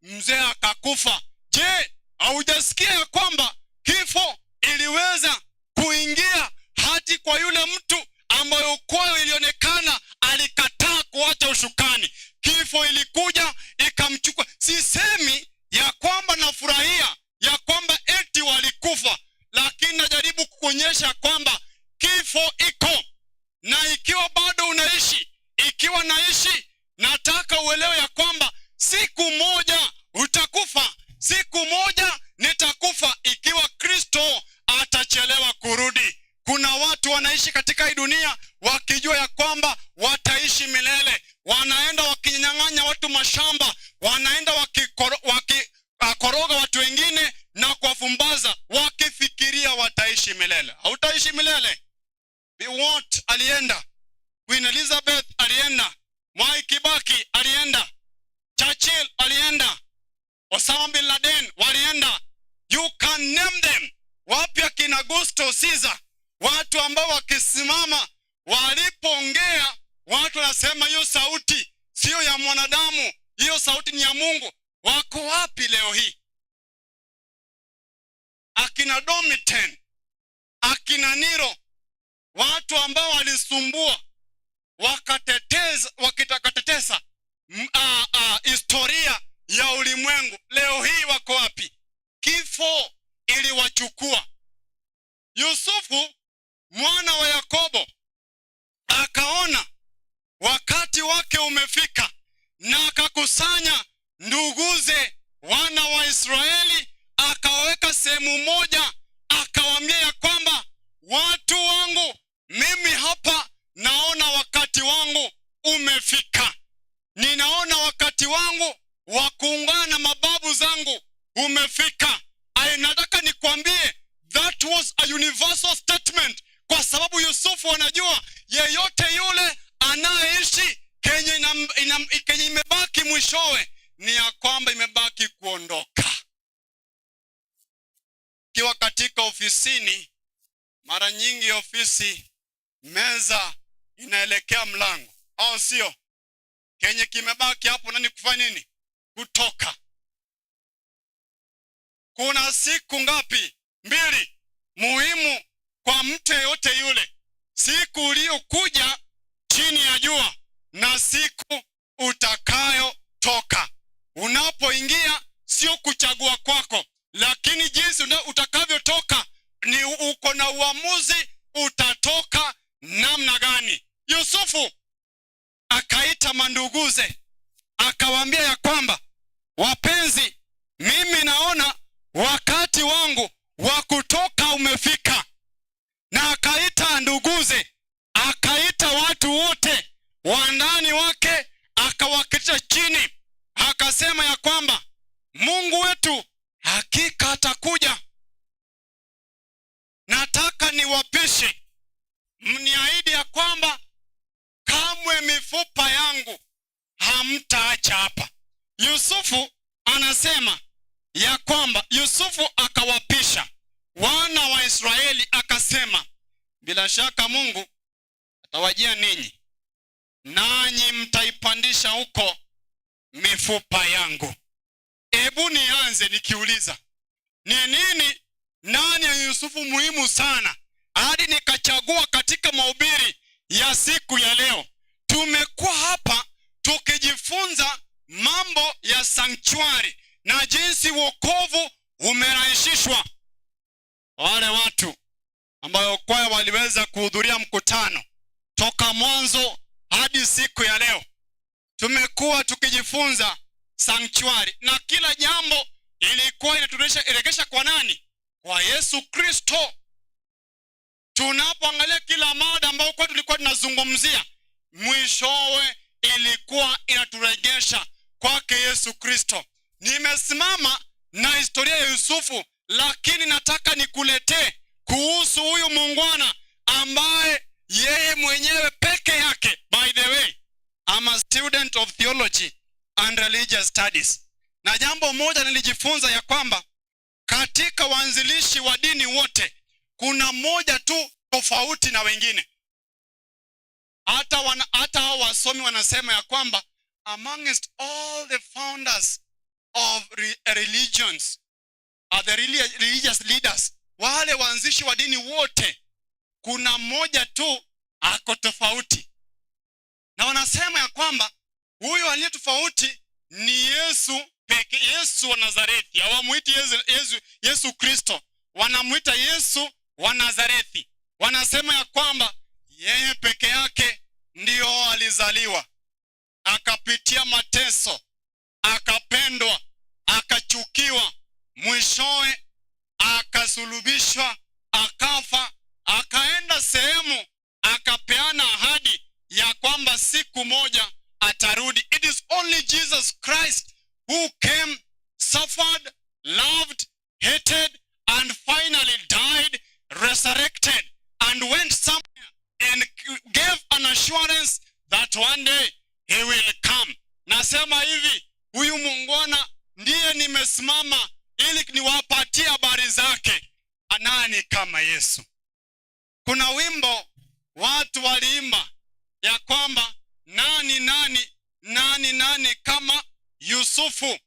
mzee akakufa. Je, haujasikia ya kwamba kifo iliweza kuingia hadi kwa yule mtu ambaye kwao ilionekana alikataa kuacha ushukani? Kifo ilikuja ikamchukua. Sisemi ya kwamba nafurahia ya kwamba eti walikufa, lakini najaribu kukuonyesha kwamba kifo iko. Na ikiwa bado unaishi, ikiwa naishi, nataka uelewe ya kwamba siku moja utakufa. Siku moja nitakufa ikiwa Kristo atachelewa kurudi. Kuna watu wanaishi katika hii dunia wakijua ya kwamba wataishi milele. Wanaenda wakinyang'anya watu mashamba, wanaenda wakikoroga watu wengine na kuwafumbaza, wakifikiria wataishi milele. Hautaishi milele. Biwott alienda, Queen Elizabeth alienda, Mwai Kibaki alienda, Churchill alienda, Osama bin Laden walienda. You can name them. Wapya kina Augusto Caesar, watu ambao wakisimama walipoongea watu wanasema hiyo sauti sio ya mwanadamu, hiyo sauti ni ya Mungu. Wako wapi leo hii? Akina Domitian, akina Nero, watu ambao walisumbua wakatetesa historia ya ulimwengu, leo hii wako wapi? Kifo iliwachukua. Yusufu mwana wa Yakobo akaona wakati wake umefika, na akakusanya nduguze wana wa Israeli, akawaweka sehemu moja, akawambia mimi hapa naona wakati wangu umefika. Ninaona wakati wangu wa kuungana na mababu zangu umefika. Nataka nikwambie, that was a universal statement, kwa sababu Yusufu anajua yeyote yule anayeishi kenye imebaki mwishowe ni ya kwamba imebaki kuondoka. Kiwa katika ofisini, mara nyingi ofisi meza inaelekea mlango, au sio? Kenye kimebaki hapo nani kufanya nini? Kutoka. Kuna siku ngapi? 2 muhimu kwa mtu yeyote yule: siku uliokuja chini ya jua na siku utakayotoka. Unapoingia sio kuchagua kwako, lakini jinsi utakavyotoka ni uko na uamuzi. Utatoka namna gani? Yusufu akaita manduguze, akawaambia ya kwamba, wapenzi, mimi naona wakati wangu wa kutoka umefika. Na akaita nduguze, akaita watu wote wa ndani wake, akawaketisha chini, akasema ya kwamba Mungu wetu hakika atakuja. Nataka niwapishe, mniahidi ya kwamba kamwe mifupa yangu hamtaacha hapa. Yusufu anasema ya kwamba Yusufu akawapisha wana wa Israeli, akasema, bila shaka Mungu atawajia ninyi, nanyi mtaipandisha huko mifupa yangu. Hebu nianze nikiuliza, ni nini ndani ya Yusufu muhimu sana hadi nikachagua katika mahubiri ya siku ya leo? Tumekuwa hapa tukijifunza mambo ya sanctuary na jinsi wokovu umerahisishwa. Wale watu ambao kwao waliweza kuhudhuria mkutano toka mwanzo hadi siku ya leo, tumekuwa tukijifunza sanctuary, na kila jambo ilikuwa inaturejesha kwa nani? Kwa Yesu Kristo. Tunapoangalia kila mada ambayo kwa tulikuwa tunazungumzia, mwishowe ilikuwa inaturejesha kwake Yesu Kristo. Nimesimama na historia ya Yusufu, lakini nataka nikuletee kuhusu huyu muungwana ambaye yeye mwenyewe peke yake. By the way, I'm a student of theology and religious studies. Na jambo moja nilijifunza ya kwamba katika waanzilishi wa dini wote kuna moja tu tofauti na wengine. Hata hao wasomi wanasema ya kwamba amongst all the founders of religions, the religious leaders, wale waanzishi wa dini wote, kuna mmoja tu ako tofauti. Na wanasema ya kwamba huyo aliye tofauti ni Yesu peke, Yesu wa Nazareti. Hawamuiti Yesu Kristo, wanamuita Yesu wa Nazareti. Wanasema ya kwamba yeye peke yake ndio alizaliwa, akapitia mateso, akapendwa, akachukiwa, mwishowe akasulubishwa, akafa, akaenda sehemu, akapeana ahadi ya kwamba siku moja atarudi. It is only Jesus Christ who came, suffered, loved, hated, and finally died, resurrected, and went somewhere and gave an assurance that one day he will come. Nasema hivi, huyu muungwana ndiye nimesimama ili niwapatie habari zake. Nani kama Yesu? Kuna wimbo watu waliimba ya kwamba nani kama Yusufu.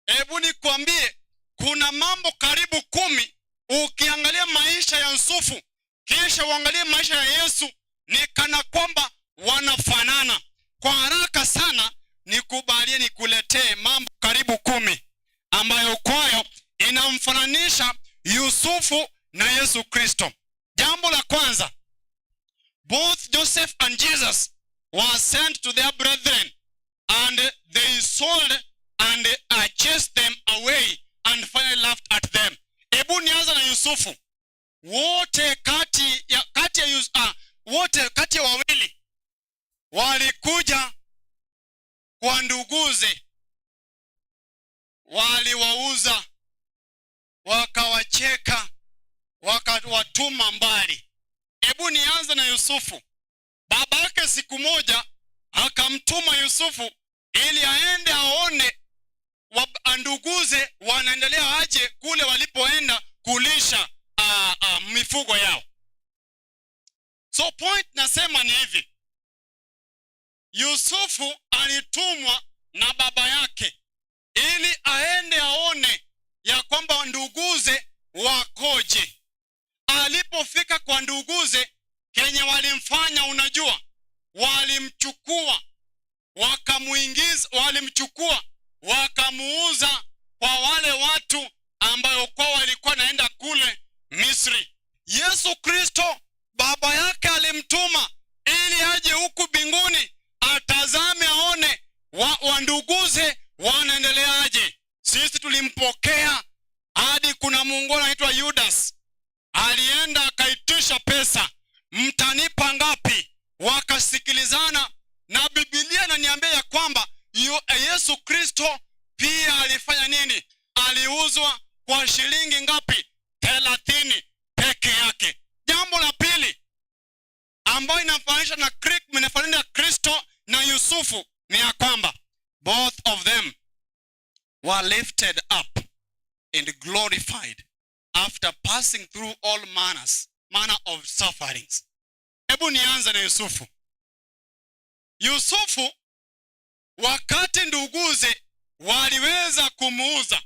Hebu nikwambie, kuna mambo karibu 10 ukiangalia maisha ya Yusufu kisha uangalie maisha ya Yesu, ni kana kwamba wanafanana. Kwa haraka sana nikubalie nikuletee mambo karibu 10 ambayo kwayo inamfananisha Yusufu na Yesu Kristo. Jambo la kwanza, both Joseph and Jesus were sent to their brethren and they sold and chased them away and finally laughed at them. Hebu nianza na Yusufu. Wote wote kati ya wawili walikuja kwa nduguze, waliwauza, wakawacheka, wakawatuma mbali. Hebu nianze na Yusufu. Baba yake siku moja akamtuma Yusufu ili aende aone nduguze wanaendelea aje kule walipoenda kulisha mifugo yao. So point nasema ni hivi, Yusufu alitumwa na baba yake ili aende aone ya kwamba nduguze wakoje. Alipofika kwa nduguze, kenye walimfanya unajua, walimchukua wakamuuza kwa wale watu ambao kwa walikuwa naenda kule Misri. Yesu Kristo baba yake alimtuma ili aje huku binguni atazame aone wanduguze wanaendeleaje. Sisi tulimpokea hadi kuna muungano anaitwa Judas, alienda akaitisha pesa, mtanipa ngapi? Wakasikilizana, na Biblia inaniambia ya kwamba Yesu Kristo pia alifanya nini? Aliuzwa kwa shilingi ngapi? 30 peke yake. Jambo la pili ambayo inafanisha na Kristo na Yusufu ni ya kwamba both of them were lifted up and glorified after passing through all manner of sufferings. Hebu nianze na Yusufu. Yusufu wakati nduguze waliweza kumuuza,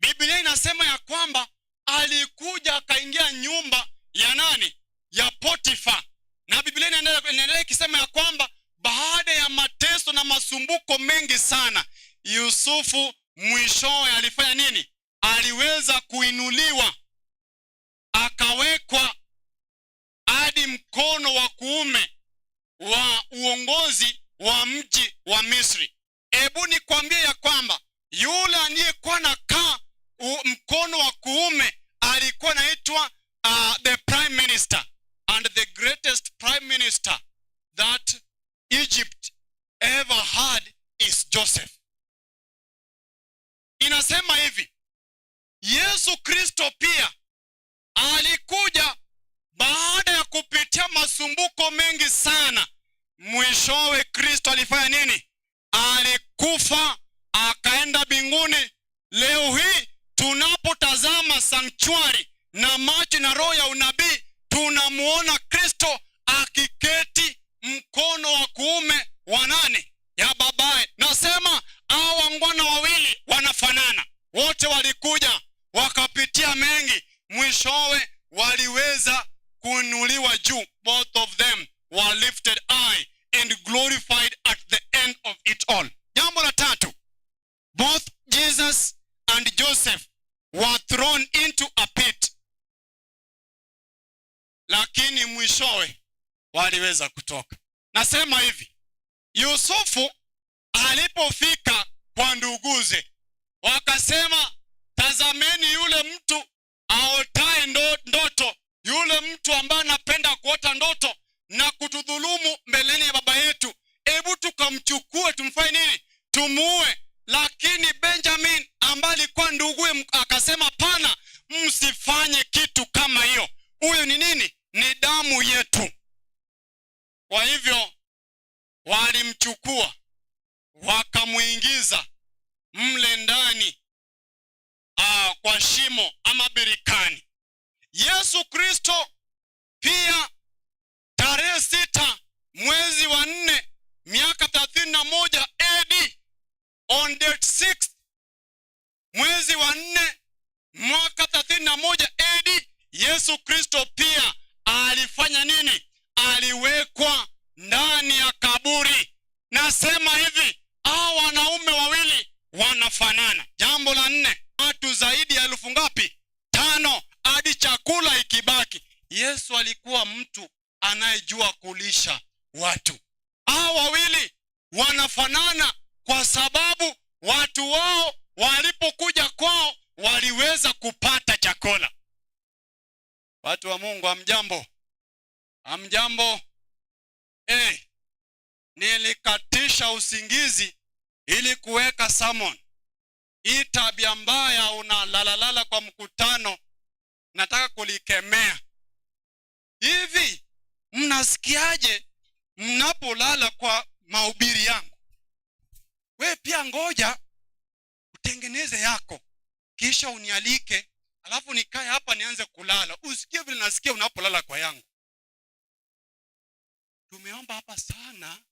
Biblia inasema ya kwamba alikuja akaingia nyumba ya nani? Ya Potifa. Na Biblia inaendelea ikisema ya kwamba baada ya mateso na masumbuko mengi sana, Yusufu mwishowe alifanya nini? Aliweza kuinuliwa, akawekwa hadi mkono wa kuume wa uongozi wa mji wa Misri. Hebu nikwambie ya kwamba yule aliyekuwa nakaa mkono wa kuume alikuwa naitwa the prime minister, and the greatest prime minister that Egypt ever had is Joseph. Inasema hivi, Yesu Kristo pia alikuja baada ya kupitia masumbuko mengi sana. Mwishowe Kristo alifanya nini? Alikufa, akaenda mbinguni. Leo hii tunapotazama sanctuary na macho na roho ya unabii, tunamuona Kristo akiketi mkono wa kuume wa nani? Ya babaye. Nasema hao wangwana wawili wanafanana. Wote walikuja wakapitia mengi, mwishowe waliweza kuinuliwa juu. Both of them were lifted high and glorified at the end of it all. Jambo la tatu, both Jesus and Joseph were thrown into a pit, lakini mwishowe waliweza kutoka. Nasema hivi, Yusufu alipofika kwa nduguze, wakasema, tazameni yule mtu aotae ndoto, yule mtu ambaye anapenda kuota ndoto na kutudhulumu mbeleni ya baba yetu. Hebu tukamchukue tumfanye nini? Tumuue. Lakini Benjamin ambaye alikuwa nduguye akasema, pana, msifanye kitu kama hiyo. Huyo ni nini? Ni damu yetu. Kwa hivyo walimchukua wakamuingiza mle ndani kwa shimo ama birikani. Yesu Kristo pia tarehe 6 mwezi wa 4 miaka 31 AD, on date 6 mwezi wa 4 mwaka 31 AD, Yesu Kristo pia alifanya nini? Aliwekwa ndani ya kaburi. Nasema hivi, hao wanaume wawili wanafanana. Jambo la 4, watu zaidi ya 1000 ngapi? 5, hadi chakula ikibaki. Yesu alikuwa mtu anayejua kulisha watu. Hao wawili wanafanana kwa sababu watu wao walipokuja kwao waliweza kupata chakula. Watu wa Mungu, hamjambo? Hamjambo? Nilikatisha usingizi ili kuweka sermon. Hii tabia mbaya unalalalala kwa mkutano, nataka kulikemea. Hivi mnasikiaje mnapolala kwa mahubiri yangu? We pia ngoja utengeneze yako, kisha unialike, alafu nikae hapa nianze kulala. Usikie vile nasikia unapolala kwa yangu. Tumeomba hapa sana,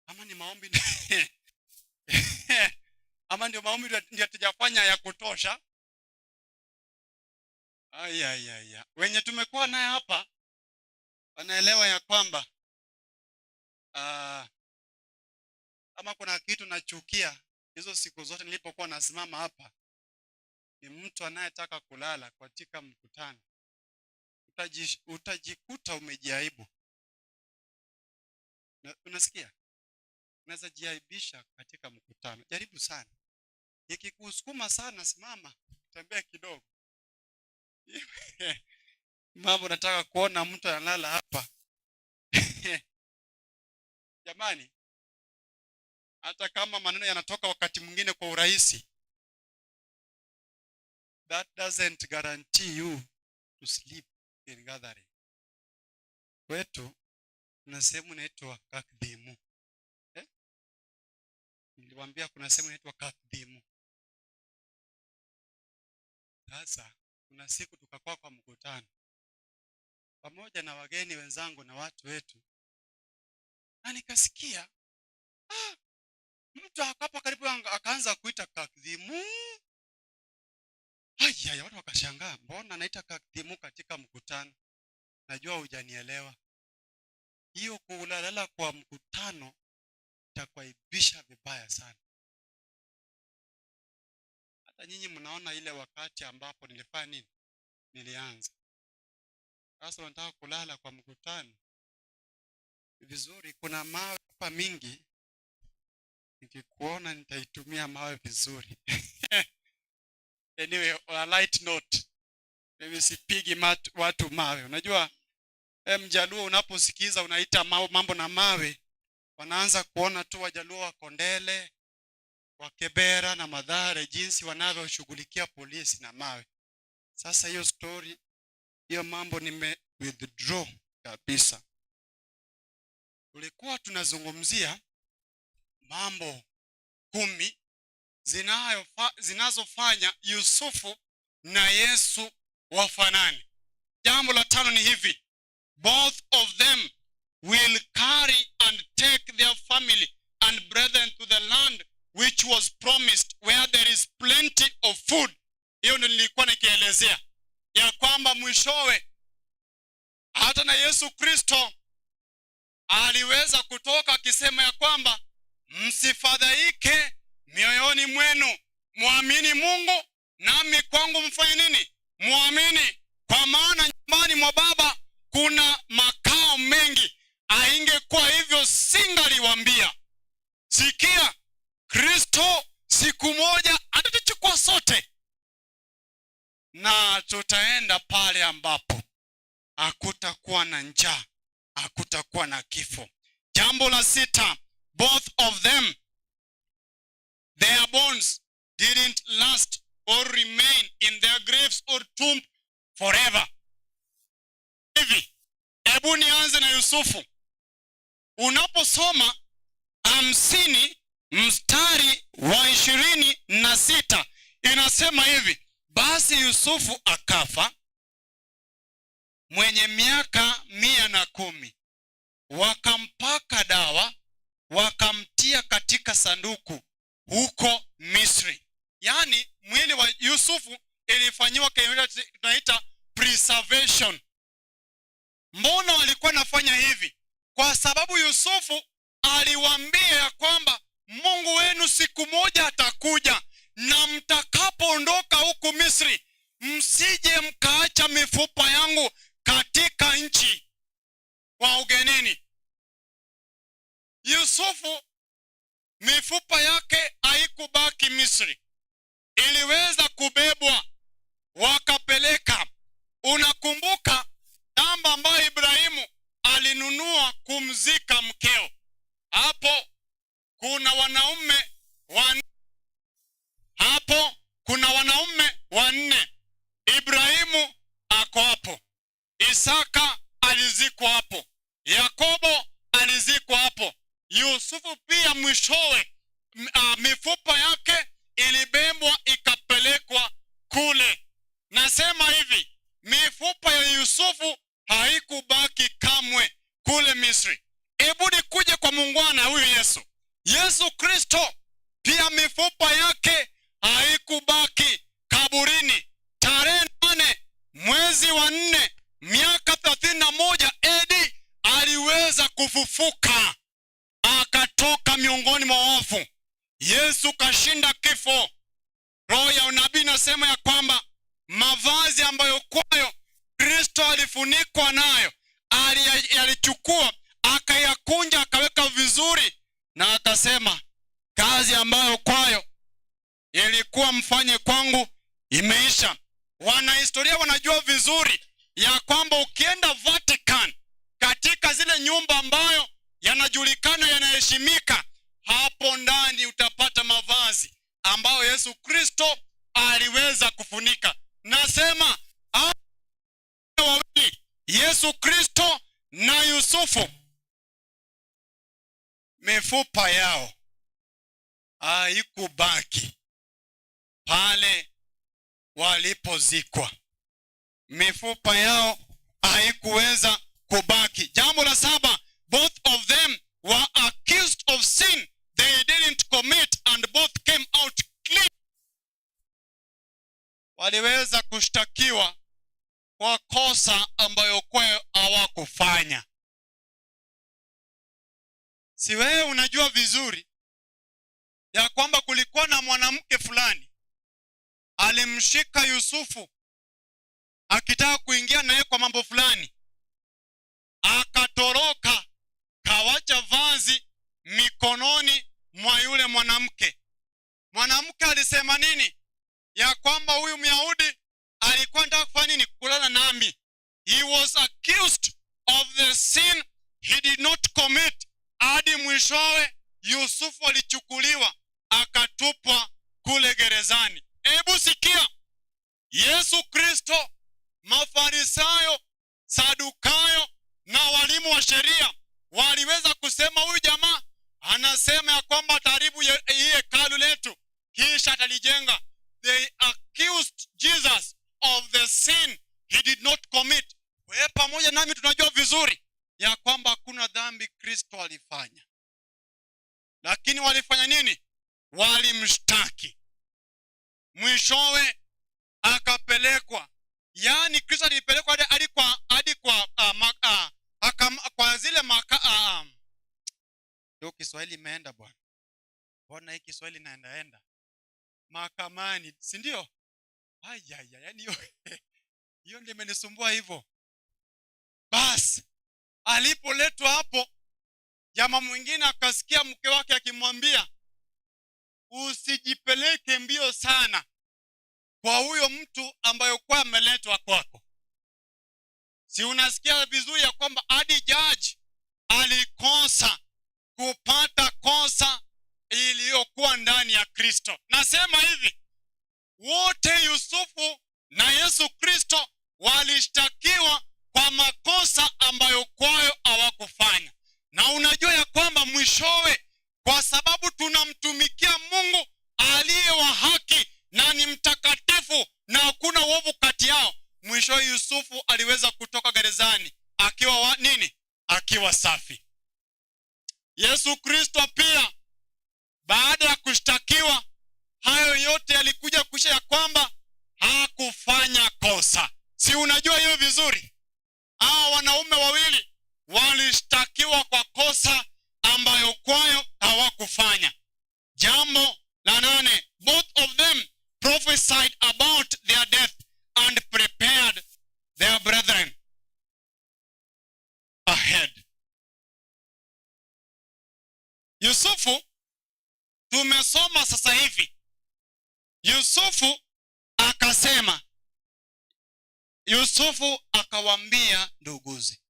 ama ni maombi ama ndio maombi ndio tujafanya ya kutosha? Aya. Wenye tumekuwa naye hapa wanaelewa ya kwamba ama kuna kitu nachukia hizo siku zote nilipokuwa nasimama hapa, ni mtu anayetaka kulala katika mkutano. Utajikuta umejiaibu. Unasikia? Unaweza jiaibisha katika mkutano. Jaribu sana. Ikikusukuma sana, simama, tembea kidogo. Mambo nataka kuona mtu analala hapa. Jamani, hata kama maneno yanatoka wakati mwingine kwa urahisi, that doesn't guarantee you to sleep in gathering. Kwetu kuna sehemu inaitwa kakdimu. Niliwaambia kuna sehemu inaitwa kakdimu. Sasa kuna siku tukakuwa kwa mkutano pamoja na wageni wenzangu na watu wetu, na nikasikia mtu hapa karibu akaanza kuita kakdimu. Haya, watu wakashangaa, mbona anaita kakdimu katika mkutano? Najua hujanielewa. Hiyo kulalala kwa mkutano itakuaibisha vibaya sana. Hata nyinyi mnaona ile wakati ambapo nilifanya nini? Nilianza. Sasa nataka kulala kwa mkutano vizuri. Kuna mawe hapa mingi, nikikuona nitaitumia mawe vizuri. Anyway, a light note. Mimi sipigi watu mawe. Unajua Mjaluo unaposikiza unaita mambo na mawe, wanaanza kuona tu Wajaluo wa Kondele, wa Kibera na Mathare jinsi wanavyoshughulikia polisi na mawe. Sasa hiyo story, hiyo mambo nime withdraw kabisa. Tulikuwa tunazungumzia mambo 10 zinazofanya Yusufu na Yesu wafanane. Jambo la 5 ni hivi: both of them will carry and take their family and brethren to the land which was promised, where there is plenty of food. Hiyo ndio nilikuwa nikielezea ya kwamba mwishowe hata na Yesu Kristo aliweza kutoka akisema ya kwamba msifadhaike mioyoni mwenu, muamini Mungu nami kwangu mfanye nini? Muamini, kwa maana nyumbani mwa Baba kuna makao mengi. Aingekuwa hivyo singaliwaambia. Sikia, Kristo siku moja atatuchukua sote na tutaenda pale ambapo hakutakuwa na njaa, hakutakuwa na kifo. Jambo la 6, both of them, their bones didn't last or remain in their graves or tomb forever. Hivi, hebu nianze na Yusufu. Unaposoma 50 mstari wa 26 inasema hivi: basi Yusufu akafa mwenye miaka 110, wakampaka dawa, wakamtia katika sanduku huko Misri. Yaani mwili wa Yusufu ilifanyiwa tunaita preservation. Mbona walikuwa nafanya hivi? Kwa sababu Yusufu aliwaambia ya kwamba Mungu wenu siku moja atakuja, na mtakapoondoka huku Misri msije mkaacha mifupa yangu katika nchi wa ugenini. Yusufu mifupa yake haikubaki Misri, iliweza kubebwa wakapeleka. Unakumbuka shamba ambayo Ibrahimu alinunua kumzika mkeo. Hapo kuna wanaume wanne. Ibrahimu ako hapo, Isaka alizikwa hapo, Yakobo alizikwa hapo, Yusufu pia mwishowe mifupa yake ilibebwa ikapelekwa kule. Nasema hivi, mifupa ya Yusufu haikubaki kamwe kule Misri. Ebudi kuje kwa muungwana huyu Yesu. Yesu Kristo pia mifupa yake haikubaki kaburini. Tarehe 8 mwezi wa 4 miaka 31 AD aliweza kufufuka, akatoka miongoni mwa wafu. Yesu kashinda kifo. Roho ya unabii nasema ya kwamba mavazi ambayo kwayo Kristo alifunikwa nayo alichukua, akayakunja, akaweka vizuri, na akasema kazi ambayo kwayo ilikuwa mfanye kwangu imeisha. Wanahistoria wanajua vizuri ya kwamba ukienda Vatican, katika zile nyumba ambayo yanajulikana yanaheshimika, hapo ndani utapata mavazi ambayo Yesu Kristo aliweza kufunika. Nasema wawili, Yesu Kristo na Yusufu, mifupa yao haikubaki pale walipozikwa. Mifupa yao haikuweza kubaki. Jambo la 7, both of them were accused of sin they didn't commit and both came out clean. Waliweza kushtakiwa kwa kosa ambayo kwao hawakufanya. Si wewe unajua vizuri ya kwamba kulikuwa na mwanamke fulani alimshika Yusufu akitaka kuingia naye kwa mambo fulani, akatoroka, kawacha vazi mikononi mwa yule mwanamke. Mwanamke alisema nini? Ya kwamba huyu Myahudi alikuwa anataka kufanya nini? Kulala nami. He was accused of the sin he did not commit. Hadi mwishowe Yusufu alichukuliwa akatupwa kule gerezani. Hebu sikia, Yesu Kristo, Mafarisayo, Sadukayo na walimu wa sheria waliweza kusema huyu jamaa anasema ya kwamba ataharibu hii hekalu letu kisha atalijenga. They accused Jesus of the sin he did not commit. Wewe pamoja nami tunajua vizuri ya kwamba hakuna dhambi Kristo alifanya, lakini walifanya nini? Walimshtaki, mwishowe akapelekwa. Yani Kristo alipelekwa hadi kwa zile ndio Kiswahili imeenda bwana. Mbona hii Kiswahili inaenda mahakamani, si ndio? Yani hiyo ndio imenisumbua hivyo. Basi alipoletwa hapo, jamaa mwingine akasikia mke wake akimwambia, usijipeleke mbio sana kwa huyo mtu ambayo kwa ameletwa kwako. Si unasikia vizuri ya kwamba hadi judge alikosa kupata kosa iliyokuwa ndani ya Kristo. Nasema hivi, wote Yusufu na Yesu Kristo walishtakiwa kwa makosa ambayo kwayo hawakufanya. Na unajua ya kwamba mwishowe, kwa sababu tunamtumikia Mungu aliye wa haki na ni mtakatifu na hakuna uovu kati yao, mwishowe Yusufu aliweza kutoka gerezani akiwa nini? Akiwa safi. Yesu Kristo pia baada ya kushtakiwa, hayo yote yalikuja kuisha ya kwamba hakufanya kosa. Si unajua hiyo vizuri? Hao wanaume wawili walishtakiwa kwa kosa ambayo kwayo hawakufanya. Jambo la 8, both of them prophesied about their death and prepared their brethren ahead. Yusufu tumesoma sasa hivi. Yusufu akasema, Yusufu akawaambia nduguze,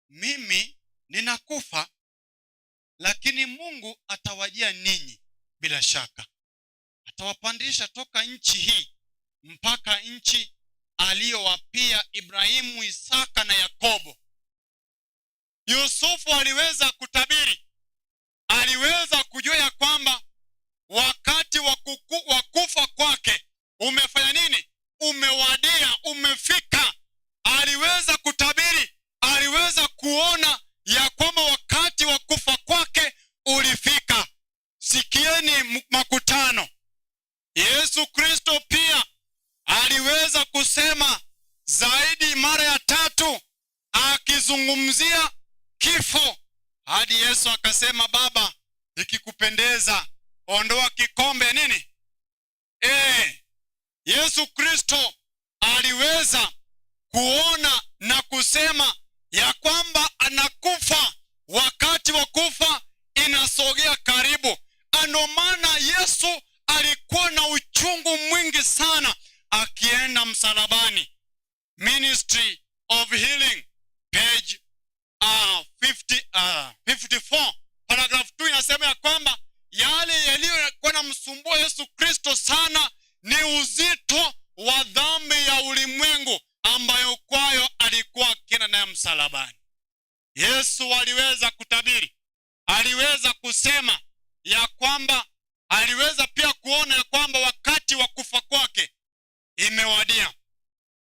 mimi ninakufa, lakini Mungu atawajia ninyi bila shaka. Atawapandisha toka nchi hii mpaka nchi aliyowapia Ibrahimu, Isaka na Yakobo. Yusufu aliweza kutabiri, aliweza kujua ya kwamba wakati wa kufa kwake umefanya nini? Umewadia, umefika. Aliweza kutabiri, aliweza kuona ya kwamba wakati wa kufa kwake ulifika. Sikieni makutano, Yesu Kristo pia aliweza kusema zaidi mara ya 3 akizungumzia kifo, hadi Yesu akasema, Baba, ikikupendeza ondoa kikombe nini? Yesu Kristo aliweza kuona na kusema ya kwamba anakufa, wakati wa kufa inasogea karibu. Ndio maana Yesu alikuwa na uchungu mwingi sana akienda msalabani. Ministry of Healing, page 54, paragraph 2 inasema ya kwamba yale yaliyokuwa yanamsumbua Yesu Kristo sana ni uzito wa dhambi ya ulimwengu ambayo kwayo alikuwa akienda naye msalabani. Yesu aliweza kutabiri, aliweza kusema ya kwamba, aliweza pia kuona ya kwamba wakati wa kufa kwake imewadia.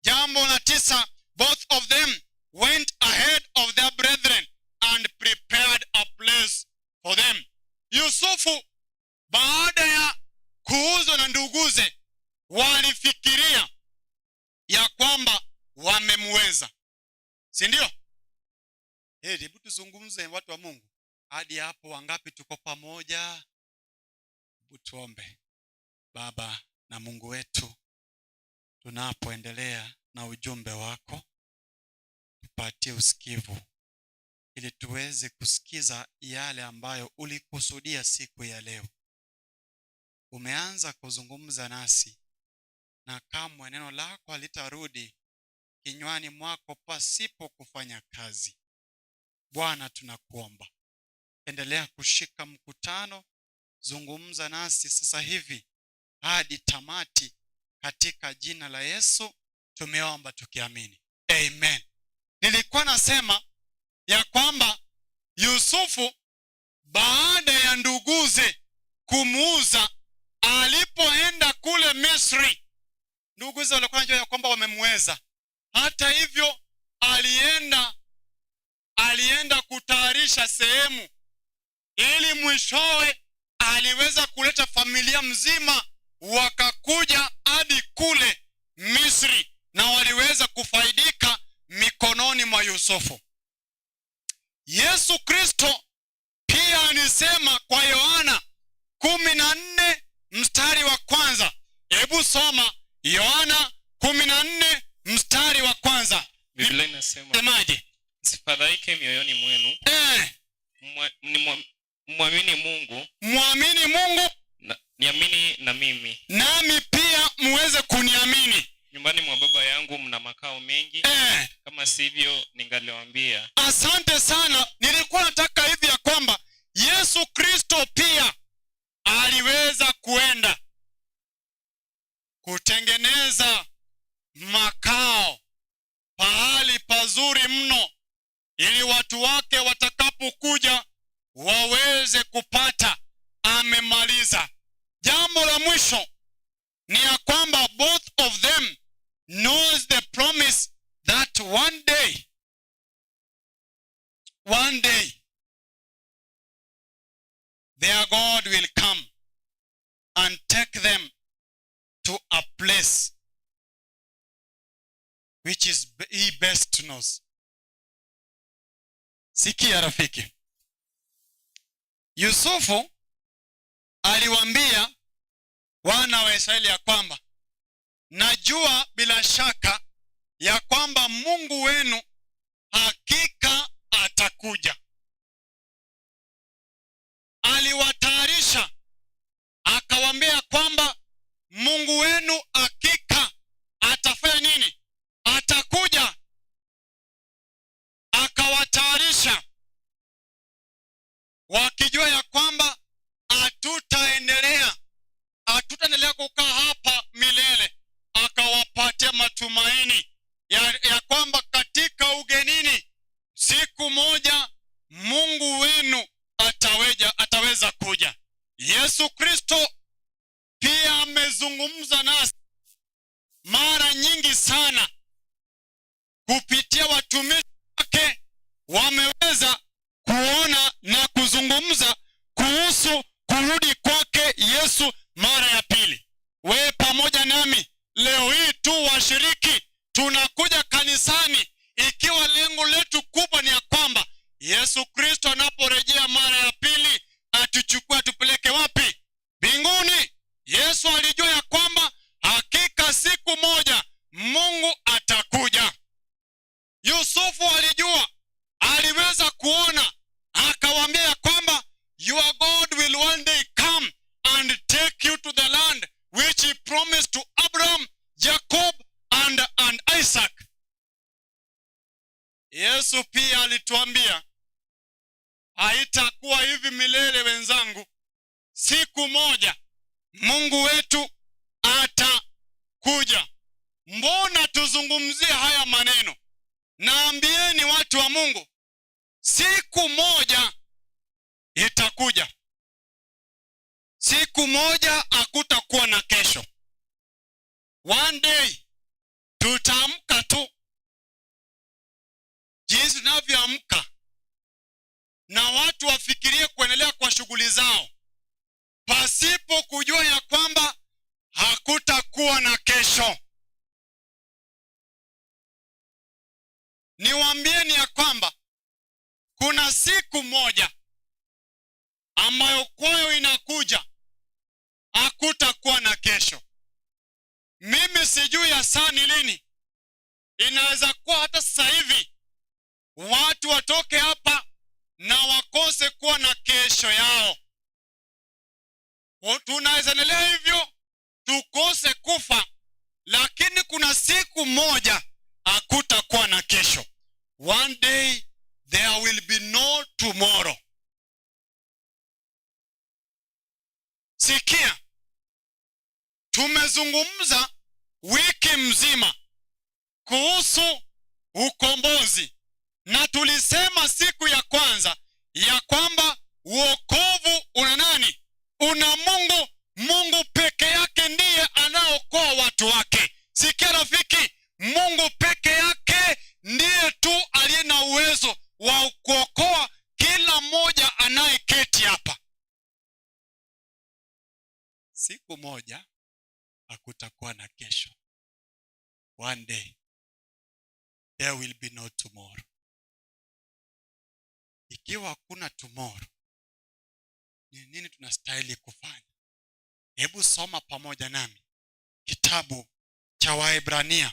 Jambo la 9, both of them went ahead of their brethren and prepared a place for them. Yusufu baada ya kuuzwa na nduguze walifikiria ya kwamba wamemweza, si ndio? Hebu tuzungumze watu wa Mungu. Hadi hapo wangapi tuko pamoja? Hebu tuombe. Baba na Mungu wetu, tunapoendelea na ujumbe wako, tupatie usikivu ili tuweze kusikiza yale ambayo ulikusudia siku ya leo. Umeanza kuzungumza nasi, na kamwe neno lako halitarudi kinywani mwako pasipo kufanya kazi. Bwana, tunakuomba endelea kushika mkutano, zungumza nasi sasa hivi hadi tamati, katika jina la Yesu tumeomba tukiamini, amen. Nilikuwa nasema ya kwamba Yusufu baada ya nduguze kumuuza, alipoenda kule Misri, nduguze walikuwa wanajua ya kwamba wamemweza. Hata hivyo alienda kutayarisha sehemu, ili mwishowe aliweza kuleta familia mzima, wakakuja hadi kule Misri na waliweza kufaidika mikononi mwa Yusufu. Yesu Kristo pia anisema kwa Yohana 14 mstari wa 1. Hebu soma Yohana 14 mstari wa 1. Biblia inasema, semaje? Msifadhaike mioyoni mwenu. Muamini Mungu. Muamini Mungu. Niamini na mimi. Nami pia muweze kuniamini. Nyumbani mwa Baba yangu mna makao mengi. Kama sivyo ningaliwaambia. Asante sana. Nilikuwa nataka hivi ya kwamba Yesu Kristo pia aliweza kuenda kutengeneza makao pahali pazuri mno, ili watu wake watakapokuja waweze kupata. Amemaliza. Jambo la mwisho ni ya kwamba both of them knows the promise that one day their God will come and take them to a place which is he best knows. Sikia rafiki, Yusufu aliwaambia wana wa Israeli ya kwamba, najua bila shaka ya kwamba Mungu wenu hakika atakuja. Aliwatayarisha, akawaambia kwamba Mungu wenu hakika atafanya nini? Atakuja. Akawatayarisha matumaini ya kwamba katika ugenini siku moja Mungu wenu ataweza kuja. Yesu Kristo pia amezungumza nasi mara nyingi sana kupitia watumishi wake, wameweza kuona na kuzungumza kuhusu kurudi kwake Yesu mara ya pili. Wewe pamoja nami leo hii tu washiriki tunakuja kanisani ikiwa lengo letu kubwa ni ya kwamba Yesu Kristo anaporejea mara ya pili atuchukue tupeleke wapi? Mbinguni. Yesu alijua ya kwamba hakika siku moja Mungu atakuja. Yusufu alijua, aliweza kuona, akawaambia ya kwamba your God will one day come and take you to the land which he promised to Abraham, Jacob and Isaac. Yesu pia alituambia haitakuwa hivi milele wenzangu. Siku moja Mungu wetu atakuja. Mbona tuzungumzie haya maneno? Naambieni watu wa Mungu, siku moja itakuja. Siku moja hakutakuwa na kesho. One day tutaamka tu jinsi tunavyoamka, na watu wafikirie kuendelea kwa shughuli zao pasipo kujua ya kwamba hakutakuwa na kesho. Niwaambieni ya kwamba kuna siku moja ambayo kwayo inakuja hakutakuwa na kesho. Mimi sijui ya saa ni lini. Inaweza kuwa hata sasa hivi watu watoke hapa na wakose kuwa na kesho yao. Tunaweza endelea hivyo tukose kufa, lakini kuna siku moja hakutakuwa na kesho. One day there will be no tomorrow. Sikia, tumezungumza wiki mzima kuhusu ukombozi, na tulisema siku ya kwanza ya kwamba wokovu una nani? Una Mungu. Mungu peke yake ndiye anaokoa watu wake. Sikia rafiki, Mungu peke yake ndiye tu aliye na uwezo wa kuokoa kila mmoja anayeketi hapa. Siku moja hakutakuwa na kesho. One day there will be no tomorrow. Ikiwa hakuna tomorrow, ni nini tunastahili kufanya? Hebu soma pamoja nami kitabu cha Waebrania.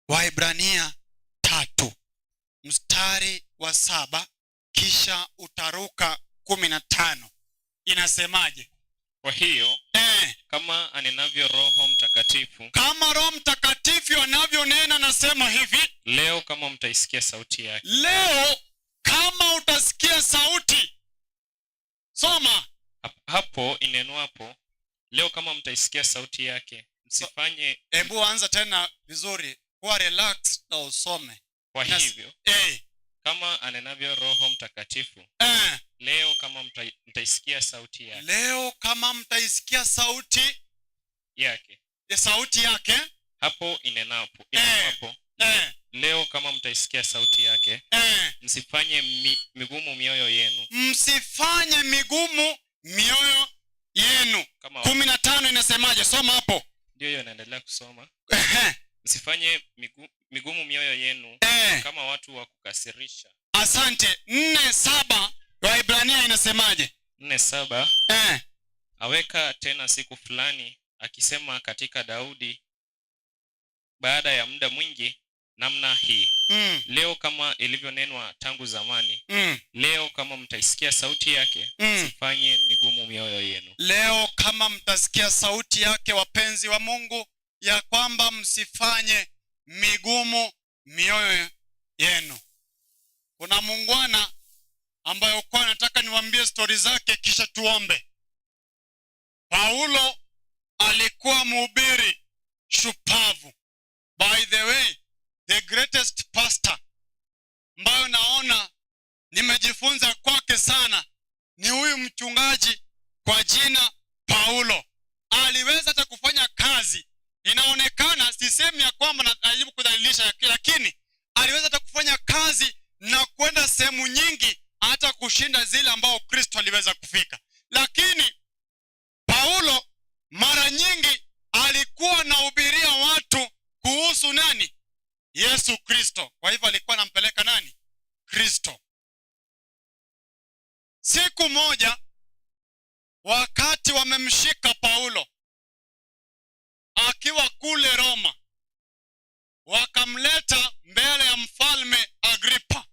Waebrania 3 mstari wa 7 kisha utaruka 15. Inasemaje? Kwa hiyo kama anenavyo Roho Mtakatifu, kama Roho Mtakatifu anavyonena, nasema hivi, leo kama mtaisikia sauti yake. Leo kama utasikia sauti. Soma hapo inenwapo, leo kama mtaisikia sauti yake msifanye. Hebu anza tena vizuri, kuwa relax na usome. Kwa hivyo kama anenavyo Roho Mtakatifu, leo kama mtaisikia sauti yake. Leo kama mtaisikia sauti yake. Sauti yake. Hapo inenapo. Leo kama mtaisikia sauti yake, msifanye migumu mioyo yenu. Msifanye migumu mioyo yenu. 15 inasemaje? Soma hapo. Ndio hiyo naendelea kusoma. Msifanye migumu mioyo yenu kama watu wa kukasirisha. Asante. 4:7 Waebrania inasemaje? 4:7 aweka tena siku fulani, akisema katika Daudi baada ya muda mwingi namna hii. Leo kama ilivyonenwa tangu zamani. Leo kama mtaisikia sauti yake, msifanye migumu mioyo yenu. Leo kama mtasikia sauti yake, wapenzi wa Mungu, ya kwamba msifanye migumu mioyo yenu. Kuna muungwana ambaye kwa nataka niwaambie stori zake kisha tuombe. Paulo alikuwa mhubiri shupavu. By the way, the greatest pastor ambayo naona nimejifunza kwake sana ni huyu mchungaji kwa jina Paulo. Aliweza hata kufanya kazi, inaonekana, sisemi ya kwamba najaribu kudhalilisha, lakini aliweza hata kufanya kazi na kwenda sehemu nyingi hata kushinda zile ambao Kristo aliweza kufika. Lakini Paulo mara nyingi alikuwa anahubiria watu kuhusu nani? Yesu Kristo. Kwa hivyo alikuwa anampeleka nani? Kristo. Siku moja wakati wamemshika Paulo akiwa kule Roma, wakamleta mbele ya mfalme Agripa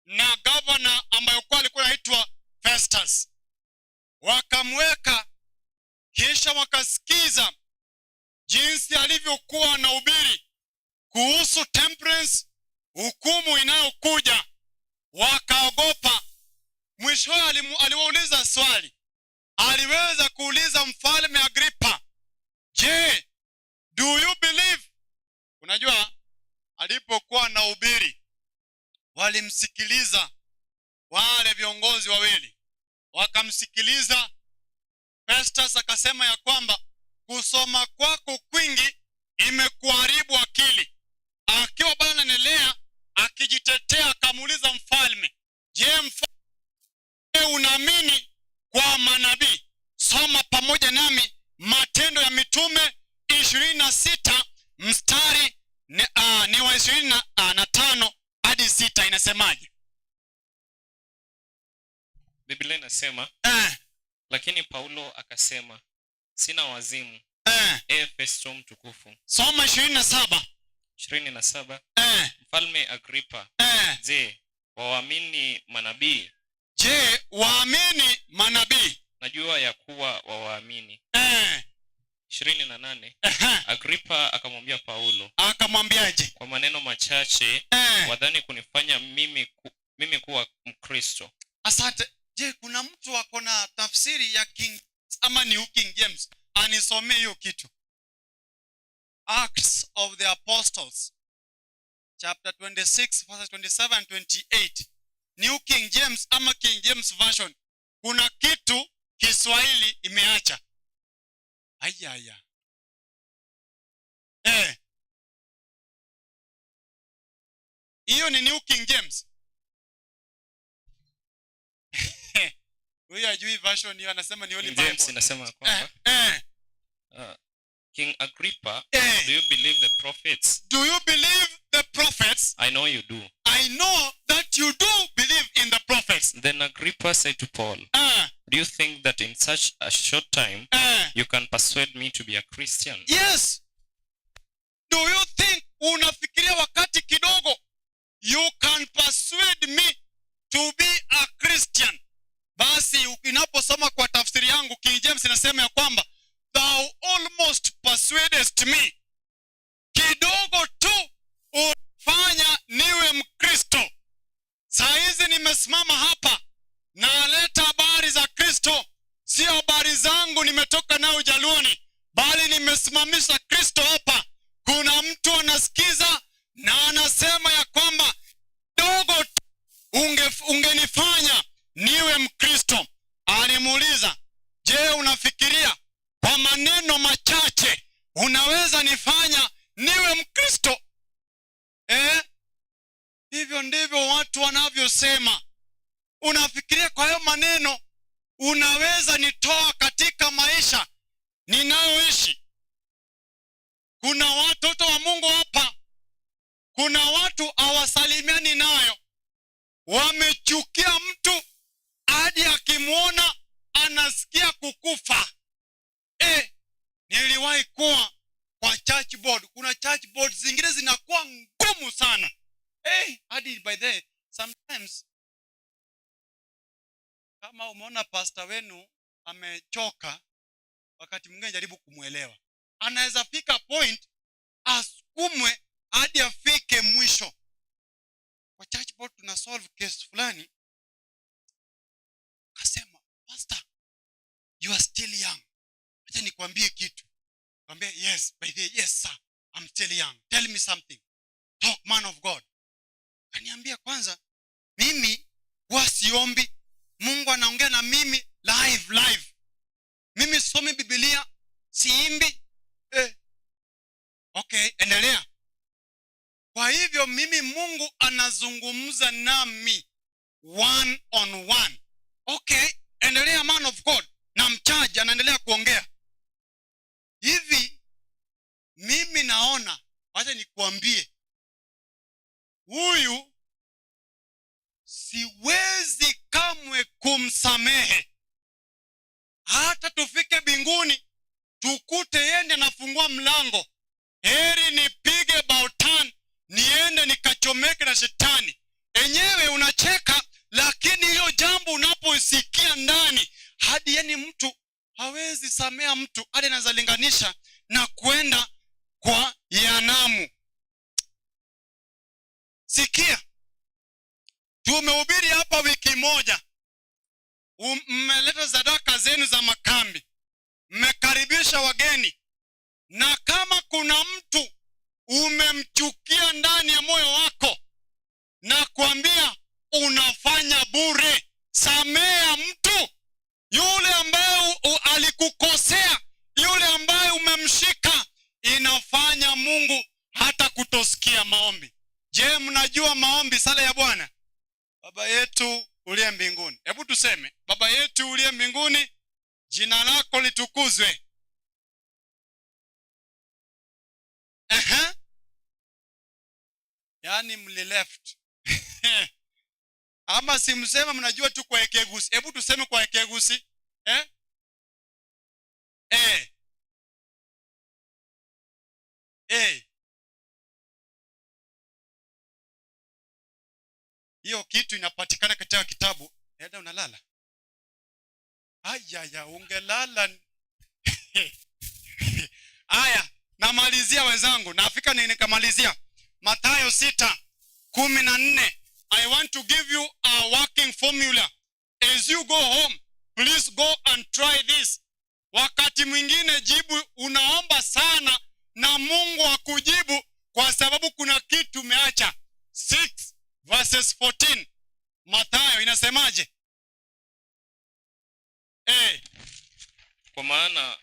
na gavana ambaye kwa alikuwa anaitwa Festus. Wakamweka, kisha wakasikiza jinsi alivyokuwa anahubiri kuhusu temperance, hukumu inayokuja. Wakaogopa. Mwishowe aliwauliza swali. Aliweza kuuliza mfalme Agripa, je, do you believe? Unajua, alipokuwa anahubiri walimsikiliza wale viongozi wawili, wakamsikiliza. Festus akasema ya kwamba kusoma kwako kwingi imekuharibu akili. Akiwa bado anaendelea akijitetea, akamuuliza mfalme, je, mfalme unaamini kwa manabii? Soma pamoja nami Matendo ya Mitume 26 mstari ni wa 25 hadi 6. Inasemaje? Biblia inasema lakini Paulo akasema, sina wazimu. Festo mtukufu. Soma 27. Mfalme Agripa, je, waamini manabii? Je, waamini manabii? Najua ya kuwa waamini. 28. Agripa akamwambia Paulo. Akamwambiaje? Kwa maneno machache wadhani kunifanya mimi kuwa Mkristo. Asante. Je, kuna mtu ako na tafsiri ya King ama New King James? Anisomee hiyo kitu. Acts of the Apostles chapter 26 verses 27 and 28. New King James ama King James version, kuna kitu Kiswahili imeacha. Ayaya. Hiyo ni New King James. Huyo ajui version hiyo, anasema ni Holy Bible. James inasema kwamba King Agrippa, do you believe the prophets? Do you believe the prophets? I know you do. I know that you do believe in the prophets. Then Agrippa said to Paul, do you think that in such a short time you can persuade me to be a Christian? Yes. Do you think, unafikiria wakati kidogo you can persuade me to be a Christian? Basi unaposoma kwa tafsiri yangu King James inasema ya kwamba thou almost persuadest me. Kidogo tu ufanya niwe Mkristo. Saa hizi nimesimama hapa naleta habari za Kristo, si habari zangu nimetoka nao Jaluoni, bali nimesimamisha Kristo hapa. Kuna mtu anasikiza na anasema ya kwamba kidogo tu ungenifanya niwe Mkristo. Alimuuliza, je, unafikiria kwa maneno machache unaweza nifanya niwe Mkristo? Hivyo ndivyo watu wanavyosema. Unafikiria kwa hayo maneno unaweza nitoa katika maisha ninayoishi? Kuna watoto wa Mungu hapa, kuna watu hawasalimiani nayo, wamechukia mtu hadi akimwona anasikia kukufa. Niliwahi kuwa kwa church board. Kuna church board zingine zinakuwa ngumu sana. Hadi by the sometimes kama umeona pastor wenu amechoka, wakati mwingine jaribu kumuelewa. Anaweza fika point asukumwe hadi afike mwisho. Kwa church board tuna solve case fulani. Akasema, pastor, you are still young. Acha nikwambie kitu. Nikwambie, yes, by the way, yes sir. I'm still young. Tell me something. Talk, man of God. Kaniambia kwanza, mimi huwa siombi. Mungu anaongea na mimi live. Mimi sisomi Biblia, siimbi. Okay, endelea. Kwa hivyo mimi Mungu anazungumza nami one on one. Okay, endelea man of God. Na mchaji anaendelea kuongea. Hivi mimi naona, wacha nikuambie, huyu siwezi kamwe kumsamehe. Hata tufike mbinguni tukute yende nafungua mlango, heri nipige bautan niende nikachomeke na shetani. Enyewe unacheka, lakini hiyo jambo unaposikia ndani, hadi yani mtu hawezi samea mtu, hadi nazalinganisha na kwenda kwa Yanamu. Sikia, tumehubiri hapa wiki moja, mmeleta sadaka zenu za makambi, mmekaribisha wageni, na kama kuna mtu umemchukia ndani ya moyo wako, na kuambia unafanya bure. Samea mtu yule ambaye alikukosea, yule ambaye umemshika. Inafanya Mungu hata kutosikia maombi. Je, mnajua maombi sala ya Bwana? Baba yetu uliye mbinguni. Hebu tuseme, Baba yetu uliye mbinguni, jina lako litukuzwe. Yaani mli left. Ama simsema mnajua tu kwa ekegusi. Hebu tuseme kwa ekegusi. Hiyo kitu inapatikana katika kitabu. Eda unalala. Aya, ungelala. Aya, namalizia wenzangu. Nafika nikamalizia. Mathayo 6:14. I want to give you a working formula. As you go home, please go and try this. Wakati mwingine jibu unaomba sana na Mungu akujibu kwa sababu kuna kitu umeacha. 6:14. Mathayo inasemaje? Kwa maana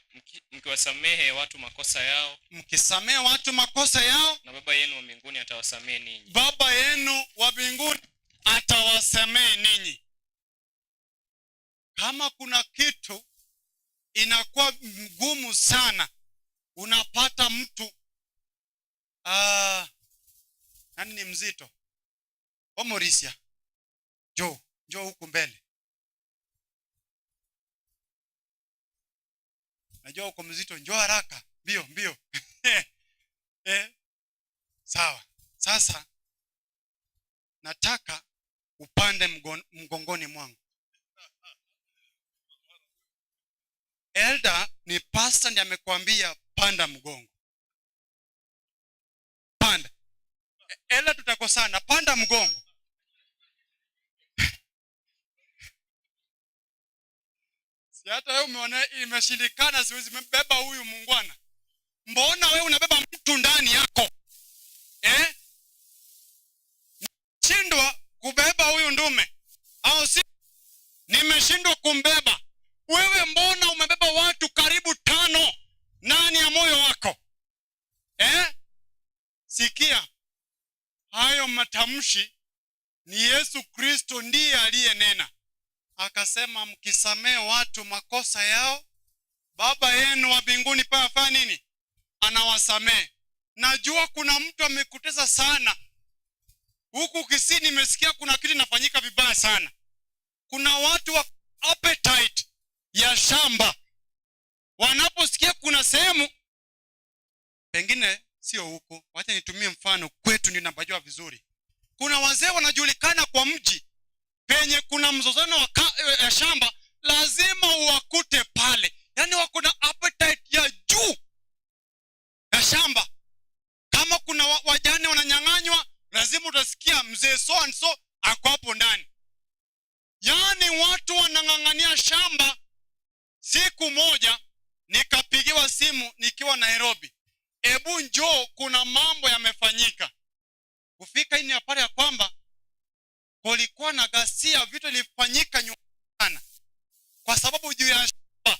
mkiwasamehe watu makosa yao, mkisamehe watu makosa yao, na Baba yenu wa mbinguni atawasamehe ninyi. Baba yenu wa mbinguni atawasamehe ninyi. Kama kuna kitu inakuwa mgumu sana, unapata mtu nani ni mzito? Omorisia. Jo huku mbele. Najua uko mzito, njoo haraka, mbio. Sawa. Sasa nataka upande mgongoni mwangu. Elder ni pastor ndiye amekwambia panda mgongo. Panda. Elder tutakosana, panda mgongo. Si hata wewe umeona imeshindikana, siwezi mbeba huyu mungwana. Mbona wewe unabeba mtu ndani yako? Shindwa kubeba huyu ndume. Au si nimeshindwa kumbeba. Wewe mbona umebeba watu karibu 5 ndani ya moyo wako? Sikia. Hayo matamshi ni Yesu Kristo ndiye aliyenena. Akasema mkisamehe watu makosa yao, Baba yenu wa mbinguni pia afanya nini? Anawasamehe. Najua kuna mtu amekutesa sana. Huku Kisii nimesikia kuna kitu inafanyika vibaya sana. Kuna watu wa appetite ya shamba. Wanaposikia kuna sehemu, pengine sio huko, wacha nitumie mfano kwetu ndio napajua vizuri. Kuna wazee wanajulikana kwa mji, penye kuna mzozano wa shamba, lazima uwakute pale. Yaani wako na appetite ya juu ya shamba. Kama kuna wajane wananyang'anywa, lazima utasikia mzee so and so ako hapo ndani. Yaani watu wanang'ang'ania shamba. Siku moja nikapigiwa simu nikiwa Nairobi. Ebu njoo, kuna mambo yamefanyika. Kufika hii ni apare ya kwamba kulikuwa na ghasia, vitu vilifanyika nyuma sana. Kwa sababu juu ya shamba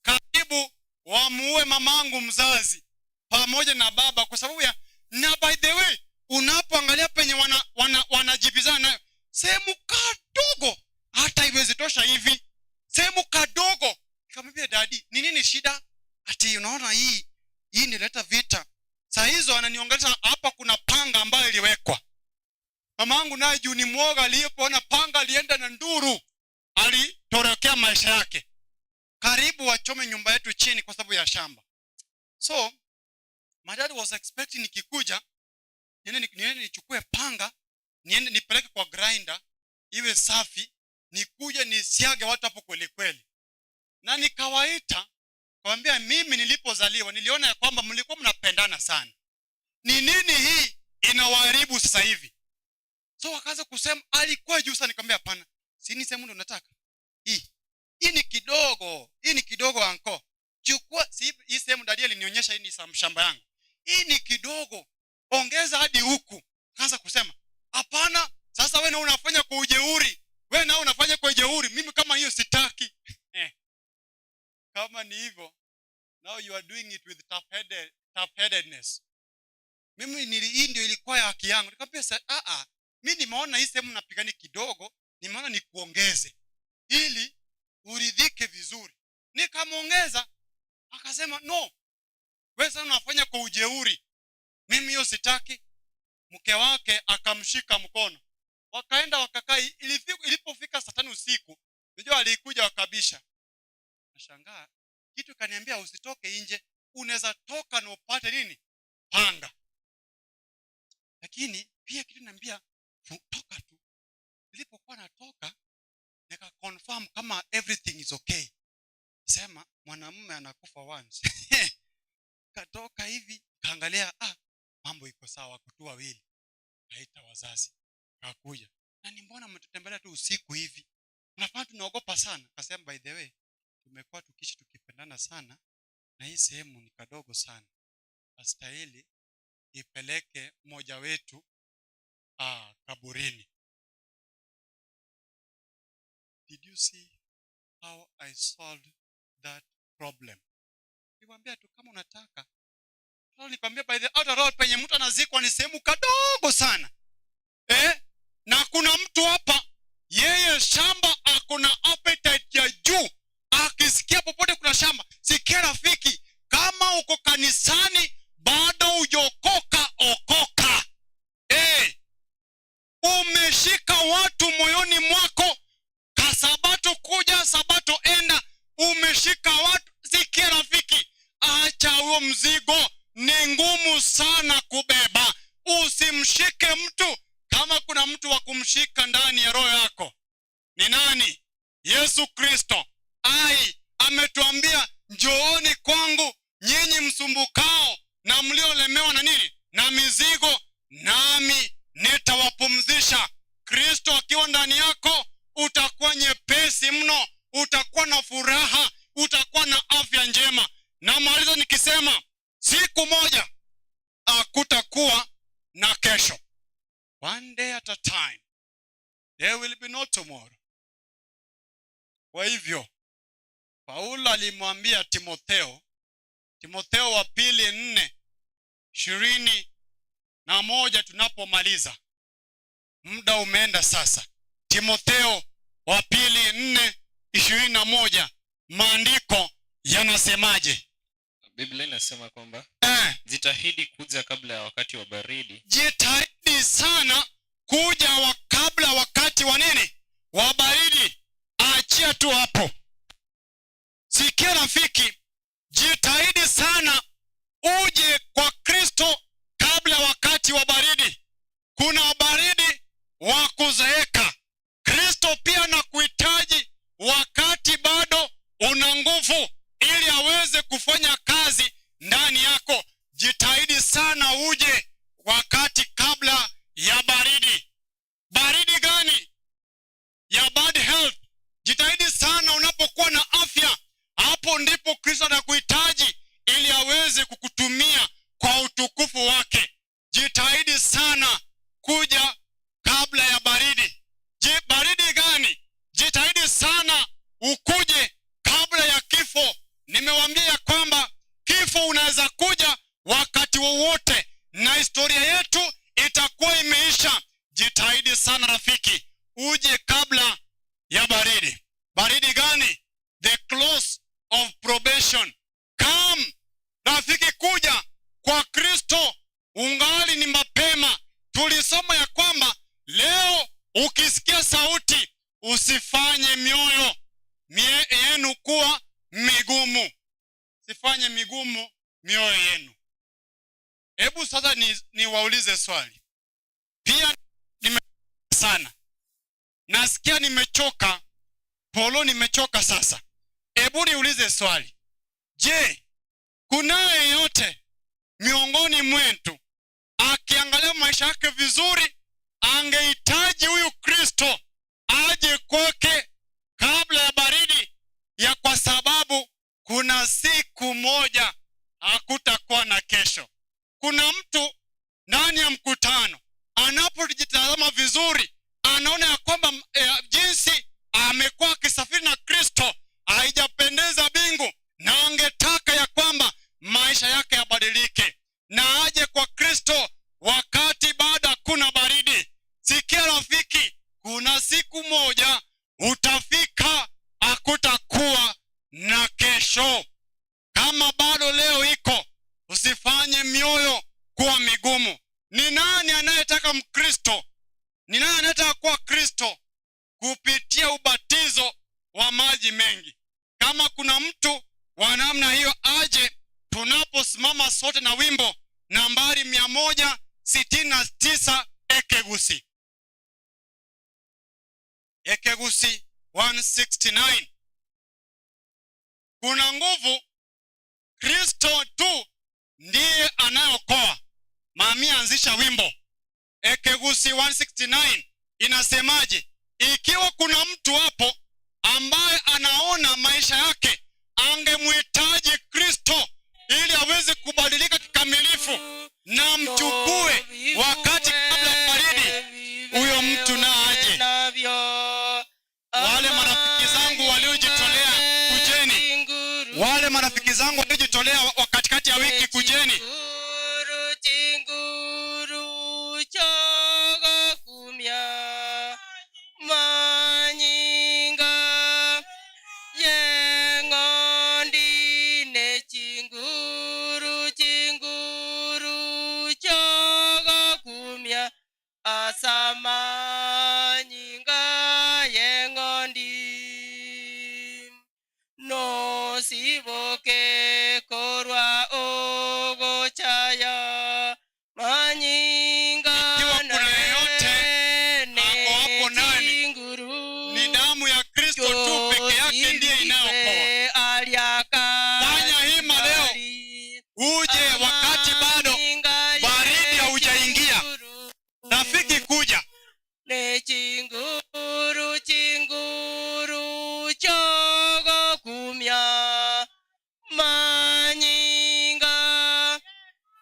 karibu wamuue mamangu mzazi pamoja na baba kwa sababu ya, na by the way unapoangalia penye wanajibizana nayo sehemu kadogo, hata iwezi tosha hivi sehemu kadogo. Nikamwambia dadi, ni nini shida? Ati unaona hii inaleta vita. Saa hizo ananiongelesha hapa, kuna panga ambayo iliwekwa. Mamangu naye juu ni mwoga, alipoona panga alienda na nduru, alitorokea maisha yake. Karibu wachome nyumba yetu chini kwa sababu ya shamba. So my dad was expecting nikikuja niende nichukue panga, niende nipeleke kwa grinder iwe safi, nikuje nisiage watu hapo kweli kweli. Na nikawaita, kawaambia mimi nilipozaliwa niliona ya kwamba mlikuwa mnapendana sana. Ni nini hii inawaharibu sasa hivi? So wakaanza kusema alikuwa juu sana. Nikamwambia hapana, si ni sehemu ndo nataka. Hii ni kidogo, hii ni kidogo anko. Chukua, si hii sehemu dadi alinionyesha, hii ni shamba yangu. Hii ni kidogo, ongeza hadi huku. Kaanza kusema hapana, sasa wewe unafanya kwa ujeuri. Wewe nao unafanya kwa ujeuri. Mimi kama hiyo sitaki. Kama ni hivyo, now you are doing it with tough-headedness. Mimi hii ndio ilikuwa ya haki yangu. Nikamwambia mimi nimeona hii sehemu napigani kidogo, nimeona nikuongeze ili uridhike vizuri. Nikamuongeza, akasema no, wewe sana unafanya kwa ujeuri. Mimi hiyo sitaki. Mke wake akamshika mkono, wakaenda wakakaa. Ilipofika saa 5 usiku, unajua alikuja wakabisha. Nashangaa kitu kaniambia usitoke nje, unaweza toka na upate nini? Panga. Lakini pia kitu niambia toka tu. Nilipokuwa natoka nika confirm kama everything is okay. Sema mwanamume anakufa once. Katoka hivi kaangalia, mambo iko sawa, kutu wawili. Kaita wazazi, kakuja. Na ni mbona mmetutembelea tu usiku hivi? Unafanya tunaogopa sana. Akasema by the way, tumekuwa tukiishi tukipendana sana na hii sehemu ni kadogo sana. Astahili ipeleke mmoja wetu kaburini. Did you see how I solved that problem? Nikwambia tu kama unataka. Nikwambia by the outer road penye mtu anazikwa ni sehemu kadogo sana. Na kuna mtu hapa, yeye shamba akuna appetite ya juu. Akisikia popote kuna shamba, sikia rafiki, kama uko kanisani bado hujaokoka, okoka. Umeshika watu moyoni mwako, kasabato kuja sabato enda, umeshika watu. Sikia rafiki, acha huo mzigo, ni ngumu sana kubeba. Usimshike mtu. Kama kuna mtu wa kumshika ndani ya roho yako, ni nani? Yesu Kristo. Ametuambia njooni kwangu nyinyi msumbukao na mliolemewa na nini? Na mizigo, nami nitawapumzisha. Kristo akiwa ndani yako, utakuwa nyepesi mno, utakuwa na furaha, utakuwa na afya njema. Na maliza nikisema siku moja hakutakuwa na kesho. One day at a time. There will be no tomorrow. Kwa hivyo Paulo alimwambia Timotheo wa pili 4:21 tunapomaliza. Muda umeenda sasa. Timotheo wa pili 4:21, maandiko yanasemaje? Biblia inasema kwamba jitahidi kuja kabla ya wakati wa baridi. Jitahidi sana kuja kabla wakati wa nini? Wa baridi. Achia tu hapo. Sikia rafiki, jitahidi sana uje kwa Kristo kabla wakati wa baridi. Kuna baridi wa kuzeeka. Kristo pia anakuhitaji wakati bado una nguvu, ili aweze kufanya kazi ndani yako. Jitahidi sana uje wakati kabla ya baridi. Baridi gani? Ya bad health. Jitahidi sana unapokuwa na afya. Hapo ndipo Kristo anakuhitaji ili aweze kukutumia ukuje kabla ya kifo. Nimewambia ya kwamba kifo unaweza kuja wakati wowote na historia yetu itakuwa imeisha. Jitahidi sana rafiki, uje kabla ya baridi. Baridi gani? The close of probation. Come rafiki, kuja kwa Kristo ungali ni mapema. Tulisoma ya kwamba leo ukisikia sauti usifanye mioyo yenu kuwa migumu. Sifanye migumu mioyo yenu. Hebu sasa niwaulize swali. Pia sana. Nasikia nimechoka. Polo nimechoka sasa. Hebu niulize swali. Je, kunaye yeyote miongoni mwetu akiangalia maisha yake vizuri angehitaji huyu Kristo aje kwake kabla ya baridi ya, kwa sababu kuna siku moja hakutakuwa na kesho. Kuna mtu ndani ya mkutano anapojitazama vizuri anaona ya kwamba jinsi amekuwa akisafiri na Kristo haijapendeza bingu, na angetaka ya kwamba maisha yake yabadilike na aje kwa Kristo wakati baada kuna baridi. Sikia rafiki, kuna siku moja utafika hakutakuwa na kesho. Kama bado leo iko, usifanye mioyo kuwa migumu. Ni nani anayetaka Mkristo? Ni nani anayetaka kuwa Kristo kupitia ubatizo wa maji mengi? Kama kuna mtu wa namna hiyo aje tunaposimama sote na wimbo nambari 169 Ekegusi. Ekegusi 169. Kuna nguvu. Kristo tu ndiye anayokoa. Mami anzisha wimbo. Ekegusi 169 inasemaje? Ikiwa kuna mtu hapo ambaye anaona maisha yake angemhitaji Kristo ili aweze kubadilika kikamilifu na mchukue wakati kabla ya baridi, huyo mtu na aje. Wale marafiki zangu waliojitolea kujeni. Wale marafiki zangu waliojitolea wakati ya wiki kujeni. Siboke korwa ogo chaya manyinga. Ikiwa kuna yeyote ako hapo ndani, ni damu ya Kristo tu peke yake ndiye inayokoa. Fanya hima leo, uje wakati bado baridi haujaingia. Rafiki, kuja. Chinguru chinguru chogo kumya manyinga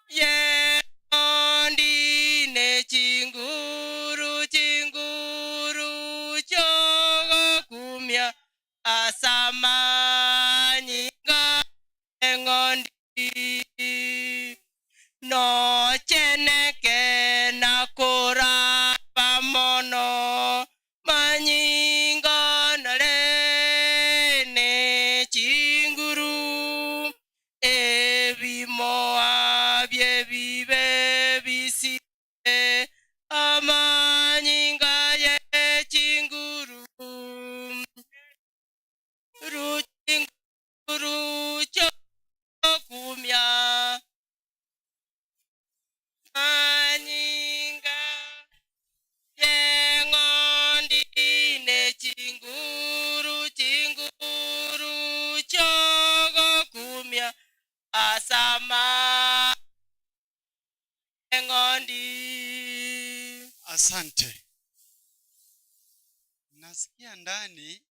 ye ondi ne chinguru chinguru chogo kumya asamanyinga engondi no cheneke nakora pamono manyinga nale ne chinguru ebimoa bye bibe bisite amanyinga ye chinguru ruchinguru chokumya manyinga yengondi ne chinguru chinguru chogo kumya asama yengondi. Asante. Nasikia ndani,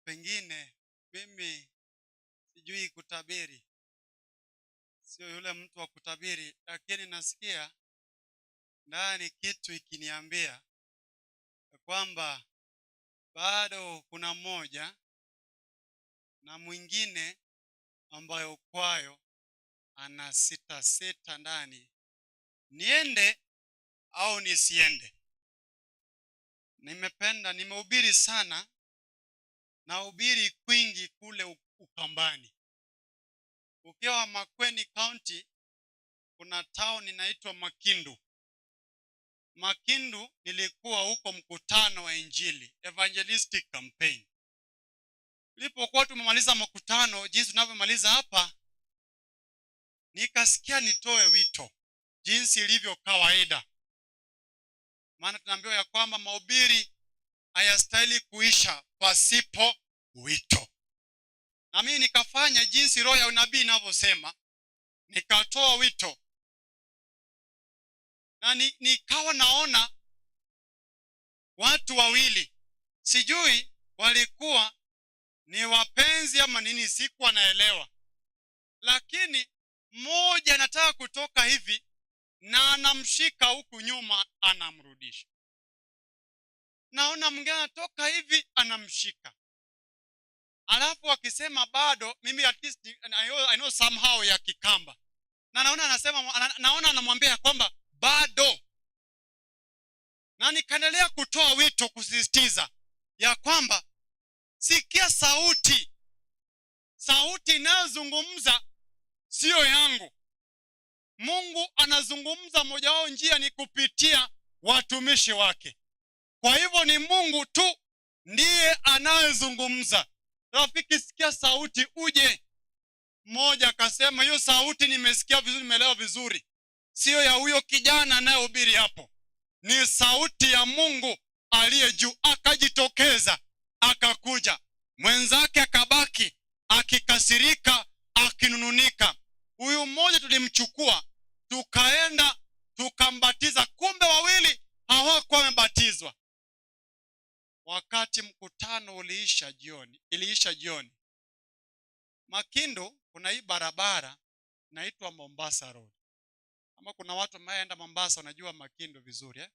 pengine mimi sijui kutabiri, sio yule mtu wa kutabiri, lakini nasikia ndani kitu ikiniambia kwamba bado kuna mmoja na mwingine ambayo kwayo ana sita ndani, niende au nisiende. Nimehubiri sana, na hubiri kwingi kule Ukambani. Ukiwa Makueni County kuna town inaitwa Makindu. Makindu nilikuwa huko mkutano wa Injili, evangelistic campaign. Nilipokuwa tumemaliza mkutano, jinsi tunavyomaliza hapa, nikasikia nitoe wito jinsi ilivyo kawaida. Maana tunaambiwa ya kwamba mahubiri hayastahili kuisha pasipo wito. Na mimi nikafanya jinsi roho ya unabii inavyosema, nikatoa wito. Na nikawa naona watu wawili, sijui walikuwa ni wapenzi ama nini, sikuwa naelewa. Lakini mmoja anataka kutoka hivi na anamshika huku nyuma anamrudisha. Naona mwingine anatoka hivi anamshika. Alafu akisema bado, mimi at least I know somehow ya Kikamba. Na naona anamwambia kwamba bado. Na nikaendelea kutoa wito kusisitiza ya kwamba sikia sauti. Sauti inayozungumza sio yangu. Mungu anazungumza, moja wao njia ni kupitia watumishi wake. Kwa hivyo ni Mungu tu ndiye anayezungumza. Rafiki, sikia sauti uje. Mmoja akasema hiyo sauti nimesikia vizuri, nimeelewa vizuri, sio ya huyo kijana anayehubiri hapo. Ni sauti ya Mungu aliye juu. Akajitokeza, akakuja. Mwenzake akabaki akikasirika, akinununika. Huyu mmoja tulimchukua, tukaenda tukambatiza. Kumbe wawili hawakuwa wamebatizwa. Wakati mkutano iliisha jioni. Makindu kuna hii barabara inaitwa Mombasa Road. Ama kuna watu wameenda Mombasa wanajua Makindu vizuri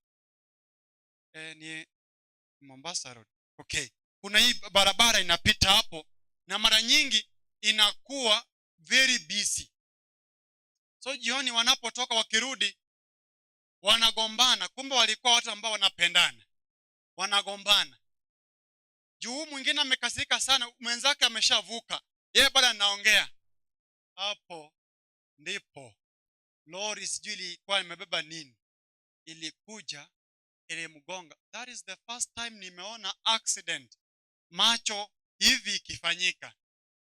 ni Mombasa Road. Okay. Kuna hii barabara inapita hapo na mara nyingi inakuwa very busy. So jioni wanapotoka wakirudi wanagombana, kumbe walikuwa watu ambao wanapendana. Wanagombana. Juu mwingine amekasirika sana, mwenzake ameshavuka. Yeye bado anaongea. Hapo ndipo lori sijui ilikuwa imebeba nini, ilikuja ilimgonga. That is the first time nimeona accident macho hivi ikifanyika.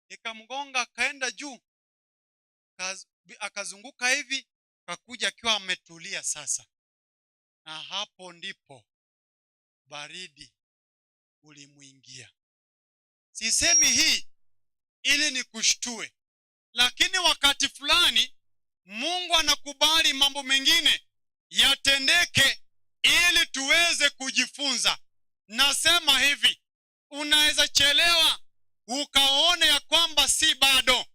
Ikamgonga, akaenda juu, akazunguka hivi, akakuja akiwa ametulia sasa. Na hapo ndipo baridi ulimuingia. Sisemi hii ili nikushtue, lakini wakati fulani Mungu anakubali mambo mengine yatendeke ili tuweze kujifunza. Nasema hivi, unaweza chelewa ukaone ya kwamba si bado,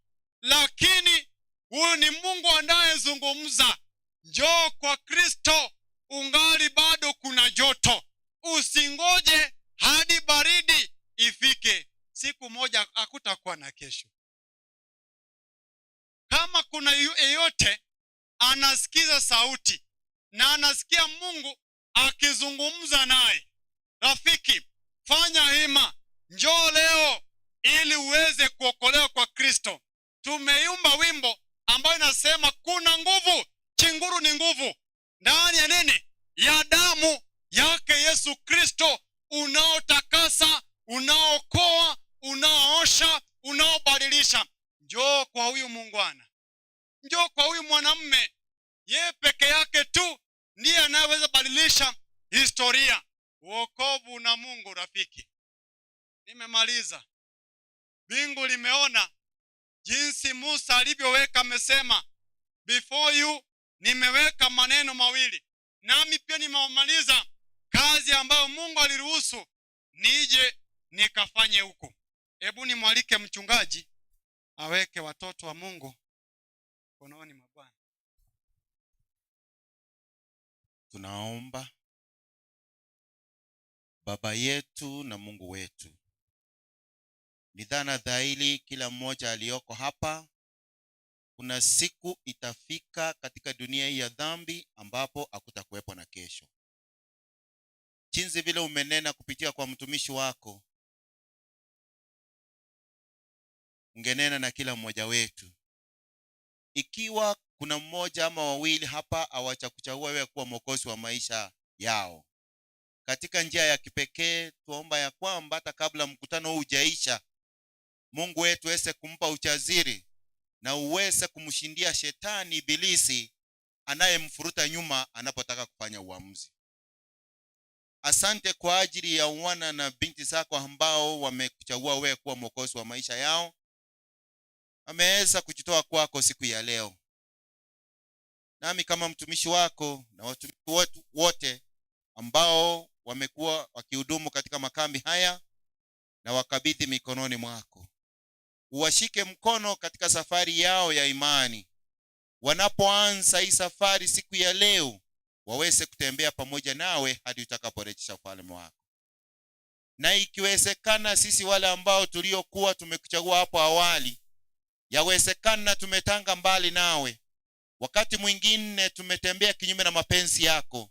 lakini huyu ni Mungu anayezungumza. Njoo kwa Kristo ungali bado kuna joto. Usingoje hadi baridi ifike. Siku moja hakutakuwa na kesho. Kama kuna yeyote anasikiza sauti na anasikia Mungu akizungumza naye, rafiki, fanya hima, njoo leo ili uweze kuokolewa kwa Kristo. Tumeimba wimbo ambayo inasema kuna nguvu, chinguru ni nguvu ndani ya nini? Ya damu yake Yesu Kristo, unaotakasa, unaokoa, unaosha, unaobadilisha. Njoo kwa huyu muungwana. Njoo kwa huyu mwanamume. Yeye peke yake tu ndiye anayeweza badilisha historia. Wokovu na Mungu, rafiki. Nimemaliza. Bingu limeona jinsi Musa alivyoweka, amesema before you nimeweka maneno mawili. Nami pia nimemaliza kazi ambayo Mungu aliruhusu nije nikafanye huko. Hebu nimwalike mchungaji aweke watoto wa Mungu mkononi mwa Bwana. Tunaomba. Baba yetu na Mungu wetu, Ni dhana dhahiri kila mmoja aliyoko hapa, kuna siku itafika katika dunia hii ya dhambi ambapo hakutakuwepo na kesho. Jinsi vile umenena kupitia kwa mtumishi wako, ungenena na kila mmoja wetu. Ikiwa kuna mmoja ama wawili hapa hawachakuchagua wewe kuwa mwokozi wa maisha yao, katika njia ya kipekee tuomba ya kwamba hata kabla mkutano huu hujaisha, Mungu wetu aweze kumpa ujasiri na uweze kumshindia shetani ibilisi anayemfuruta nyuma anapotaka kufanya uamuzi. Asante kwa ajili ya wana na binti zako ambao wamekuchagua wewe kuwa mwokozi wa maisha yao. Ameweza kujitoa kwako siku ya leo. Nami kama mtumishi wako na watumishi wote ambao wamekuwa wakihudumu katika makambi haya, na wakabidhi mikononi mwako. Uwashike mkono katika safari yao ya imani. Wanapoanza hii safari siku ya leo, waweze kutembea pamoja nawe hadi utakaporejesha ufalme wako. Na ikiwezekana sisi wale ambao tuliokuwa tumekuchagua hapo awali, yawezekana tumetanga mbali nawe, wakati mwingine tumetembea kinyume na mapenzi yako,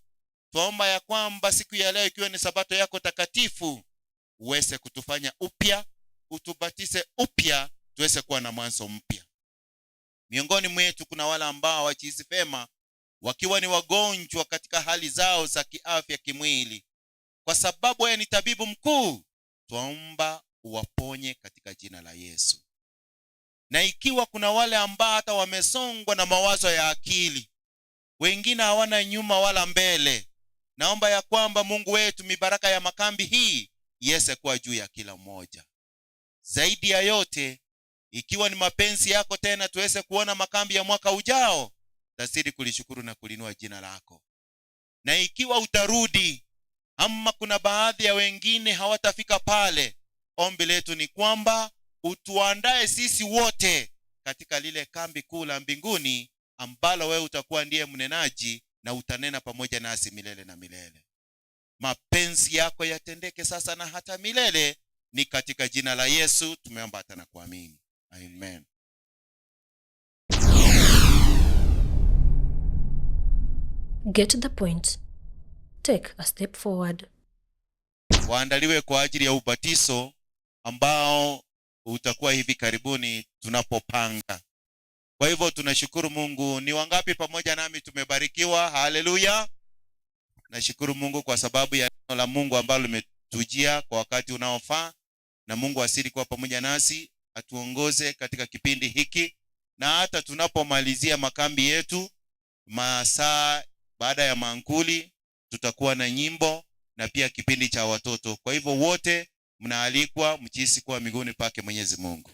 tuomba ya kwamba siku ya leo ikiwa ni sabato yako takatifu, uweze kutufanya upya, utubatize upya, tuweze kuwa na mwanzo mpya. Miongoni mwetu kuna wale ambao hawajihisi vema, wakiwa ni wagonjwa katika hali zao za kiafya kimwili. Kwa sababu wewe ni tabibu mkuu, tuomba uwaponye katika jina la Yesu. Na ikiwa kuna wale ambao hata wamesongwa na mawazo ya akili, wengine hawana nyuma wala mbele, naomba ya kwamba Mungu wetu mibaraka ya makambi hii iweze kuwa juu ya kila mmoja. Zaidi ya yote, ikiwa ni mapenzi yako tena tuweze kuona makambi ya mwaka ujao, tazidi kulishukuru na kulinua jina lako. Na ikiwa utarudi, ama kuna baadhi ya wengine hawatafika pale, ombi letu ni kwamba utuandae sisi wote katika lile kambi kuu la mbinguni, ambalo wewe utakuwa ndiye mnenaji na utanena pamoja nasi milele na milele. Mapenzi yako yatendeke sasa na hata milele, ni katika jina la Yesu tumeomba na kuamini. Amen. Get the point. Take a step forward. Waandaliwe kwa ajili ya ubatizo ambao utakuwa hivi karibuni tunapopanga. Kwa hivyo tunashukuru Mungu. Ni wangapi pamoja nami tumebarikiwa? Haleluya. Nashukuru Mungu kwa sababu ya neno la Mungu ambalo limetujia kwa wakati unaofaa, na Mungu asili kuwa pamoja nasi, atuongoze katika kipindi hiki, na hata tunapomalizia makambi yetu masaa baada ya mankuli, tutakuwa na nyimbo na pia kipindi cha watoto. Kwa hivyo wote mnaalikwa mjihisi kuwa miguuni pake Mwenyezi Mungu.